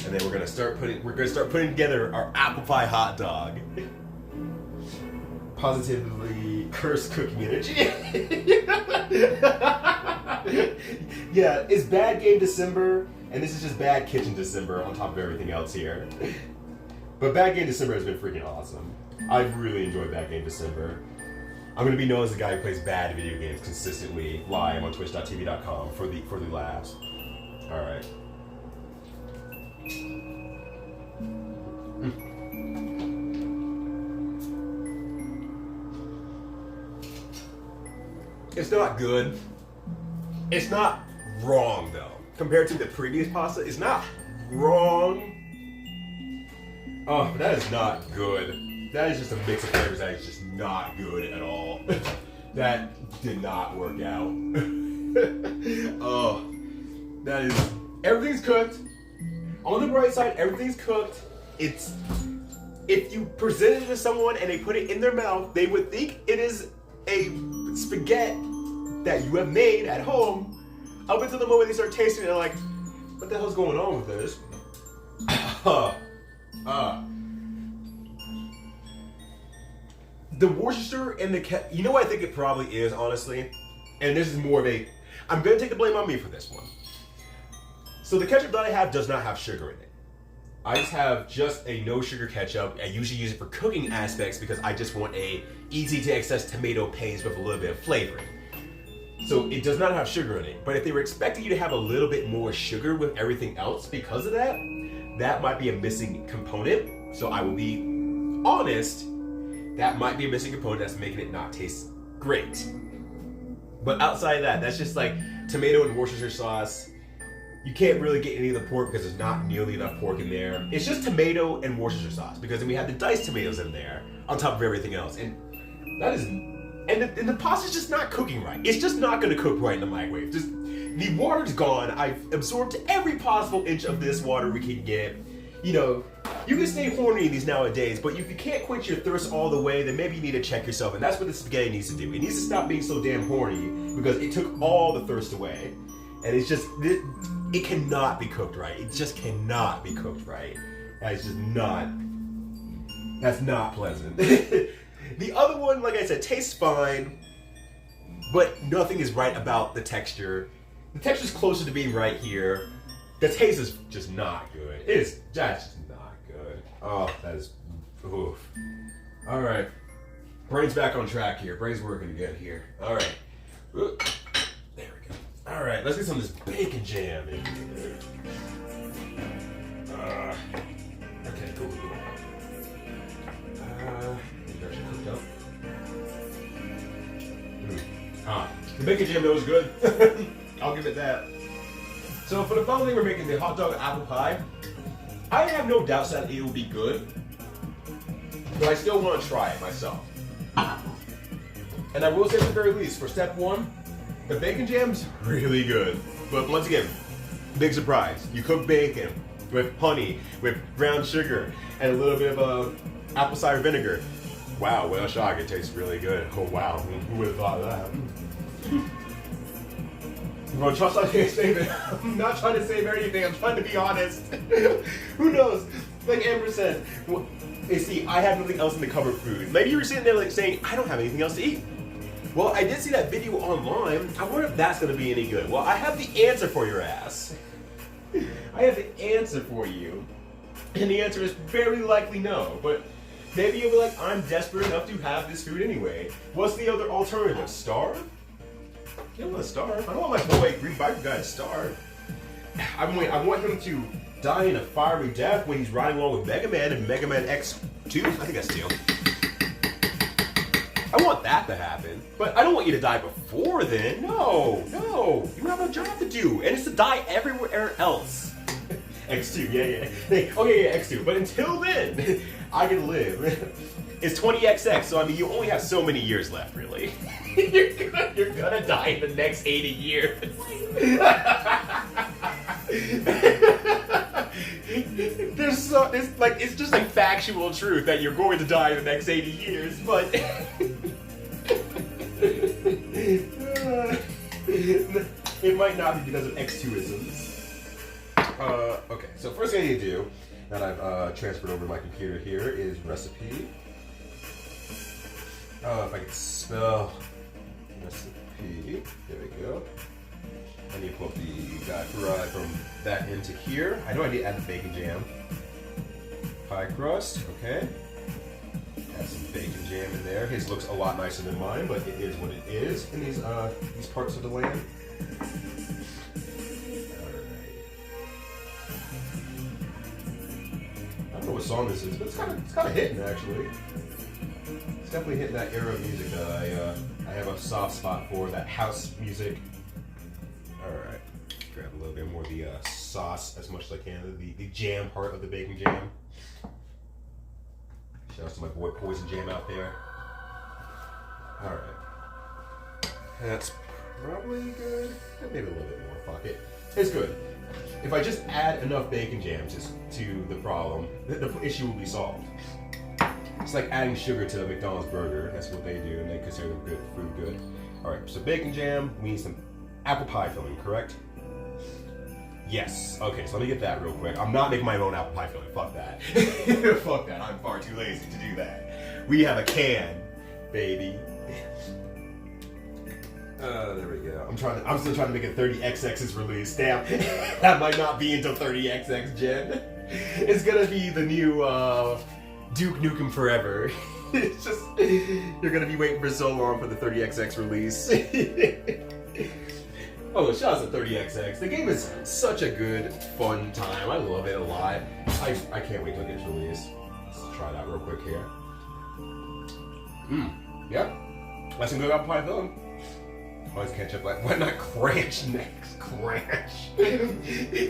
Speaker 1: And then we're gonna start putting together our apple pie hot dog. Positively cursed cooking energy. Yeah, it's bad game December, and this is just bad kitchen December on top of everything else here. But bad game December has been freaking awesome. I've really enjoyed bad game December. I'm gonna be known as the guy who plays bad video games consistently live on twitch.tv.com for the laughs. All right. It's not good. It's not wrong though. Compared to the previous pasta, it's not wrong. Oh, but that is not good. That is just a mix of flavors that is just not good at all. That did not work out. Oh, that is, everything's cooked. On the bright side, everything's cooked. It's, if you present it to someone and they put it in their mouth, they would think it is a spaghetti that you have made at home, up until the moment they start tasting it and like, what the hell's going on with this? The Worcestershire and the you know what I think it probably is, honestly? And this is more of a, I'm gonna take the blame on me for this one. So the ketchup that I have does not have sugar in it. I just have just a no sugar ketchup. I usually use it for cooking aspects because I just want a easy to access tomato paste with a little bit of flavoring. So it does not have sugar in it. But if they were expecting you to have a little bit more sugar with everything else because of that, that might be a missing component. So I will be honest, that might be a missing component that's making it not taste great. But outside of that, that's just like tomato and Worcestershire sauce. You can't really get any of the pork because there's not nearly enough pork in there. It's just tomato and Worcestershire sauce because then we have the diced tomatoes in there on top of everything else. And that is, and the pasta's just not cooking right. It's just not gonna cook right in the microwave. Just, the water's gone. I've absorbed every possible inch of this water we can get. You know, you can stay horny these nowadays, but if you can't quench your thirst all the way, then maybe you need to check yourself. And that's what the spaghetti needs to do. It needs to stop being so damn horny because it took all the thirst away. And it's just, it cannot be cooked right. It just cannot be cooked right. That's just not, that's not pleasant. The other one, like I said, tastes fine, but nothing is right about the texture. The texture's closer to being right here. The taste is just not good. That's just not good. Oh, that is, oof. All right, brain's back on track here. Brain's working good here. All right. There we go. All right, let's get some of this bacon jam in here. Okay, cool. These are actually cooked up. The bacon jam, that was good. I'll give it that. So for the following, we're making the hot dog apple pie. I have no doubts that it will be good, but I still want to try it myself. And I will say at the very least, for step one, the bacon jam's really good. But once again, big surprise. You cook bacon with honey, with brown sugar, and a little bit of apple cider vinegar. Wow, well shock, it tastes really good. Oh wow, who would have thought of that? I'm gonna trust on your statement. I'm not trying to save anything, I'm trying to be honest. Who knows? Like Amber said, well, you see, I have nothing else in the cupboard food. Maybe you were sitting there like saying, I don't have anything else to eat. Well, I did see that video online. I wonder if that's gonna be any good. Well, I have the answer for your ass. I have the answer for you. And the answer is very likely no, but maybe you'll be like, I'm desperate enough to have this food anyway. What's the other alternative? Starve? He don't want to starve. I don't want my boy Green Biker guy to starve. I want him to die in a fiery death when he's riding along with Mega Man in Mega Man X2. I think that's 2. I want that to happen, but I don't want you to die before then. No, no. You have a job to do, and it's to die everywhere else. X2, yeah. Hey, okay, yeah, X2. But until then, I can live. It's 20XX, so I mean, you only have so many years left, really. you're gonna die in the next 80 years. It's just like factual truth that you're going to die in the next 80 years, but it might not be because of X2isms. Okay, so first thing I need to do that I've transferred over to my computer here is recipe. If I could spell recipe, there we go. I need to pull up the guide ride from that into here. I know I need to add the bacon jam. Pie crust, okay. Add some bacon jam in there. His looks a lot nicer than mine, but it is what it is in these parts of the land. Alright. I don't know what song this is, but it's kind of hitting actually. It's definitely hitting that era of music that I have a soft spot for, that house music. Alright, grab a little bit more of the sauce as much as I can, the jam part of the bacon jam. Shout out to my boy Poison Jam out there. Alright. That's probably good. Maybe a little bit more, fuck it. It's good. If I just add enough bacon jams to the problem, the issue will be solved. It's like adding sugar to a McDonald's burger. That's what they do, and they consider them good food good. Alright, so bacon jam, we need some apple pie filling, correct? Yes. Okay, so let me get that real quick. I'm not making my own apple pie filling. Fuck that. Fuck that. I'm far too lazy to do that. We have a can, baby. There we go. I'm still trying to make a 30XX's release. Damn, that might not be until 30XX gen. It's gonna be the new Duke Nukem Forever. It's just you're gonna be waiting for so long for the 30XX release. Oh, shout out to 30XX. The game is such a good, fun time. I love it a lot. I can't wait till it gets released. Let's try that real quick here. Yep. That's some good apple pie filling. Always ketchup, like, why not Cranch next? Cranch.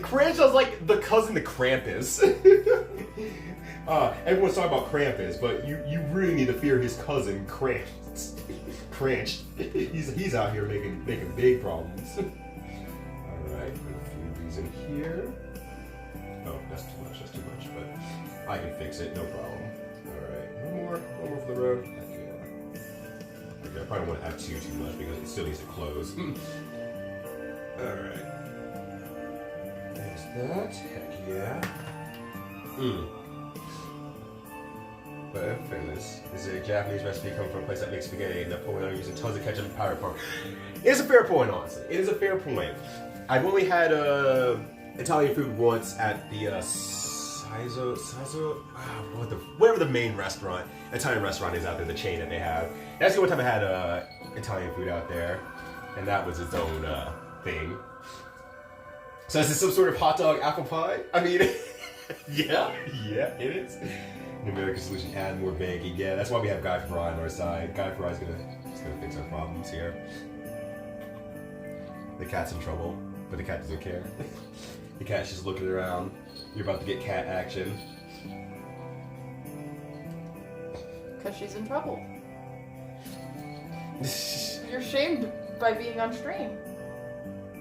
Speaker 1: Cranch sounds like the cousin to Krampus. Everyone's talking about Krampus, but you really need to fear his cousin, Cranch. Cranch. He's out here making big problems. Alright, put a few of these in here. Oh, that's too much, but I can fix it, no problem. Alright, one more for the road. Okay, I probably don't want to add too much because it still needs to close. Alright. There's that. Heck yeah. But famous is a Japanese recipe coming from a place that makes spaghetti and Napoleon using tons of ketchup and powdered pork. It's a fair point, honestly. It is a fair point. I've only had Italian food once at the whatever the main restaurant, Italian restaurant is out there, the chain that they have. That's the only time I had Italian food out there, and that was its own thing. So is this some sort of hot dog apple pie? I mean, yeah, it is. An American solution, add more bacon. Yeah, that's why we have Guy Fry on our side. Guy Fry's gonna fix our problems here. The cat's in trouble, but the cat doesn't care. The cat's just looking around. You're about to get cat action.
Speaker 4: Because she's in trouble. You're shamed by being on stream.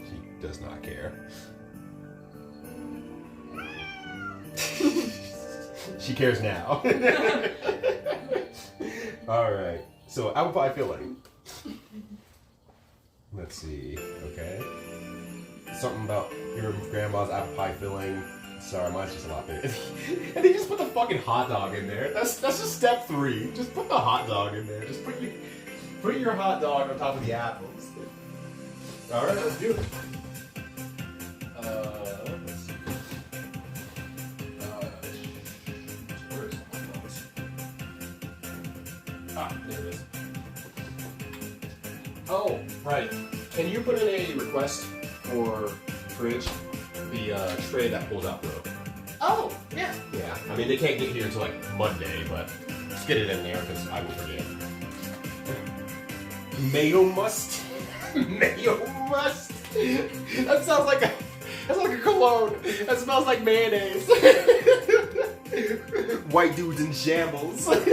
Speaker 1: She does not care. She cares now. Alright, so apple pie filling. Let's see, okay. Something about your grandma's apple pie filling. Sorry, mine's just a lot bigger. And they just put the fucking hot dog in there. That's just step 3. Just put the hot dog in there. Just put your hot dog on top of the apples. Alright, let's do it. Let's see. Where is my nose? Ah, there it is.
Speaker 3: Oh, right.
Speaker 1: Can you put in a request for fridge? The tray that pulls out rope.
Speaker 4: Oh, yeah.
Speaker 1: Yeah. I mean, they can't get here until like Monday, but just get it in there because I will forget. Mayo must. Mayo must. That's like a cologne. That smells like mayonnaise. White dudes in shambles. Like,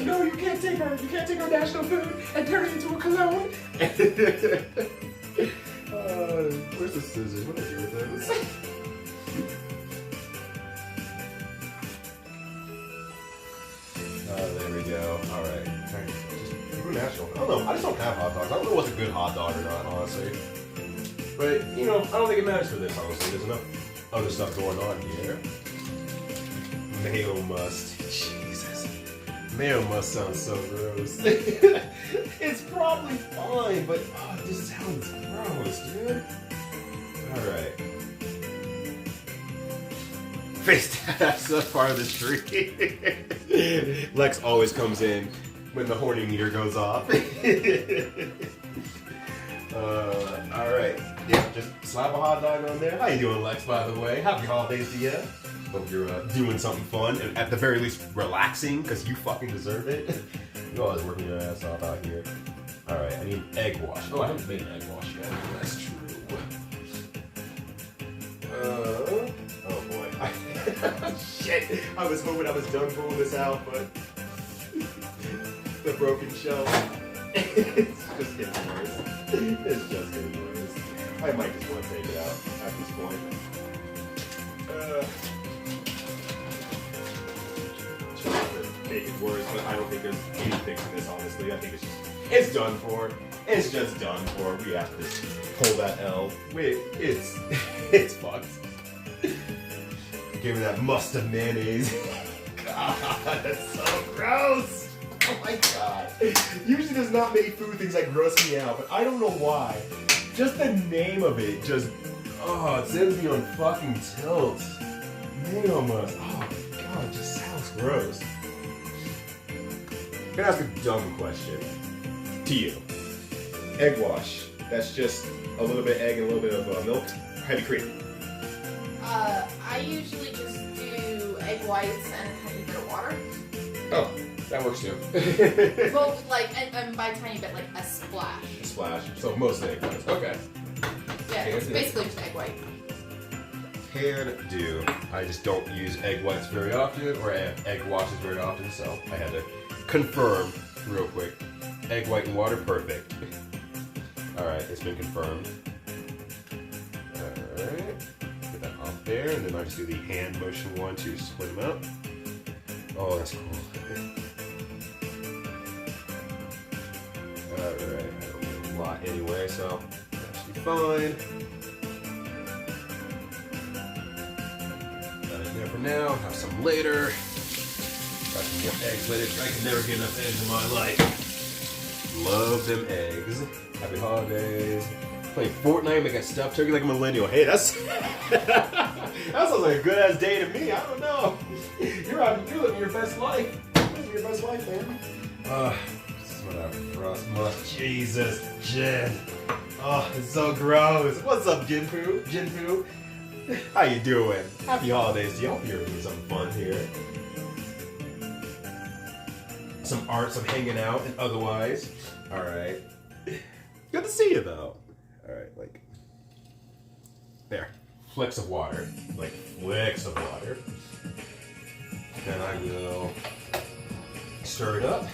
Speaker 1: no, you can't take our national food and turn it into a cologne. Where's the scissors? What do I do with those? There we go. Alright. Just national. I don't know. I just don't have hot dogs. I don't know what's a good hot dog or not, honestly. But, you know, I don't think it matters for this, honestly. There's enough other stuff going on here. Mayo must. Jesus. Mayo must sound so gross. It's probably fine, but oh, this sounds gross, dude. Alright. Face that's the part of the tree. Lex always comes in when the horny meter goes off. Alright. Yeah, just slap a hot dog on there. How you doing, Lex, by the way? Happy holidays to you. Hope you're doing something fun and at the very least relaxing, because you fucking deserve it. You're always working your ass off out here. Alright, I need egg wash. Oh, I haven't made an egg wash yet. That's true. Oh boy. Shit! I was hoping I was done pulling this out, but the broken shell. It's just getting worse. It's just getting worse. I might just want to take it out at this point. Trying to make it worse, but I don't think there's any fix in this, honestly. I think it's done for. It's just done for. We have to just pull that L. Wait, it's fucked. Give me that mustard mayonnaise. God, that's so gross. Oh my god. Usually does not make food things that gross me out, but I don't know why. Just the name of it just, it sends me on fucking tilt. Mayo must. Oh god, it just sounds gross. I'm gonna ask a dumb question to you. Egg wash. That's just a little bit of egg and a little bit of milk. Heavy cream.
Speaker 4: I usually just do egg whites and a tiny bit of water.
Speaker 1: Oh, that works too.
Speaker 4: Well, like, and by tiny bit, like a splash.
Speaker 1: A splash. So mostly egg whites. Okay.
Speaker 4: Yeah, it's basically just egg white.
Speaker 1: Can do. I just don't use egg whites very often, or egg washes very often, so I had to confirm real quick. Egg white and water, perfect. Alright, it's been confirmed. Alright. Get that off there, and then I just do the hand motion one to split them out. Oh, that's cool. Alright, I don't need a lot anyway, so that should be fine. Got it there for now, have some later. Got some more eggs later. I can never get enough eggs in my life. Love them eggs. Happy holidays. Playing Fortnite, making stuffed turkey like a millennial. Hey, that sounds like a good ass day to me. I don't know. You're living your best life. You're living your best life, man. Whatever. Frost must. Jesus, Jin. Oh, it's so gross. What's up, Jinpoo? Jinpoo? How you doing? Happy holidays to you. I hope you're doing something fun here. Some art, some hanging out, and otherwise. Alright. Good to see you, though. Alright, like. There. Flicks of water. Like, flicks of water. Then I will stir it up.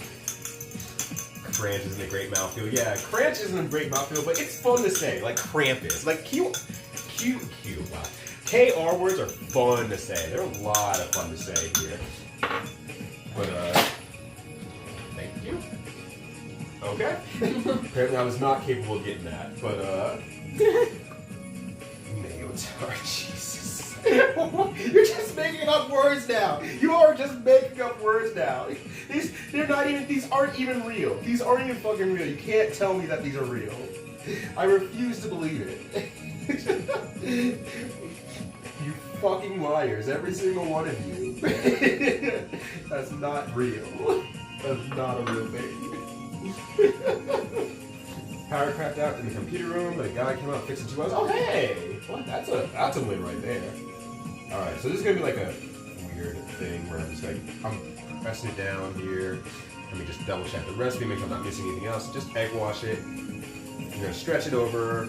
Speaker 1: Cranch isn't a great mouthfeel. Yeah, cranch isn't a great mouthfeel, but it's fun to say. Like cramp is. Like cute. Wow. KR words are fun to say. They're a lot of fun to say here. But, thank you. Okay. Apparently I was not capable of getting that, but, mayo tart, Jesus. You're just making up words now. You are just making up words now. These aren't even real. These aren't even fucking real. You can't tell me that these are real. I refuse to believe it. You fucking liars, every single one of you. That's not real. That's not a real thing. Power crapped out in the computer room, but a guy came out fixing 2 hours. Oh hey! What? That's a win right there. Alright, so this is gonna be like a weird thing where I'm just like I'm pressing it down here. Let me just double check the recipe, make sure I'm not missing anything else. Just egg wash it. I'm gonna stretch it over.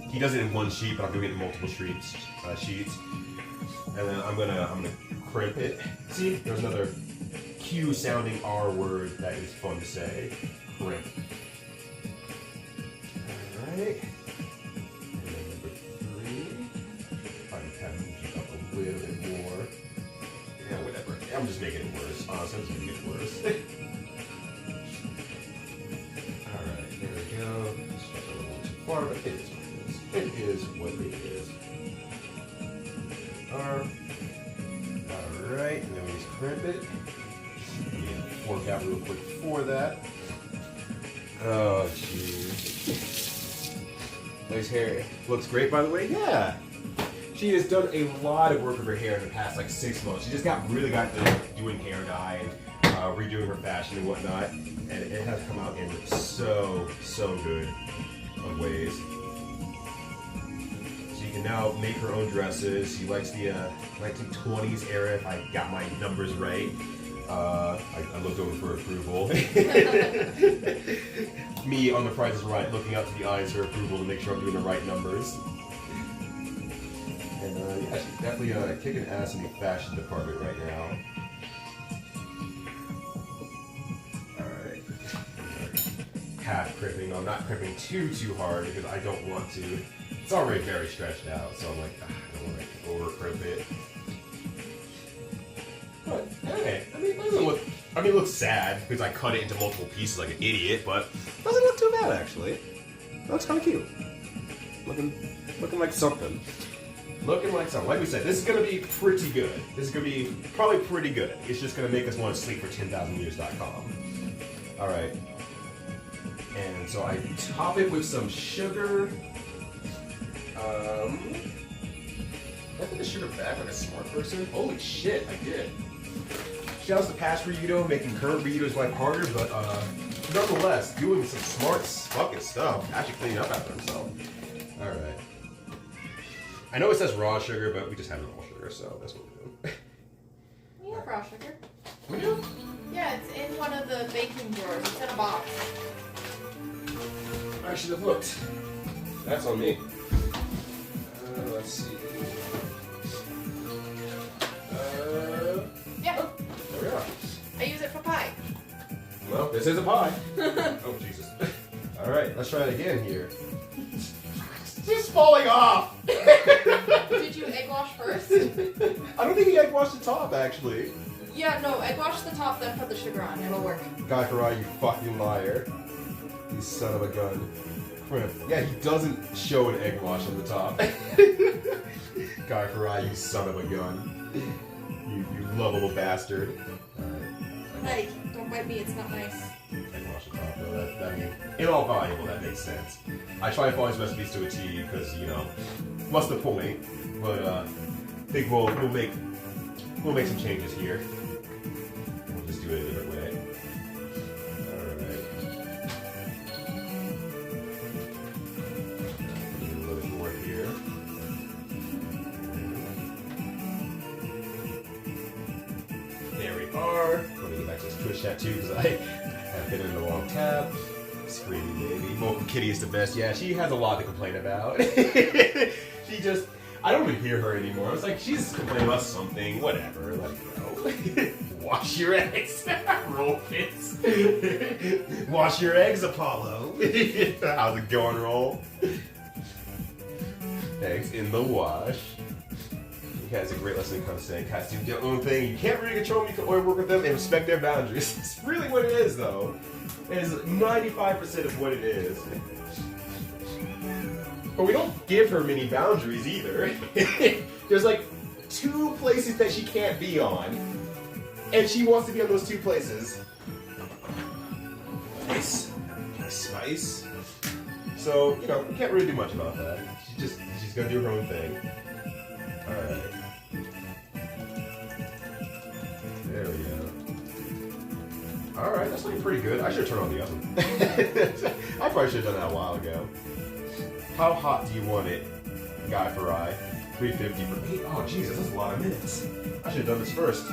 Speaker 1: He does it in one sheet, but I'm doing it in multiple sheets. And then I'm gonna crimp it. See, there's another Q sounding R word that is fun to say. Crimp. Alright. And then number 3. I'm having it up a little bit more. Yeah, whatever. I'm just making it worse. Honestly, I'm just gonna make it worse. Alright, there we go. Stretch a little too far, but it is what it is. It is what it is. Alright, and then we just crimp it. Let me fork out real quick for that. Oh, jeez. Nice hair. Looks great, by the way. Yeah. She has done a lot of work with her hair in the past, like 6 months. She just really got to doing hair dye and redoing her fashion and whatnot. And it has come out in so good of ways. She can now make her own dresses. She likes the 1920s era, if I got my numbers right. I looked over for approval. Me on the Price is Right, looking out to the eyes for approval to make sure I'm doing the right numbers. And yeah, she's definitely kicking ass in the fashion department right now. Alright. Half crimping. I'm not crimping too hard because I don't want to. It's already very stretched out, so I'm like, I don't want to over crimp it. But hey, I mean, it doesn't look. I mean, it looks sad because I cut it into multiple pieces like an idiot, but it doesn't look too bad actually. It looks kind of cute. Looking like something. Looking like something. Like we said, this is gonna be pretty good. This is gonna be probably pretty good. It's just gonna make us want to sleep for 10,000years.com. All right. And so I top it with some sugar. I put the sugar back like a smart person. Holy shit, I did. Shouts to Past Burrito, making current burritos life harder, but nonetheless, doing some smart fucking stuff, actually cleaning up after himself. Alright. I know it says raw sugar, but we just have normal sugar, so that's what we're doing.
Speaker 4: We have raw sugar.
Speaker 1: We do?
Speaker 4: Yeah, it's in one of the baking drawers. It's in a box.
Speaker 1: I should have looked. That's on me. Let's see.
Speaker 4: Yeah.
Speaker 1: Oh, there we are.
Speaker 4: I use it for pie.
Speaker 1: Well, this is a pie. Oh, Jesus. Alright, let's try it again here. It's falling off!
Speaker 4: Did you egg wash first?
Speaker 1: I don't think he egg washed the top, actually.
Speaker 4: Yeah, no, egg wash the top, then put the sugar on. It'll work.
Speaker 1: Guy Karai, you fucking liar. You son of a gun. Yeah, he doesn't show an egg wash on the top. Guy Karai, you son of a gun. You lovable bastard. Alright.
Speaker 4: Hey, don't bite me, it's not nice.
Speaker 1: Egg wash the top, though. That means, in all valuable, that makes sense. I try to follow his recipes to a T because, you know, what's the point? But, I think we'll make some changes here. We'll just do it a different way. Alright. A little bit more here. There we are. Let me go back to this Twitch chat too because I have hit it in the wrong tab. Screaming baby. Vocal Kitty is the best. Yeah, she has a lot to complain about. She just, I don't even hear her anymore. I was like, she's complaining about something, whatever, let it go. Wash your eggs. Roll fits. Wash your eggs, Apollo. How's it going, Roll? Eggs in the wash. He has a great lesson in kind of saying cats do their own thing. You can't really control them, you can only work with them and respect their boundaries. It's really what it is, though. It is 95% of what it is. But we don't give her many boundaries either. There's like 2 places that she can't be on. And she wants to be on those 2 places. Nice. Spice. So, you know, we can't really do much about that. She's gonna do her own thing. Alright. There we go. Alright, that's looking pretty good. I should turn on the oven. I probably should have done that a while ago. How hot do you want it, Guy Farai? 350 for 8. Oh, Jesus, that's a lot of minutes. I should have done this first.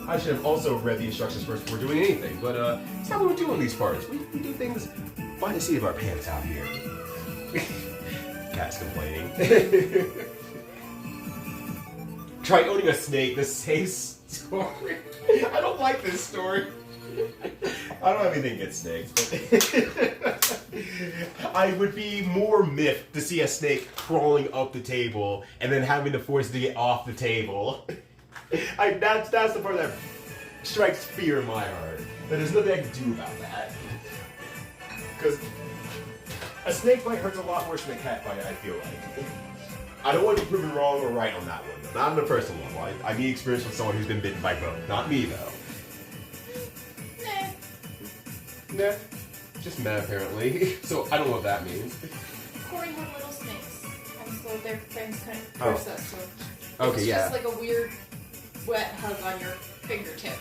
Speaker 1: I should have also read the instructions first before doing anything, but it's not what we do in these parts. We do things by the seat of our pants out here. Cat's complaining. Try owning a snake, the same story. I don't like this story. I don't have anything against snakes, but I would be more miffed to see a snake crawling up the table and then having to force it to get off the table. That's the part that strikes fear in my heart. But there's nothing I can do about that. Because a snake bite hurts a lot worse than a cat bite, I feel like. I don't want to be proven wrong or right on that one, though. Not on the personal level. I need experience with someone who's been bitten by both. Not me, though. Nah. Just meh, apparently. So, I don't know what that means.
Speaker 4: Corey had little snakes, and so their friends couldn't curse us, so
Speaker 1: Okay,
Speaker 4: it's
Speaker 1: yeah.
Speaker 4: just like a weird, wet hug on your fingertip.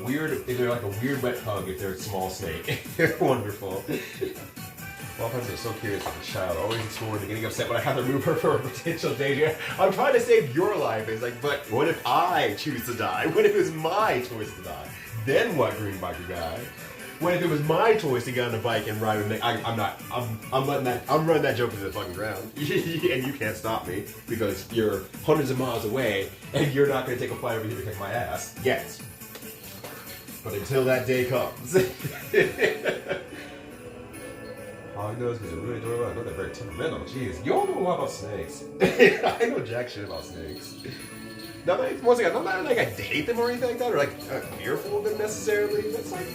Speaker 1: They're like a weird wet hug if they're a small snake. They're wonderful. Oftentimes I'm so curious with a child, always exploring and getting upset when I have to remove her from a potential danger. I'm trying to save your life. It's like, but what if I choose to die? What if it was my choice to die? Then what, green biker guy? What if it was my choice to get on a bike and ride with Nick? I'm running that joke into the fucking ground. And you can't stop me because you're hundreds of miles away and you're not going to take a flight over here to kick my ass. Yet. But until that day comes. Hog nose because they're really adorable. I know they're very temperamental. Jeez, you all know a lot about snakes. I know jack shit about snakes. Not like, once again, not like I date them or anything like that, or like fearful of them necessarily. It's like,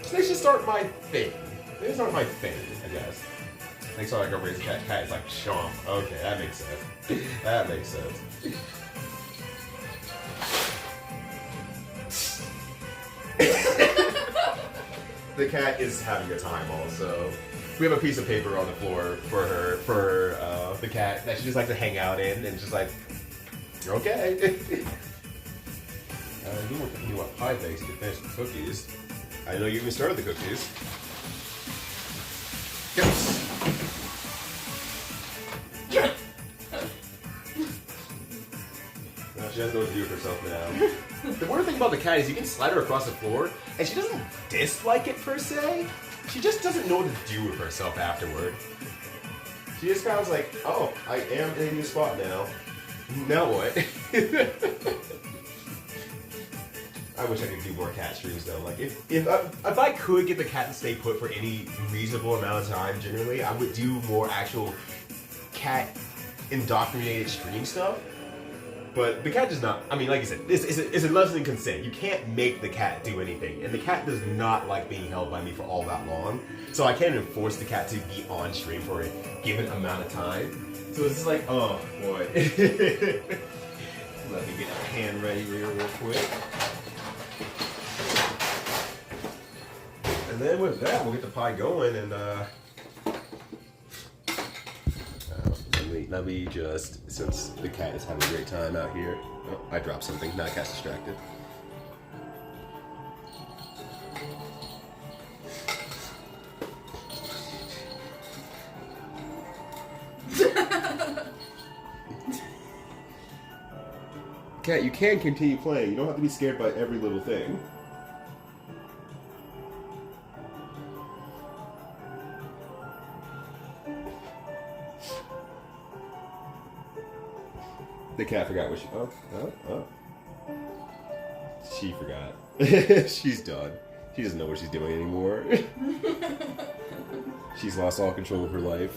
Speaker 1: snakes just aren't my thing. They just aren't my thing, I guess. Snakes are like a raised cat. Cat is like chomp. Okay, that makes sense. That makes sense. The cat is having a time also. We have a piece of paper on the floor for her, for the cat that she just likes to hang out in, and just like, okay. You want pie bakes to finish the cookies. I know you even started the cookies. Yes. She doesn't know what to do with herself now. The weird thing about the cat is you can slide her across the floor, and she doesn't dislike it per se. She just doesn't know what to do with herself afterward. She just kind of like, oh, I am in a new spot now. Now what? I wish I could do more cat streams though. Like if I could get the cat to stay put for any reasonable amount of time, generally, I would do more actual cat indoctrinated stream stuff. But the cat does not, I mean, like I said, it's a lesson in consent. You can't make the cat do anything. And the cat does not like being held by me for all that long. So I can't even force the cat to be on stream for a given amount of time. So it's just like, oh boy. Let me get a hand ready here real quick. And then with that, we'll get the pie going and let me just, since the cat is having a great time out here. Oh, I dropped something. Now the cat's distracted. Cat, you can continue playing. You don't have to be scared by every little thing. The cat forgot what she... Oh. She forgot. She's done. She doesn't know what she's doing anymore. She's lost all control of her life.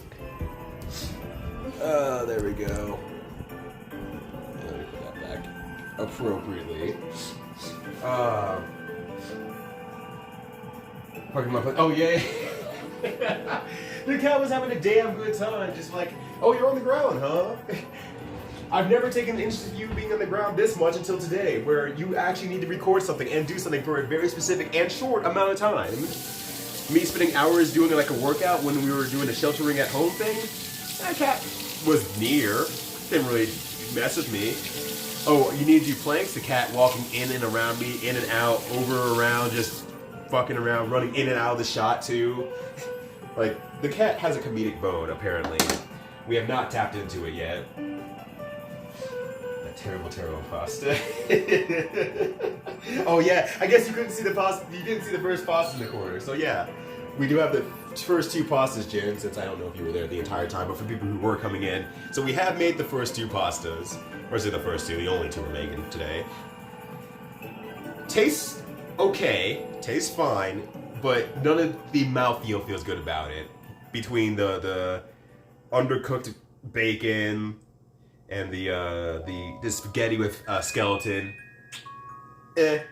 Speaker 1: There we go. Let me put that back appropriately. Pardon my... Oh, yeah. The cat was having a damn good time. Just like, oh, you're on the ground, huh? I've never taken an interest in you being on the ground this much until today, where you actually need to record something and do something for a very specific and short amount of time. Me spending hours doing like a workout when we were doing the sheltering at home thing, that cat was near, didn't really mess with me. Oh, you need to do planks? The cat walking in and around me, in and out, over, around, just fucking around, running in and out of the shot too. Like, the cat has a comedic bone, apparently. We have not tapped into it yet. That terrible, terrible pasta. Oh yeah, I guess you couldn't see the pasta. You didn't see the first pasta in the corner. So yeah, we do have the first two pastas, Jen, since I don't know if you were there the entire time, but for people who were coming in. So we have made the first two pastas. Or is it the first two? The only two we're making today. Tastes okay, tastes fine, but none of the mouthfeel feels good about it. Between the undercooked bacon and the spaghetti with skeleton, it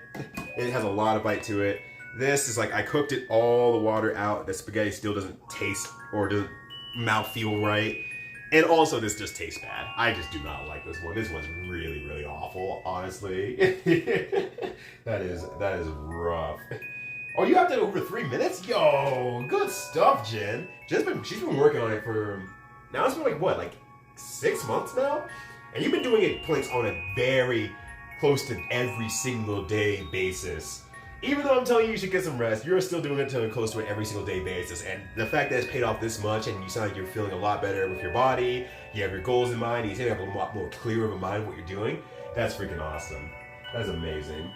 Speaker 1: has a lot of bite to it. This is like I cooked it all the water out. The spaghetti still doesn't taste or doesn't mouthfeel right. And also, this just tastes bad. I just do not like this one. This one's really, really awful, honestly. That is rough. Oh, you have that over 3 minutes? Yo, good stuff, Jen. She's been working on it for, now it's been like, what, like 6 months now? And you've been doing it planks on a very close to every single day basis. Even though I'm telling you should get some rest, you're still doing it to close to an every single day basis. And the fact that it's paid off this much and you sound like you're feeling a lot better with your body, you have your goals in mind, you seem to have a lot more clear of a mind what you're doing, that's freaking awesome. That's amazing.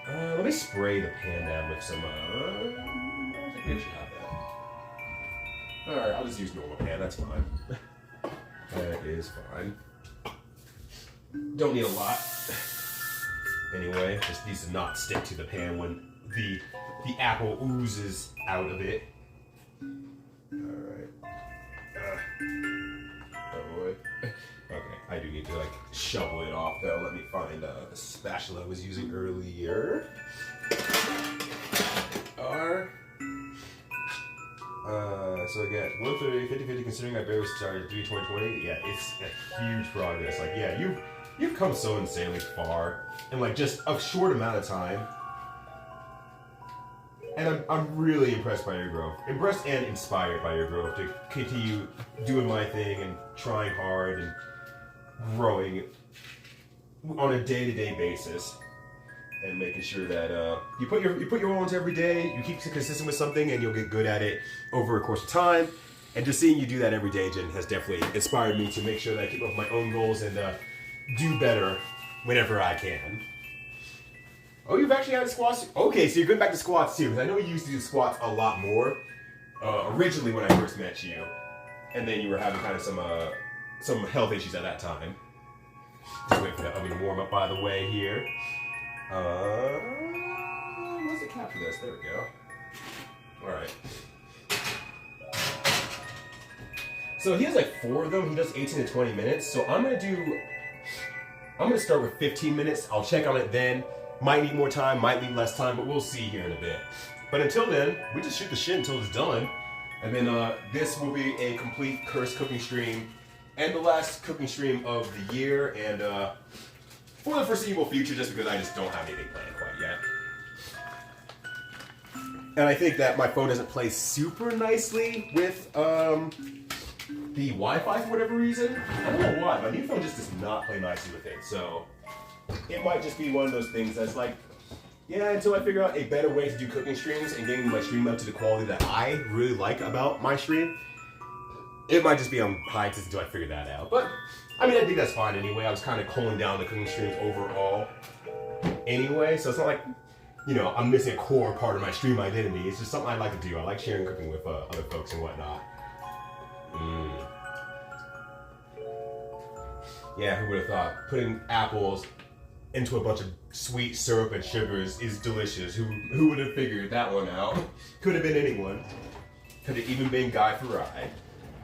Speaker 1: Let me spray the pan down with some, I think I should have that. Alright, I'll just use normal pan, that's fine. That is fine. Don't need a lot. Anyway, just needs to not stick to the pan when the apple oozes out of it. Alright. Oh boy. Okay, I do need to like shovel it off though. Let me find the spatula I was using earlier. So again, 130, 50-50 considering I barely started 2020. Yeah, it's a huge progress. Like, yeah, you've come so insanely far in like just a short amount of time. And I'm really impressed by your growth. Impressed and inspired by your growth to continue doing my thing and trying hard and growing on a day-to-day basis. And making sure that you put your all into every day, you keep consistent with something, and you'll get good at it over a course of time. And just seeing you do that every day, Jen, has definitely inspired me to make sure that I keep up with my own goals and do better whenever I can. Oh, you've actually had squats? Okay, so you're going back to squats too, because I know you used to do squats a lot more originally when I first met you, and then you were having kind of some health issues at that time. Just wait for that oven to warm up, by the way, here. What's the cap for this? There we go. Alright. So he has like 4 of them. He does 18 to 20 minutes. So I'm gonna start with 15 minutes. I'll check on it then. Might need more time, might need less time, but we'll see here in a bit. But until then, we just shoot the shit until it's done. And then this will be a complete Curse cooking stream and the last cooking stream of the year, and for the foreseeable future, just because I just don't have anything planned quite yet. And I think that my phone doesn't play super nicely with the Wi-Fi for whatever reason. I don't know why. My new phone just does not play nicely with it. So it might just be one of those things that's like, yeah, until I figure out a better way to do cooking streams and getting my stream up to the quality that I really like about my stream, it might just be on hiatus until I figure that out. But I mean, I think that's fine anyway. I was kind of cooling down the cooking streams overall anyway, so it's not like, you know, I'm missing a core part of my stream identity. It's just something I like to do. I like sharing cooking with other folks and whatnot. Yeah, who would have thought putting apples into a bunch of sweet syrup and sugars is delicious? Who would have figured that one out? Could have been anyone. Could have even been Guy Fieri.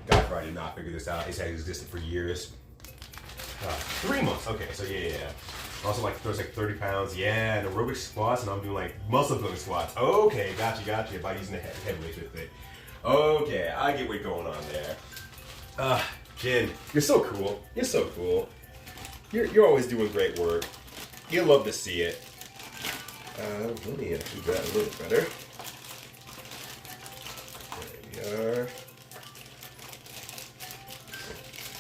Speaker 1: Guy Fieri did not figure this out. He's had existed for years. 3 months. Okay, so yeah. Also, like, throws like 30 pounds. Yeah, and aerobic squats, and I'm doing like muscle building squats. Okay, gotcha. By using the head weights with it. Okay, I get what's going on there. Jen, you're so cool. You're so cool. You're always doing great work. You love to see it. Let me do that a little better. There we are.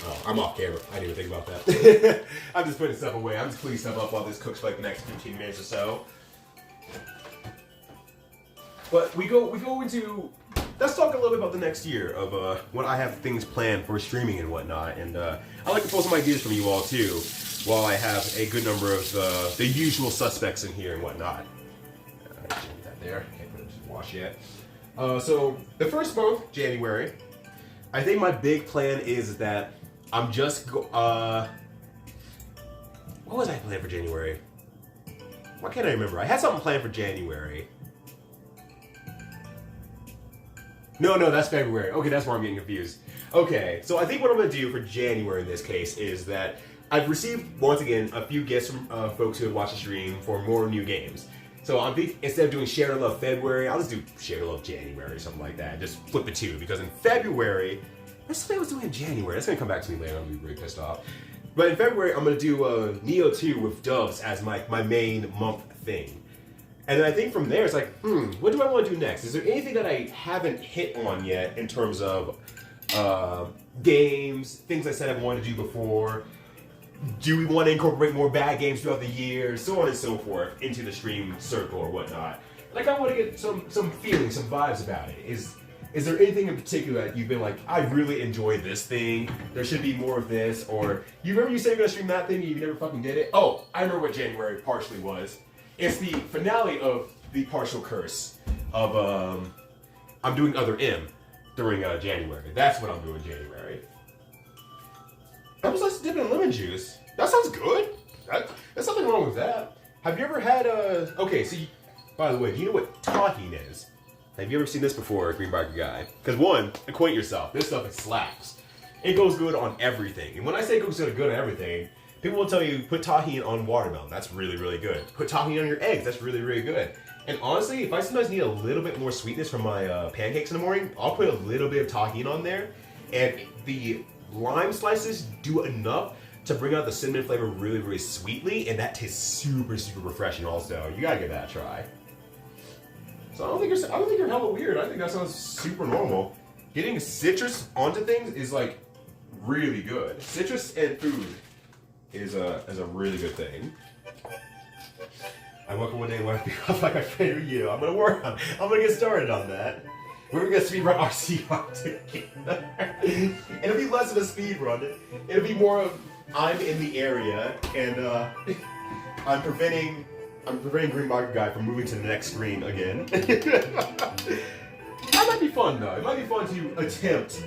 Speaker 1: Oh, I'm off camera. I didn't even think about that. I'm just putting stuff away. I'm just cleaning stuff up while this cooks for like the next 15 minutes or so. But we go into. Let's talk a little bit about the next year of what I have things planned for streaming and whatnot, and I'd like to pull some ideas from you all too, while I have a good number of the usual suspects in here and whatnot. I can't get that there. Can't put it in the wash yet. So the first month, January, I think my big plan is that I'm just what was I planning for January? Why can't I remember? I had something planned for January. No, that's February. Okay, that's where I'm getting confused. Okay, so I think what I'm going to do for January in this case is that I've received, once again, a few gifts from folks who have watched the stream for more new games. So I'm thinking, instead of doing Share to Love February, I'll just do Share to Love January or something like that. Just flip the two, because in February, there's something I was doing in January. That's going to come back to me later. I'm going to be really pissed off. But in February, I'm going to do Neo 2 with Doves as my main month thing. And then I think from there, it's like, what do I want to do next? Is there anything that I haven't hit on yet in terms of games, things I said I wanted to do before? Do we want to incorporate more bad games throughout the year, so on and so forth, into the stream circle or whatnot? Like, I want to get some feelings, some vibes about it. Is there anything in particular that you've been like, I really enjoy this thing, there should be more of this, or you remember you said you're going to stream that thing and you never fucking did it? Oh, I remember what January partially was. It's the finale of the partial curse of, I'm doing Other M during January. That's what I'm doing January. I was just dipping in lemon juice. That sounds good. There's nothing wrong with that. Have you ever had okay, so by the way, do you know what tahine is? Have you ever seen this before, Green Barker Guy? Because one, acquaint yourself. This stuff, it slaps. It goes good on everything. And when I say it goes good on everything, people will tell you, put tahini on watermelon. That's really, really good. Put tahini on your eggs. That's really, really good. And honestly, if I sometimes need a little bit more sweetness from my pancakes in the morning, I'll put a little bit of tahini on there. And the lime slices do enough to bring out the cinnamon flavor really, really sweetly. And that tastes super, super refreshing also. You gotta give that a try. So I don't think you're hella weird. I think that sounds super normal. Getting citrus onto things is like really good. Citrus and food is a really good thing. I woke up one day and want to be off like my favorite you. I'm gonna get started on that. We're gonna speedrun RC together. It'll be less of a speedrun. It'll be more of I'm in the area and I'm preventing Green Barker Guy from moving to the next screen again. That might be fun though. It might be fun to attempt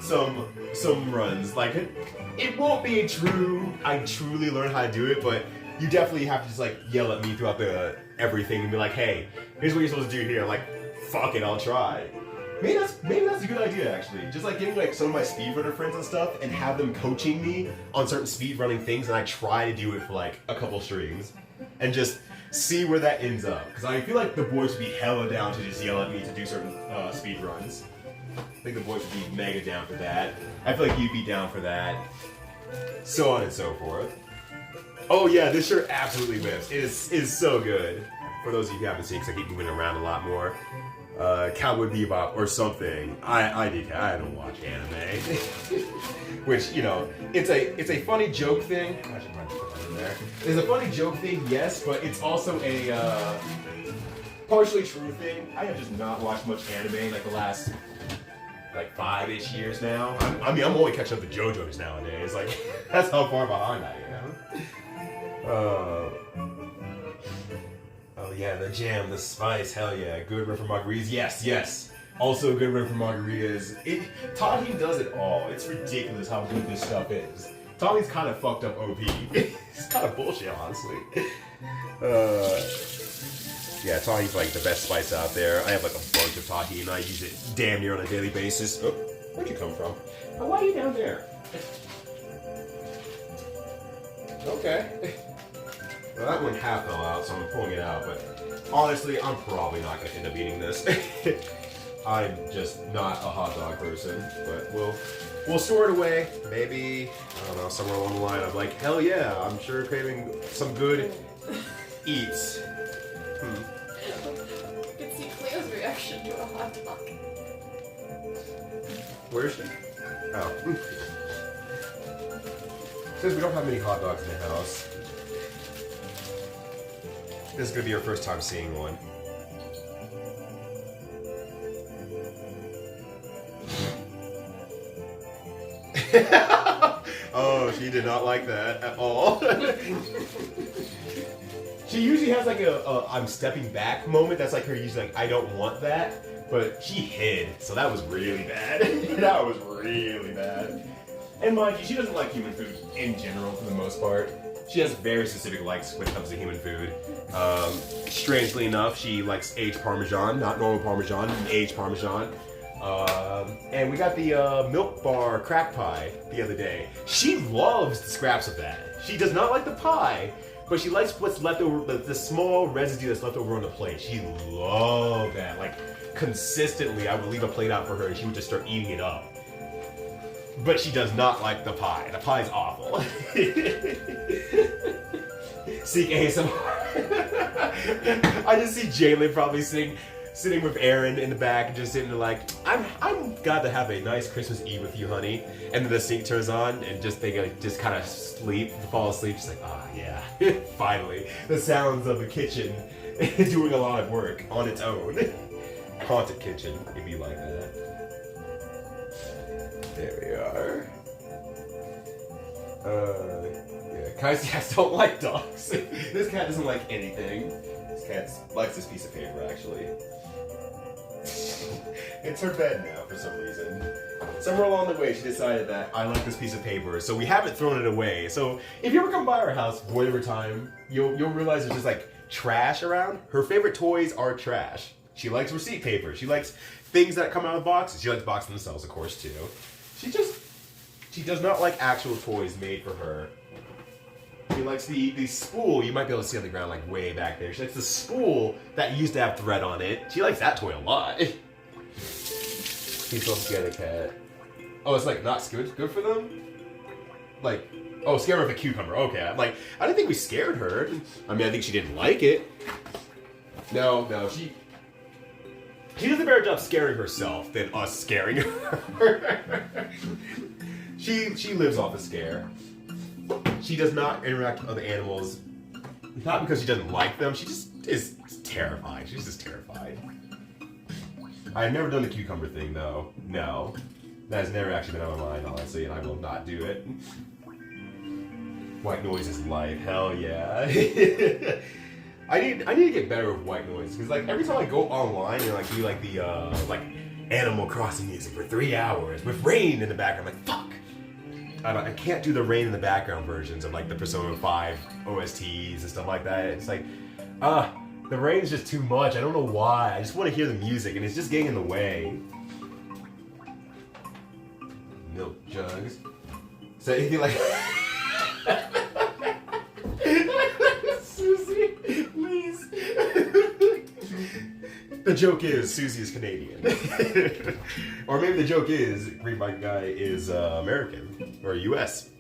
Speaker 1: some runs. Like it won't be I truly learn how to do it, but you definitely have to just like yell at me throughout everything and be like, hey, here's what you're supposed to do here. Like, fuck it, I'll try. Maybe that's a good idea actually. Just like getting like some of my speedrunner friends and stuff and have them coaching me on certain speedrunning things, and I try to do it for like a couple streams and just see where that ends up. Because I feel like the boys would be hella down to just yell at me to do certain speedruns. I think the boys would be mega down for that. I feel like you'd be down for that. So on and so forth. Oh yeah, this shirt absolutely whips. It is so good. For those of you who haven't seen, because I keep moving around a lot more. Cowboy Bebop or something. I don't watch anime. Which, you know, it's a funny joke thing. I should probably put that in there. It's a funny joke thing, yes, but it's also a partially true thing. I have just not watched much anime like the last like 5-ish years now. I'm only catching up to JoJo's nowadays. Like that's how far behind I am. Oh yeah, the jam, the spice, hell yeah. Good run for margaritas, yes. Also a good run for margaritas. Tahini does it all. It's ridiculous how good this stuff is. Tahini's kind of fucked up OP. It's kind of bullshit, honestly. Yeah, Tahini's like the best spice out there. I have like a bunch of Tahini and I use it damn near on a daily basis. Oh, where'd you come from? Oh, why are you down there? Okay. Well, that one half fell out, so I'm pulling it out, but honestly, I'm probably not going to end up eating this. I'm just not a hot dog person, but we'll store it away. Maybe, I don't know, somewhere along the line, I'm like, hell yeah, I'm sure craving some good eats.
Speaker 4: You can see Cleo's reaction to a hot dog.
Speaker 1: Where is she? Oh. Since we don't have many hot dogs in the house, this is going to be our first time seeing one. Oh, she did not like that at all. She usually has like a I'm stepping back moment. That's like her usually like, I don't want that. But she hid, so that was really bad. That was really bad. And mind you, she doesn't like human food in general for the most part. She has very specific likes when it comes to human food. Strangely enough, she likes aged Parmesan, not normal Parmesan, aged Parmesan. And we got the Milk Bar crack pie the other day. She loves the scraps of that. She does not like the pie, but she likes what's left over, the small residue that's left over on the plate. She loved that. Like, consistently, I would leave a plate out for her and she would just start eating it up. But she does not like the pie. The pie's awful. Seek ASMR. I just see Jalen probably sitting with Aaron in the back, just sitting there like, I'm glad to have a nice Christmas Eve with you, honey. And then the sync turns on, and just they just kind of fall asleep. Just like, ah, yeah, finally, the sounds of the kitchen doing a lot of work on its own. Haunted kitchen, it'd be like that. There we are. Yeah, Kai's cats don't like dogs. This cat doesn't like anything. This cat likes this piece of paper, actually. It's her bed now, for some reason. Somewhere along the way, she decided that I like this piece of paper, so we haven't thrown it away. So if you ever come by our house, whatever time, you'll realize there's just like trash around. Her favorite toys are trash. She likes receipt paper. She likes things that come out of boxes. She likes boxes themselves, of course, too. She does not like actual toys made for her. She likes the spool you might be able to see on the ground, like way back there. She likes the spool that used to have thread on it. She likes that toy a lot. He's supposed to get a cat. Oh, it's like not good for them? Like, oh, scare her with a cucumber. Okay, I'm like, I didn't think we scared her. I mean, I think she didn't like it. No, she does a better job scaring herself than us scaring her. She lives off a scare. She does not interact with other animals, not because she doesn't like them, she just is terrified. She's just terrified. I've never done the cucumber thing, though. No. That has never actually been on my mind, honestly, and I will not do it. White noise is life. Hell yeah. I need to get better with white noise, because like every time I go online and like do like the like Animal Crossing music for 3 hours with rain in the background, I'm like, fuck. I can't do the rain in the background versions of like the Persona 5 OSTs and stuff like that. It's like, the rain is just too much. I don't know why. I just want to hear the music and it's just getting in the way. Milk jugs. So anything like Susie, please. The joke is Susie is Canadian. Or maybe the joke is Green Bike Guy is American or US.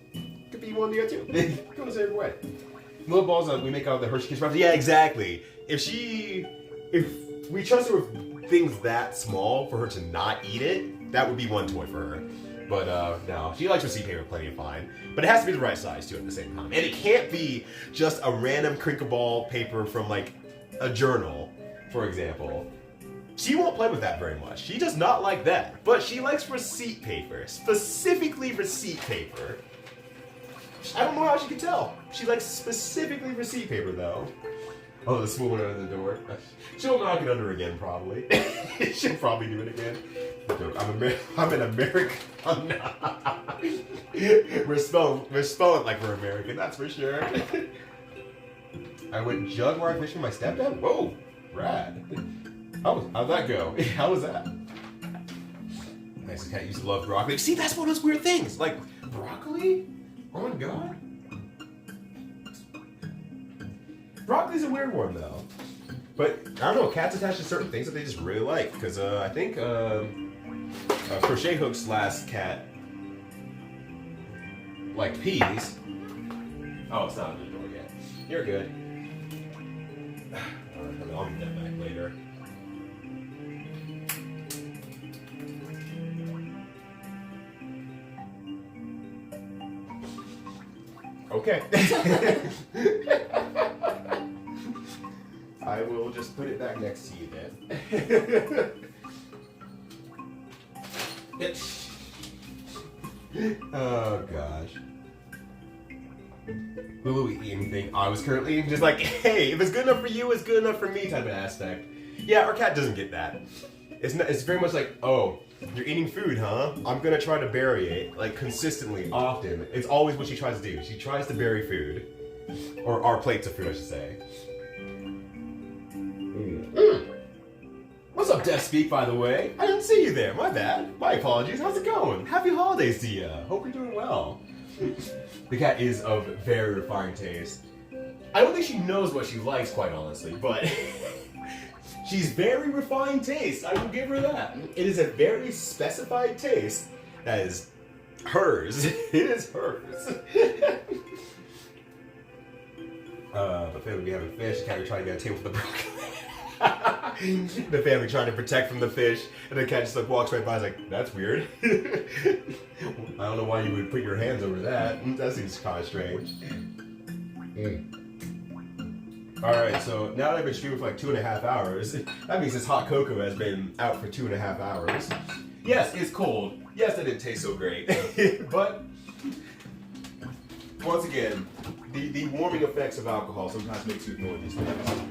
Speaker 1: Could be one of the other two. It goes every way. Little balls we make out of the Hershey Kiss Wrappers. Yeah, exactly. If we trust her with things that small for her to not eat it, that would be one toy for her. But no, she likes receipt paper plenty of fine. But it has to be the right size too at the same time. And it can't be just a random crinkle ball paper from like a journal, for example. She won't play with that very much. She does not like that. But she likes receipt paper. Specifically receipt paper. I don't know how she can tell. She likes specifically receipt paper though. Oh, the spool went under the door. She'll knock it under again, probably. She'll probably do it again. I'm an American. We're spelling like we're American, that's for sure. I went jug where I fished with my stepdad? Whoa, rad. How'd that go? How was that? Nice cat used to love broccoli. See, that's one of those weird things. Like, broccoli? Oh my god. Broccoli's a weird one, though. But, I don't know, cats attach to certain things that they just really like. Because I think Crochet Hook's last cat liked peas. Oh, it's not under the door yet. You're good. I'll get that back later. Okay. I will just put it back next to you then. Oh gosh. Will we eat anything? I was currently eating just like, hey, if it's good enough for you, it's good enough for me type of aspect. Yeah, our cat doesn't get that. It's very much like, oh, you're eating food, huh? I'm gonna try to bury it, like consistently, often. It's always what she tries to do. She tries to bury food. Or our plates of food, I should say. What's up, Death Speak, by the way? I didn't see you there, my bad. My apologies, how's it going? Happy holidays to you. Hope you're doing well. The cat is of very refined taste. I don't think she knows what she likes, quite honestly, but she's very refined taste. I will give her that. It is a very specified taste that is hers. It is hers. The family be having fish. The cat be trying to get a table for the broccoli. The family trying to protect from the fish, and the cat just like walks right by. Is like, that's weird. I don't know why you would put your hands over that. That seems kind of strange. Alright, so now that I've been streaming for like 2.5 hours, that means this hot cocoa has been out for 2.5 hours. Yes, it's cold. Yes, that didn't taste so great. But, once again, the warming effects of alcohol sometimes makes you ignore these things.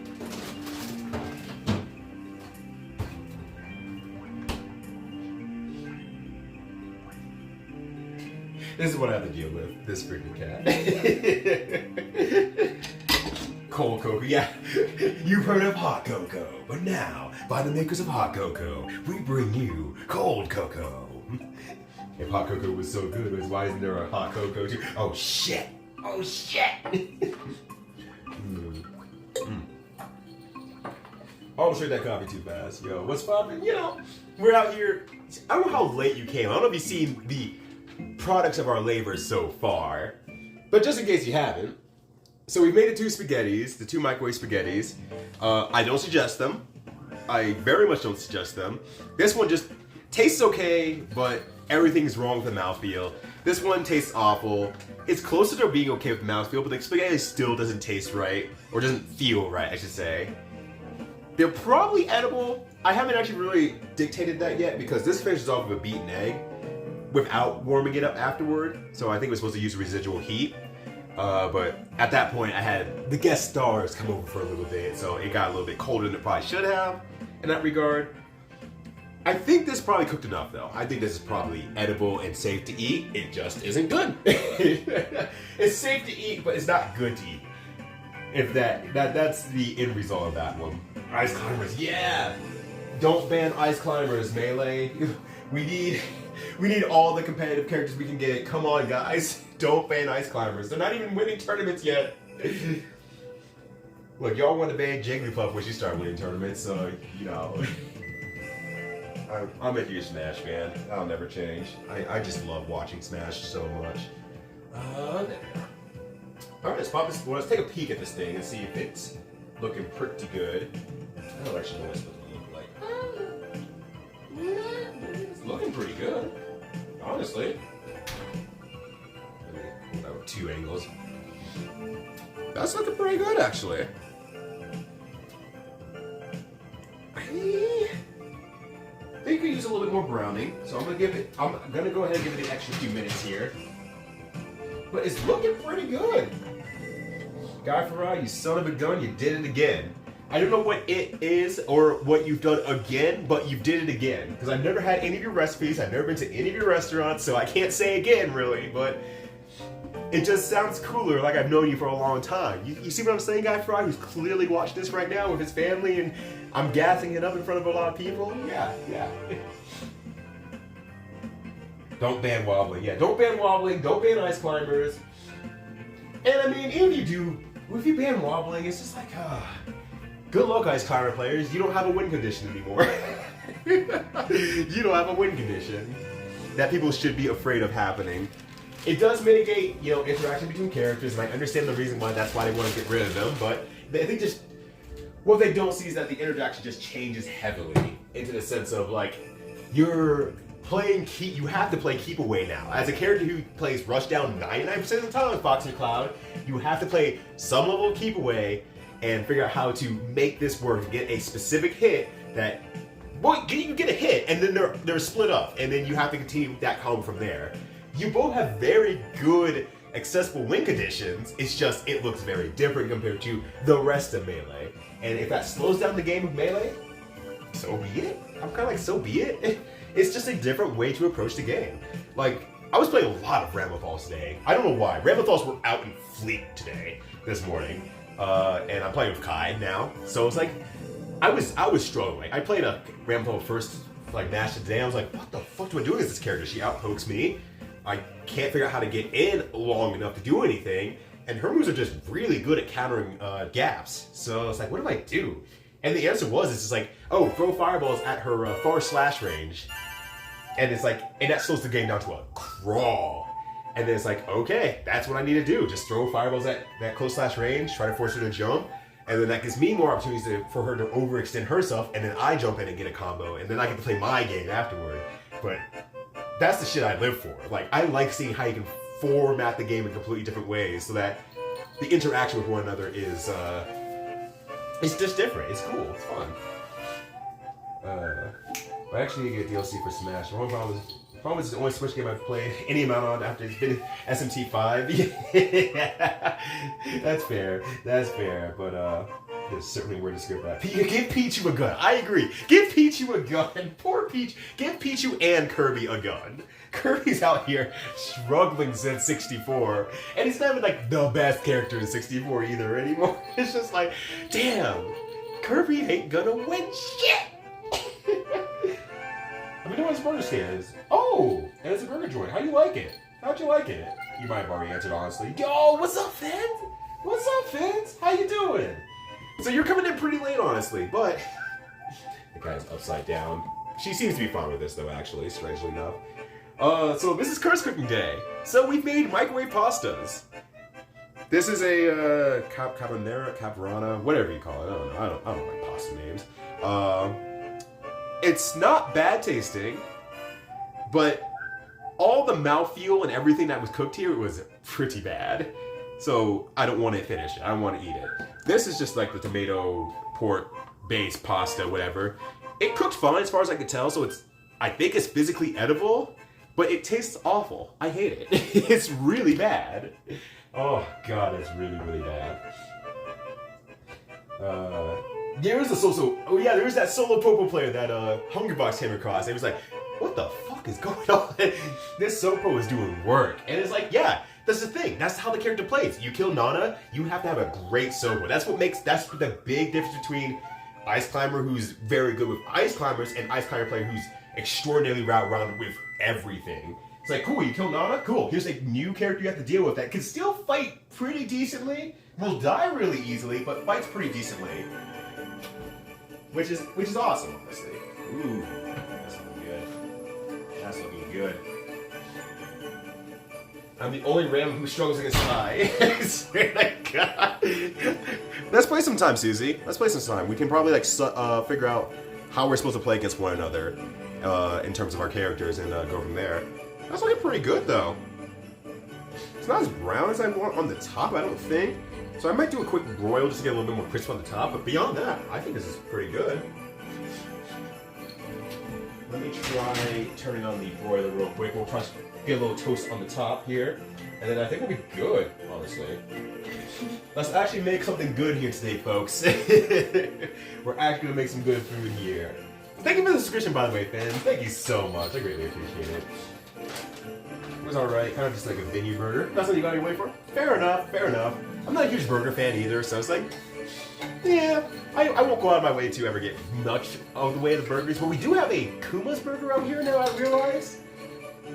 Speaker 1: This is what I have to deal with, this freaking cat. Cold cocoa, yeah. You've heard of hot cocoa, but now, by the makers of hot cocoa, we bring you cold cocoa. If hot cocoa was so good, why isn't there a hot cocoa too? Oh shit! Oh shit! I almost drank that coffee too fast. Yo, what's poppin'? You know, we're out here. I don't know how late you came. I don't know if you've seen the products of our labor so far, but just in case you haven't, so we've made the two spaghettis, the two microwave spaghettis. I don't suggest them. I very much don't suggest them. This one just tastes okay, but everything's wrong with the mouthfeel. This one tastes awful. It's closer to being okay with the mouthfeel, but the spaghetti still doesn't taste right, or doesn't feel right, I should say. They're probably edible. I haven't actually really dictated that yet because this finishes off with a beaten egg without warming it up afterward. So I think we're supposed to use residual heat. But at that point, I had the guest stars come over for a little bit, so it got a little bit colder than it probably should have in that regard. I think this probably cooked enough, though. I think this is probably edible and safe to eat. It just isn't good. It's safe to eat, but it's not good to eat. If that's the end result of that one. Ice climbers, yeah! Don't ban ice climbers, Melee. We need all the competitive characters we can get. Come on, guys. Don't ban ice climbers. They're not even winning tournaments yet. Look, y'all want to ban Jigglypuff when she start winning tournaments, so, you know. I'm a huge Smash fan. I'll never change. I just love watching Smash so much. Alright, let's pop this. Well, let's take a peek at this thing and see if it's looking pretty good. I don't actually know what it's supposed to look like. It's looking pretty good, honestly. Let me pull out 2 angles. That's looking pretty good, actually. I think we could use a little bit more browning, so I'm gonna go ahead and give it the extra few minutes here. But it's looking pretty good. Guy Ferrari, you son of a gun, you did it again. I don't know what it is or what you've done again, but you did it again. Because I've never had any of your recipes, I've never been to any of your restaurants, so I can't say again, really, but it just sounds cooler, like I've known you for a long time. You see what I'm saying, Guy Ferrari, who's clearly watching this right now with his family, and I'm gassing it up in front of a lot of people? Yeah. Don't ban wobbling. Yeah, don't ban wobbling, don't ban ice climbers. And I mean, if you ban wobbling, it's just like, good luck, ice climber players. You don't have a win condition anymore. You don't have a win condition that people should be afraid of happening. It does mitigate, interaction between characters, and I understand the reason why that's why they want to get rid of them, but I think just what they don't see is that the interaction just changes heavily into the sense of, like, you're playing you have to play keep away now. As a character who plays Rushdown 99% of the time with Fox and Cloud, you have to play some level of keep away and figure out how to make this work, get a specific hit that, well, you get a hit, and then they're split up, and then you have to continue that combo from there. you both have very good accessible wing conditions. It's just it looks very different compared to the rest of Melee. And if that slows down the game of Melee, so be it. I'm kind of like, so be it. It's just a different way to approach the game. Like, I was playing a lot of Ramlethals today. I don't know why. Ramlethals were out in Fleet today, this morning. And I'm playing with Kai now. So it's like, I was struggling. I played a Ramlethal first like match today. I was like, what the fuck do I do against this character? She outpokes me. I can't figure out how to get in long enough to do anything. And her moves are just really good at countering gaps. So it's like, what do I do? And the answer was, it's just like, oh, throw fireballs at her far slash range. And it's like, and that slows the game down to a crawl. And then it's like, okay, that's what I need to do. Just throw fireballs at that close slash range, try to force her to jump. And then that gives me more opportunities for her to overextend herself. And then I jump in and get a combo. And then I get to play my game afterward. But that's the shit I live for. Like, I like seeing how you can format the game in completely different ways so that the interaction with one another is, it's just different. It's cool. It's fun. I actually need to get DLC for Smash. The problem is the only Switch game I've played any amount on after it's been SMT5. Yeah. That's fair. That's fair. But there's certainly where to skip that. Give Pichu a gun. I agree. Give Pichu a gun. Poor Peach. Give Pichu and Kirby a gun. Kirby's out here struggling since 64, and he's not even like the best character in 64 either anymore. It's just like, damn, Kirby ain't gonna win shit. I mean, know what his burger stand is. Oh, and it's a burger joint. How do you like it? How'd you like it? You might have already answered honestly. Yo, what's up, Finn? What's up, Fins? How you doing? So you're coming in pretty late, honestly, but the guy's upside down. She seems to be fine with this, though, actually, strangely enough. So this is Curse Cooking Day. So we've made microwave pastas. This is a caprana, whatever you call it. I don't know my pasta names. It's not bad tasting, but all the mouthfeel and everything that was cooked here was pretty bad. So I don't want to finish it. I don't want to eat it. This is just like the tomato pork based pasta, whatever. It cooked fine as far as I could tell, so I think it's physically edible, but it tastes awful. I hate it. It's really bad. Oh god, it's really, really bad. There is there is that solo Popo player that Hungrybox came across. It was like, what the fuck is going on? This Sopo is doing work. And it's like, yeah, that's the thing. That's how the character plays. You kill Nana, you have to have a great Sopo. That's the big difference between Ice Climber, who's very good with Ice Climbers, and Ice Climber player who's extraordinarily rounded with everything. It's like, cool, you kill Nana? Cool. Here's a new character you have to deal with that can still fight pretty decently, will die really easily, but fights pretty decently. Which is awesome, honestly. Ooh, that's looking good. That's looking good. I'm the only random who struggles against Kai. I swear to God. Let's play some time, Susie. Let's play some time. We can probably like figure out how we're supposed to play against one another in terms of our characters and go from there. That's looking pretty good, though. It's not as brown as I want on the top, I don't think. So I might do a quick broil just to get a little bit more crisp on the top, but beyond that, I think this is pretty good. Let me try turning on the broiler real quick. We'll try to get a little toast on the top here, and then I think we'll be good, honestly. Let's actually make something good here today, folks. We're actually gonna make some good food here. Thank you for the subscription, by the way, fans. Thank you so much. I greatly appreciate it. It was alright, kind of just like a venue burger. That's what you got your way for? Fair enough, fair enough. I'm not a huge burger fan either, so it's like, yeah, I won't go out of my way to ever get much of the way of the burgers, but we do have a Kuma's burger out here now, I realize.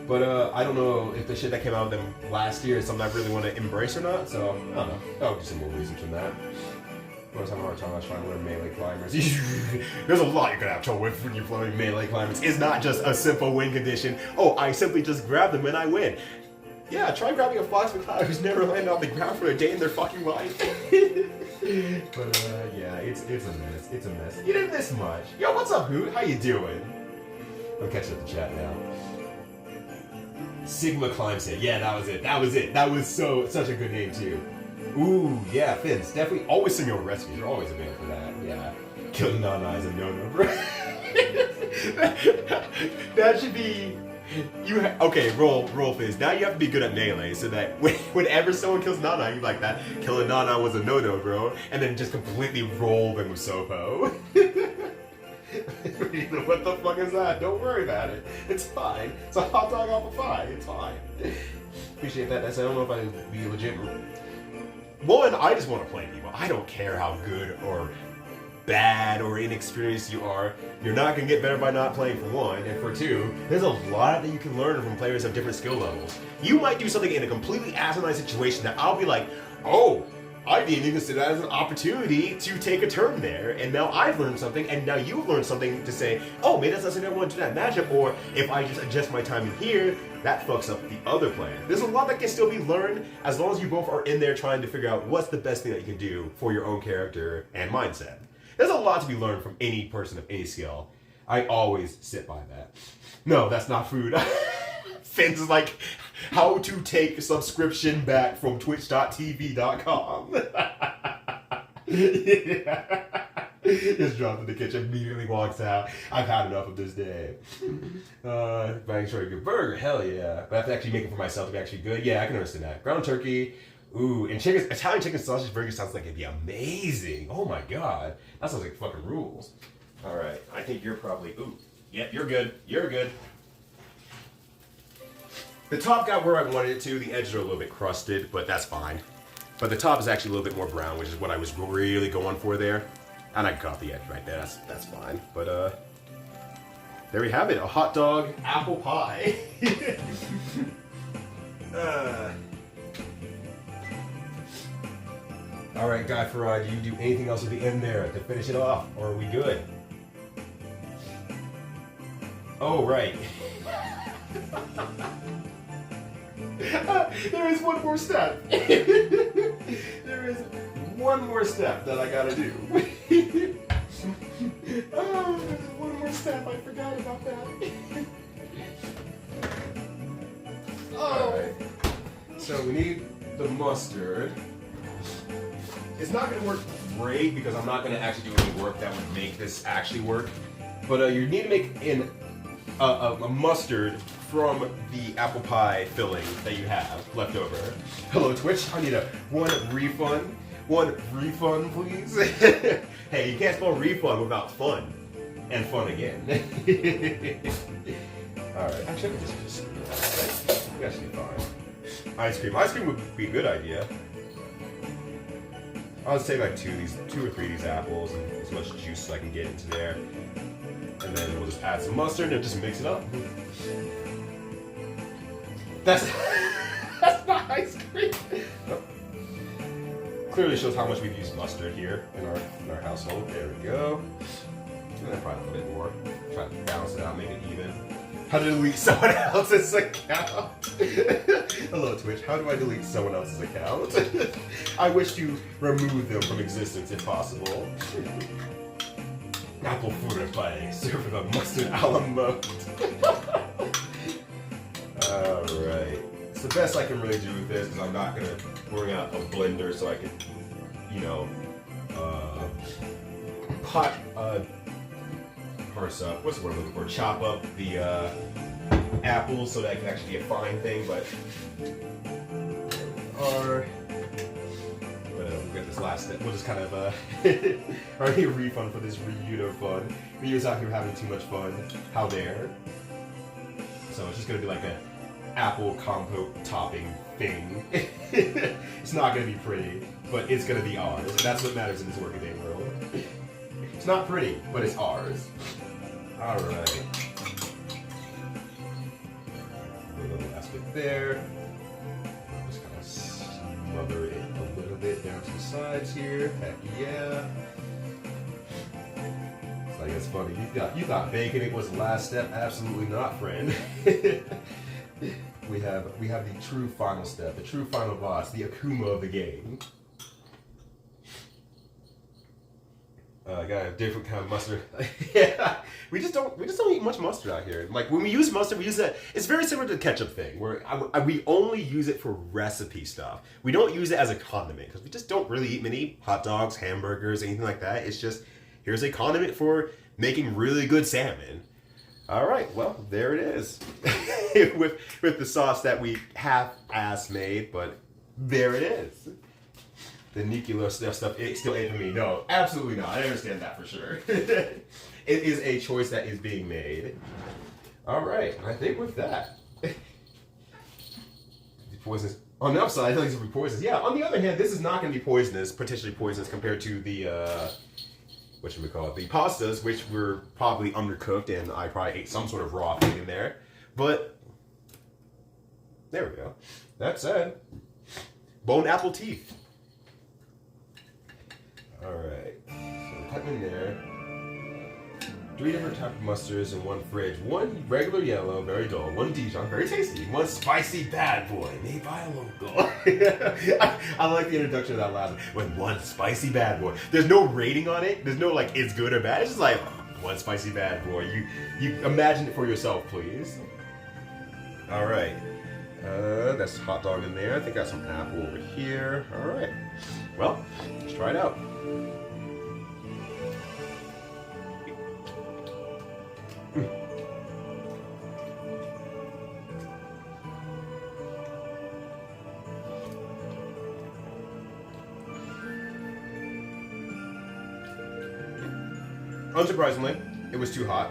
Speaker 1: But I don't know if the shit that came out of them last year is something I really want to embrace or not, so I don't know. I'll do some more research on that. I was having a hard time trying to learn melee climbers. There's a lot you're gonna have trouble with when you're learning melee climbers. It's not just a simple win condition. Oh, I simply just grab them and I win. Yeah, try grabbing a Fox McCloud who's never landed on the ground for a day in their fucking life. But yeah, it's a mess. It's a mess. You didn't miss much. Yo, what's up, Hoot? How you doing? I'm catching up the chat now. Sigma Climb Set. Yeah, that was it. That was it. That was such a good name too. Ooh, yeah, Fins. Definitely always send your recipes. You're always available for that. Yeah. Killing Nana is a no-no, bro. That should be Okay, roll Fizz. Now you have to be good at melee so that whenever someone kills Nana, you like that. Killing Nana was a no-no, bro. And then just completely roll them with Sopo. What the fuck is that? Don't worry about it. It's fine. It's a hot dog off a pie. It's fine. Appreciate that. I don't know if I'd be legit. One, I just want to play people. I don't care how good or bad or inexperienced you are. You're not going to get better by not playing, for one. And for two, there's a lot that you can learn from players of different skill levels. You might do something in a completely asinine situation that I'll be like, oh, I didn't even see that as an opportunity to take a turn there, and now I've learned something, and now you've learned something to say, oh, maybe that's not something I want to do that matchup, or if I just adjust my timing here, that fucks up the other plan. There's a lot that can still be learned as long as you both are in there trying to figure out what's the best thing that you can do for your own character and mindset. There's a lot to be learned from any person of any skill. I always sit by that. No, that's not food. Fizz is like, how to take subscription back from twitch.tv.com. Just dropped in the kitchen, immediately walks out. I've had enough of this day. Buying sure a good burger, hell yeah. But I have to actually make it for myself to be actually good. Yeah, I can understand that. Ground turkey, ooh, and Italian chicken sausage burger sounds like it'd be amazing. Oh my god, that sounds like fucking rules. All right, I think you're probably, ooh, yep, you're good. You're good. The top got where I wanted it to. The edges are a little bit crusted, but that's fine. But the top is actually a little bit more brown, which is what I was really going for there. And I cut off the edge right there. That's fine. But there we have it. A hot dog apple pie. All right, Guy Farad, do you do anything else at the end there to finish it off, or are we good? Oh, right. There is one more step. There is one more step that I gotta do. Oh, there's one more step. I forgot about that. Oh. Alright. So we need the mustard. It's not gonna work great because I'm not gonna actually do any work that would make this actually work. But you need to make a mustard from the apple pie filling that you have left over. Hello, Twitch. I need one refund. One refund, please. Hey, you can't spell refund without fun. And fun again. Alright, actually, I can just do that. That should be fine. Ice cream. Ice cream would be a good idea. I'll just take like two or three of these apples and as much juice as I can get into there. And then we'll just add some mustard and just mix it up. That's not ice cream. Oh. Clearly shows how much we've used mustard here in our household. There we go. And then probably a little bit more. Try to balance it out, make it even. How to delete someone else's account? Hello, Twitch. How do I delete someone else's account? I wish to remove them from existence if possible. Apple fruit pie served with a mustard a la mode. Alright. It's the best I can really do with this because I'm not going to bring out a blender so I can, you know, what's the word I'm looking for? Chop up the apples so that it can actually be a fine thing, but we'll get this last step. We'll just kind of I need a refund for this reunion fun. Ryu's out here having too much fun. How dare. So it's just gonna be like a apple compote topping thing. It's not gonna be pretty, but it's gonna be ours. And that's what matters in this workaday world. It's not pretty, but it's ours. Alright. A little last bit there. Just kind of smother it a little bit down to the sides here. Heck yeah. It's like, it's funny. You thought baking was the last step? Absolutely not, friend. We have the true final step, the true final boss, the Akuma of the game. Got a different kind of mustard. Yeah, we just don't eat much mustard out here. Like when we use mustard, we use that. It's very similar to the ketchup thing, where we only use it for recipe stuff. We don't use it as a condiment because we just don't really eat many hot dogs, hamburgers, anything like that. It's just here's a condiment for making really good salmon. All right, well, there it is. with the sauce that we half-ass made, but there it is. The nuclear stuff, it still ain't for me. No, absolutely not. I understand that for sure. It is a choice that is being made. All right, I think with that, poisonous. On the upside, I think it's gonna be poisonous. Yeah. On the other hand, this is not going to be poisonous, potentially poisonous compared to the what should we call it? The pastas, which were probably undercooked, and I probably ate some sort of raw thing in there. But there we go. That said, bone apple teeth. All right. So cut them in there. 3 different types of mustards in one fridge. 1 regular yellow, very dull. 1 Dijon, very tasty. 1 spicy bad boy, made by a local. I like the introduction of that last one. 1 spicy bad boy. There's no rating on it. There's no like it's good or bad. It's just like 1 spicy bad boy. You imagine it for yourself, please. All right. That's hot dog in there. I think I got some apple over here. All right. Well, let's try it out. Unsurprisingly, it was too hot.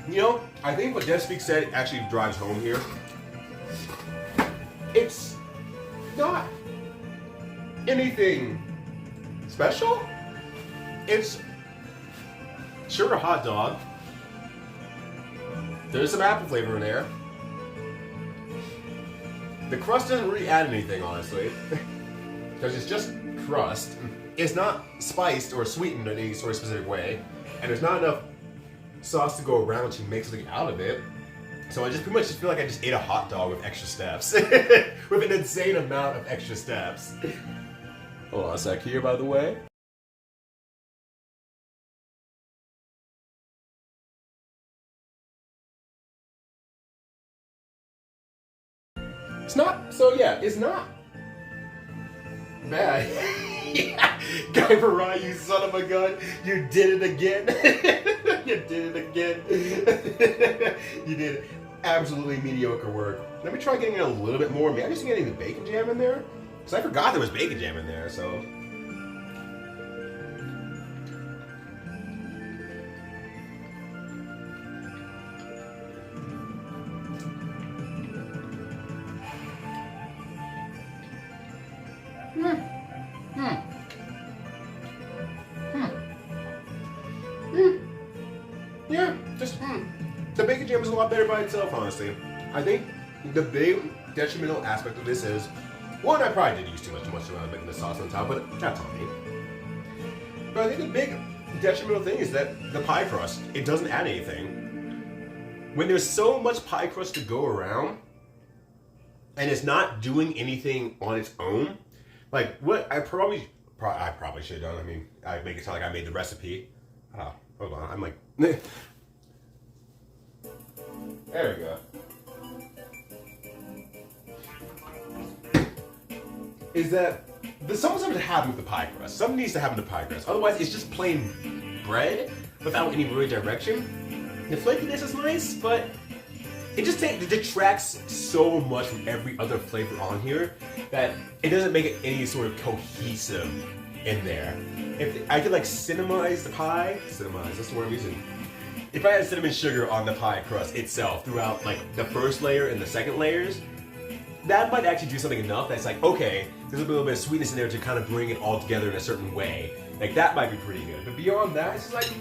Speaker 1: You know, I think what DevSpeak said actually drives home here. It's not anything special. It's sure a hot dog. There's some apple flavor in there. The crust doesn't really add anything, honestly, because it's just crust. It's not spiced or sweetened in any sort of specific way, and there's not enough sauce to go around to make something out of it. So I just pretty much just feel like I just ate a hot dog with extra steps, with an insane amount of extra steps. Hold on a sec here, by the way. It's not, so yeah, it's not bad. Yeah. Guy Marai, you son of a gun, you did it again. You did it again. You did absolutely mediocre work. Let me try getting in a little bit more. Maybe I'm just getting the bacon jam in there. Because I forgot there was bacon jam in there, so. Yeah, just the bacon jam is a lot better by itself, honestly. I think the big detrimental aspect of this is, one, I probably did use too much making the sauce on top, but that's on me. But I think the big detrimental thing is that the pie crust, it doesn't add anything. When there's so much pie crust to go around, and it's not doing anything on its own, like what I probably should have done. I mean, I make it sound like I made the recipe. Oh, hold on, I'm like, there we go. Is that there's something to happen with the pie crust. Something needs to happen to the pie crust. Otherwise, it's just plain bread without any real direction. The flakiness is nice, but it just detracts so much from every other flavor on here that it doesn't make it any sort of cohesive in there. If I could like cinnamonize the pie, that's the word I'm using. If I had cinnamon sugar on the pie crust itself throughout like the first layer and the second layers, that might actually do something enough that's like, okay, there's a little bit of sweetness in there to kind of bring it all together in a certain way. Like that might be pretty good. But beyond that, it's just like,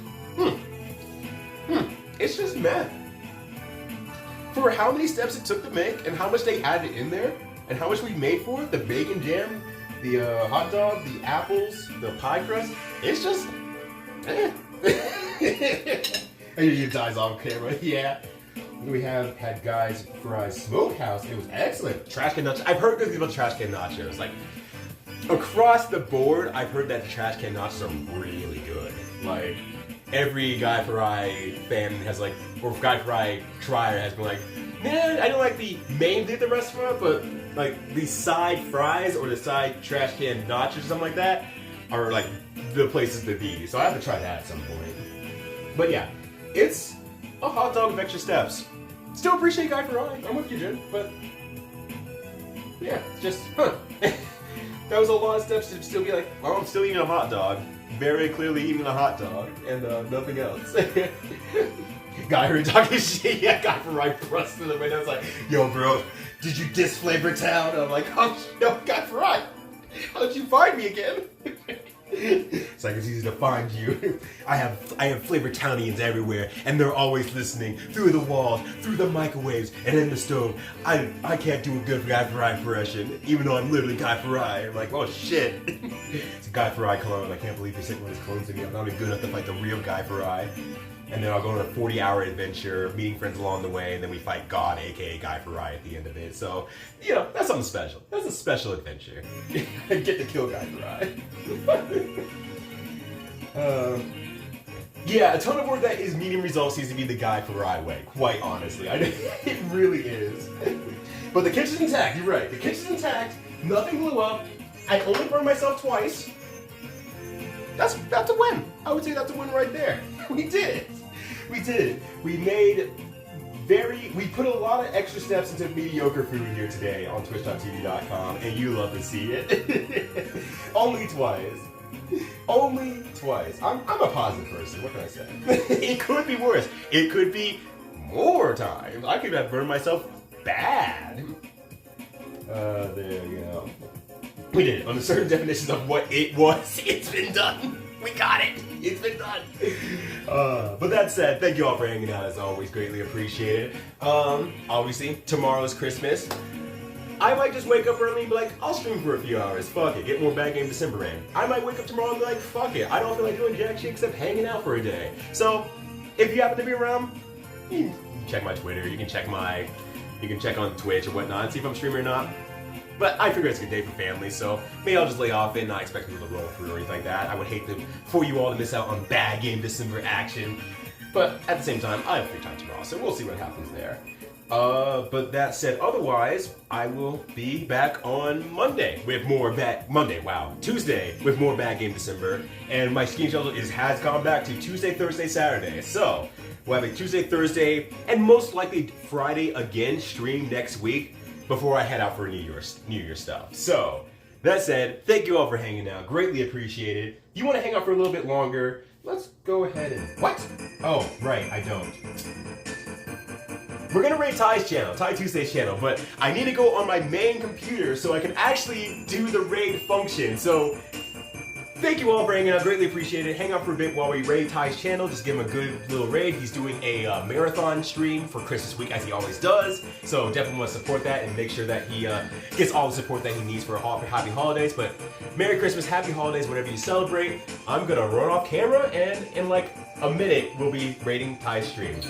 Speaker 1: it's just meh. For how many steps it took to make and how much they added in there and how much we made for it, the bacon jam, the hot dog, the apples, the pie crust, it's just, eh. I usually dies off camera, yeah. We have had Guy's Fries Smokehouse. It was excellent. Trash can nachos. I've heard good things about trash can nachos. Like, across the board, I've heard that the trash can nachos are really good. Like, every Guy Fieri fan has like, or Guy Fieri trier has been like, man, I don't like the main thing at the restaurant, but like the side fries or the side trash can nachos or something like that are like the places to be. So I have to try that at some point. But yeah, it's a hot dog with extra steps. Still appreciate Guy Fieri. I'm with you, Jim. But yeah, it's just that was a lot of steps to still be like, well, I'm still eating a hot dog. Very clearly eating a hot dog and nothing else. Guy heard talking shit. Yeah, Guy Fieri pressed through the window. I was like, yo, bro, did you diss Flavor Town? I'm like, oh no, Guy Fieri, how'd you find me again? It's like, it's easy to find you. I have Flavor Townians everywhere, and they're always listening through the walls, through the microwaves, and in the stove. I can't do a good Guy Fieri impression, even though I'm literally Guy Fieri. I'm like, oh shit. It's a Guy Fieri clone. I can't believe you're sitting with his clones to me. I'm not even good enough to fight the real Guy Fieri. And then I'll go on a 40-hour adventure, meeting friends along the way, and then we fight God, aka Guy Fieri, at the end of it. So, you know, that's something special. That's a special adventure. Get to kill Guy Fieri. Yeah, a ton of work that is meeting results seems to be the Guy Fieri way, quite honestly. It really is. But the kitchen's intact, you're right. The kitchen's intact, nothing blew up. I only burned myself twice. That's a win. I would say that's a win right there. We did it. We did it. We put a lot of extra steps into mediocre food here today on twitch.tv.com, and you love to see it. Only twice. Only twice. I'm a positive person. What can I say? It could be worse. It could be more times. I could have burned myself bad. There you go. We did it. On a certain definition of what it was, it's been done. We got it. It's been done. But that said, thank you all for hanging out as always. Greatly appreciated. Obviously, tomorrow's Christmas. I might just wake up early and be like, I'll stream for a few hours. Fuck it. Get more Bad Game December in. I might wake up tomorrow and be like, fuck it. I don't feel like doing jack shit except hanging out for a day. So, if you happen to be around, you can check my Twitter. You can check on Twitch or whatnot and see if I'm streaming or not. But I figure it's a good day for family, so maybe I'll just lay off and not expect people to roll through or anything like that. I would hate for you all to miss out on Bad Game December action. But at the same time, I have free time tomorrow, so we'll see what happens there. But that said, otherwise, I will be back on Monday with more Tuesday with more Bad Game December. And my stream schedule has gone back to Tuesday, Thursday, Saturday. So, we'll have a Tuesday, Thursday, and most likely Friday again stream next week before I head out for New Year's stuff. So, that said, thank you all for hanging out. Greatly appreciated. If you want to hang out for a little bit longer, let's go ahead and... What? Oh, right, I don't. We're gonna raid Ty's channel, Ty Tuesday's channel, but I need to go on my main computer so I can actually do the raid function. So, thank you all for hanging out, greatly appreciate it. Hang out for a bit while we raid Ty's channel, just give him a good little raid. He's doing a marathon stream for Christmas week as he always does. So definitely want to support that and make sure that he gets all the support that he needs for happy holidays. But Merry Christmas, Happy Holidays, whatever you celebrate. I'm gonna run off camera and in like a minute we'll be raiding Ty's stream.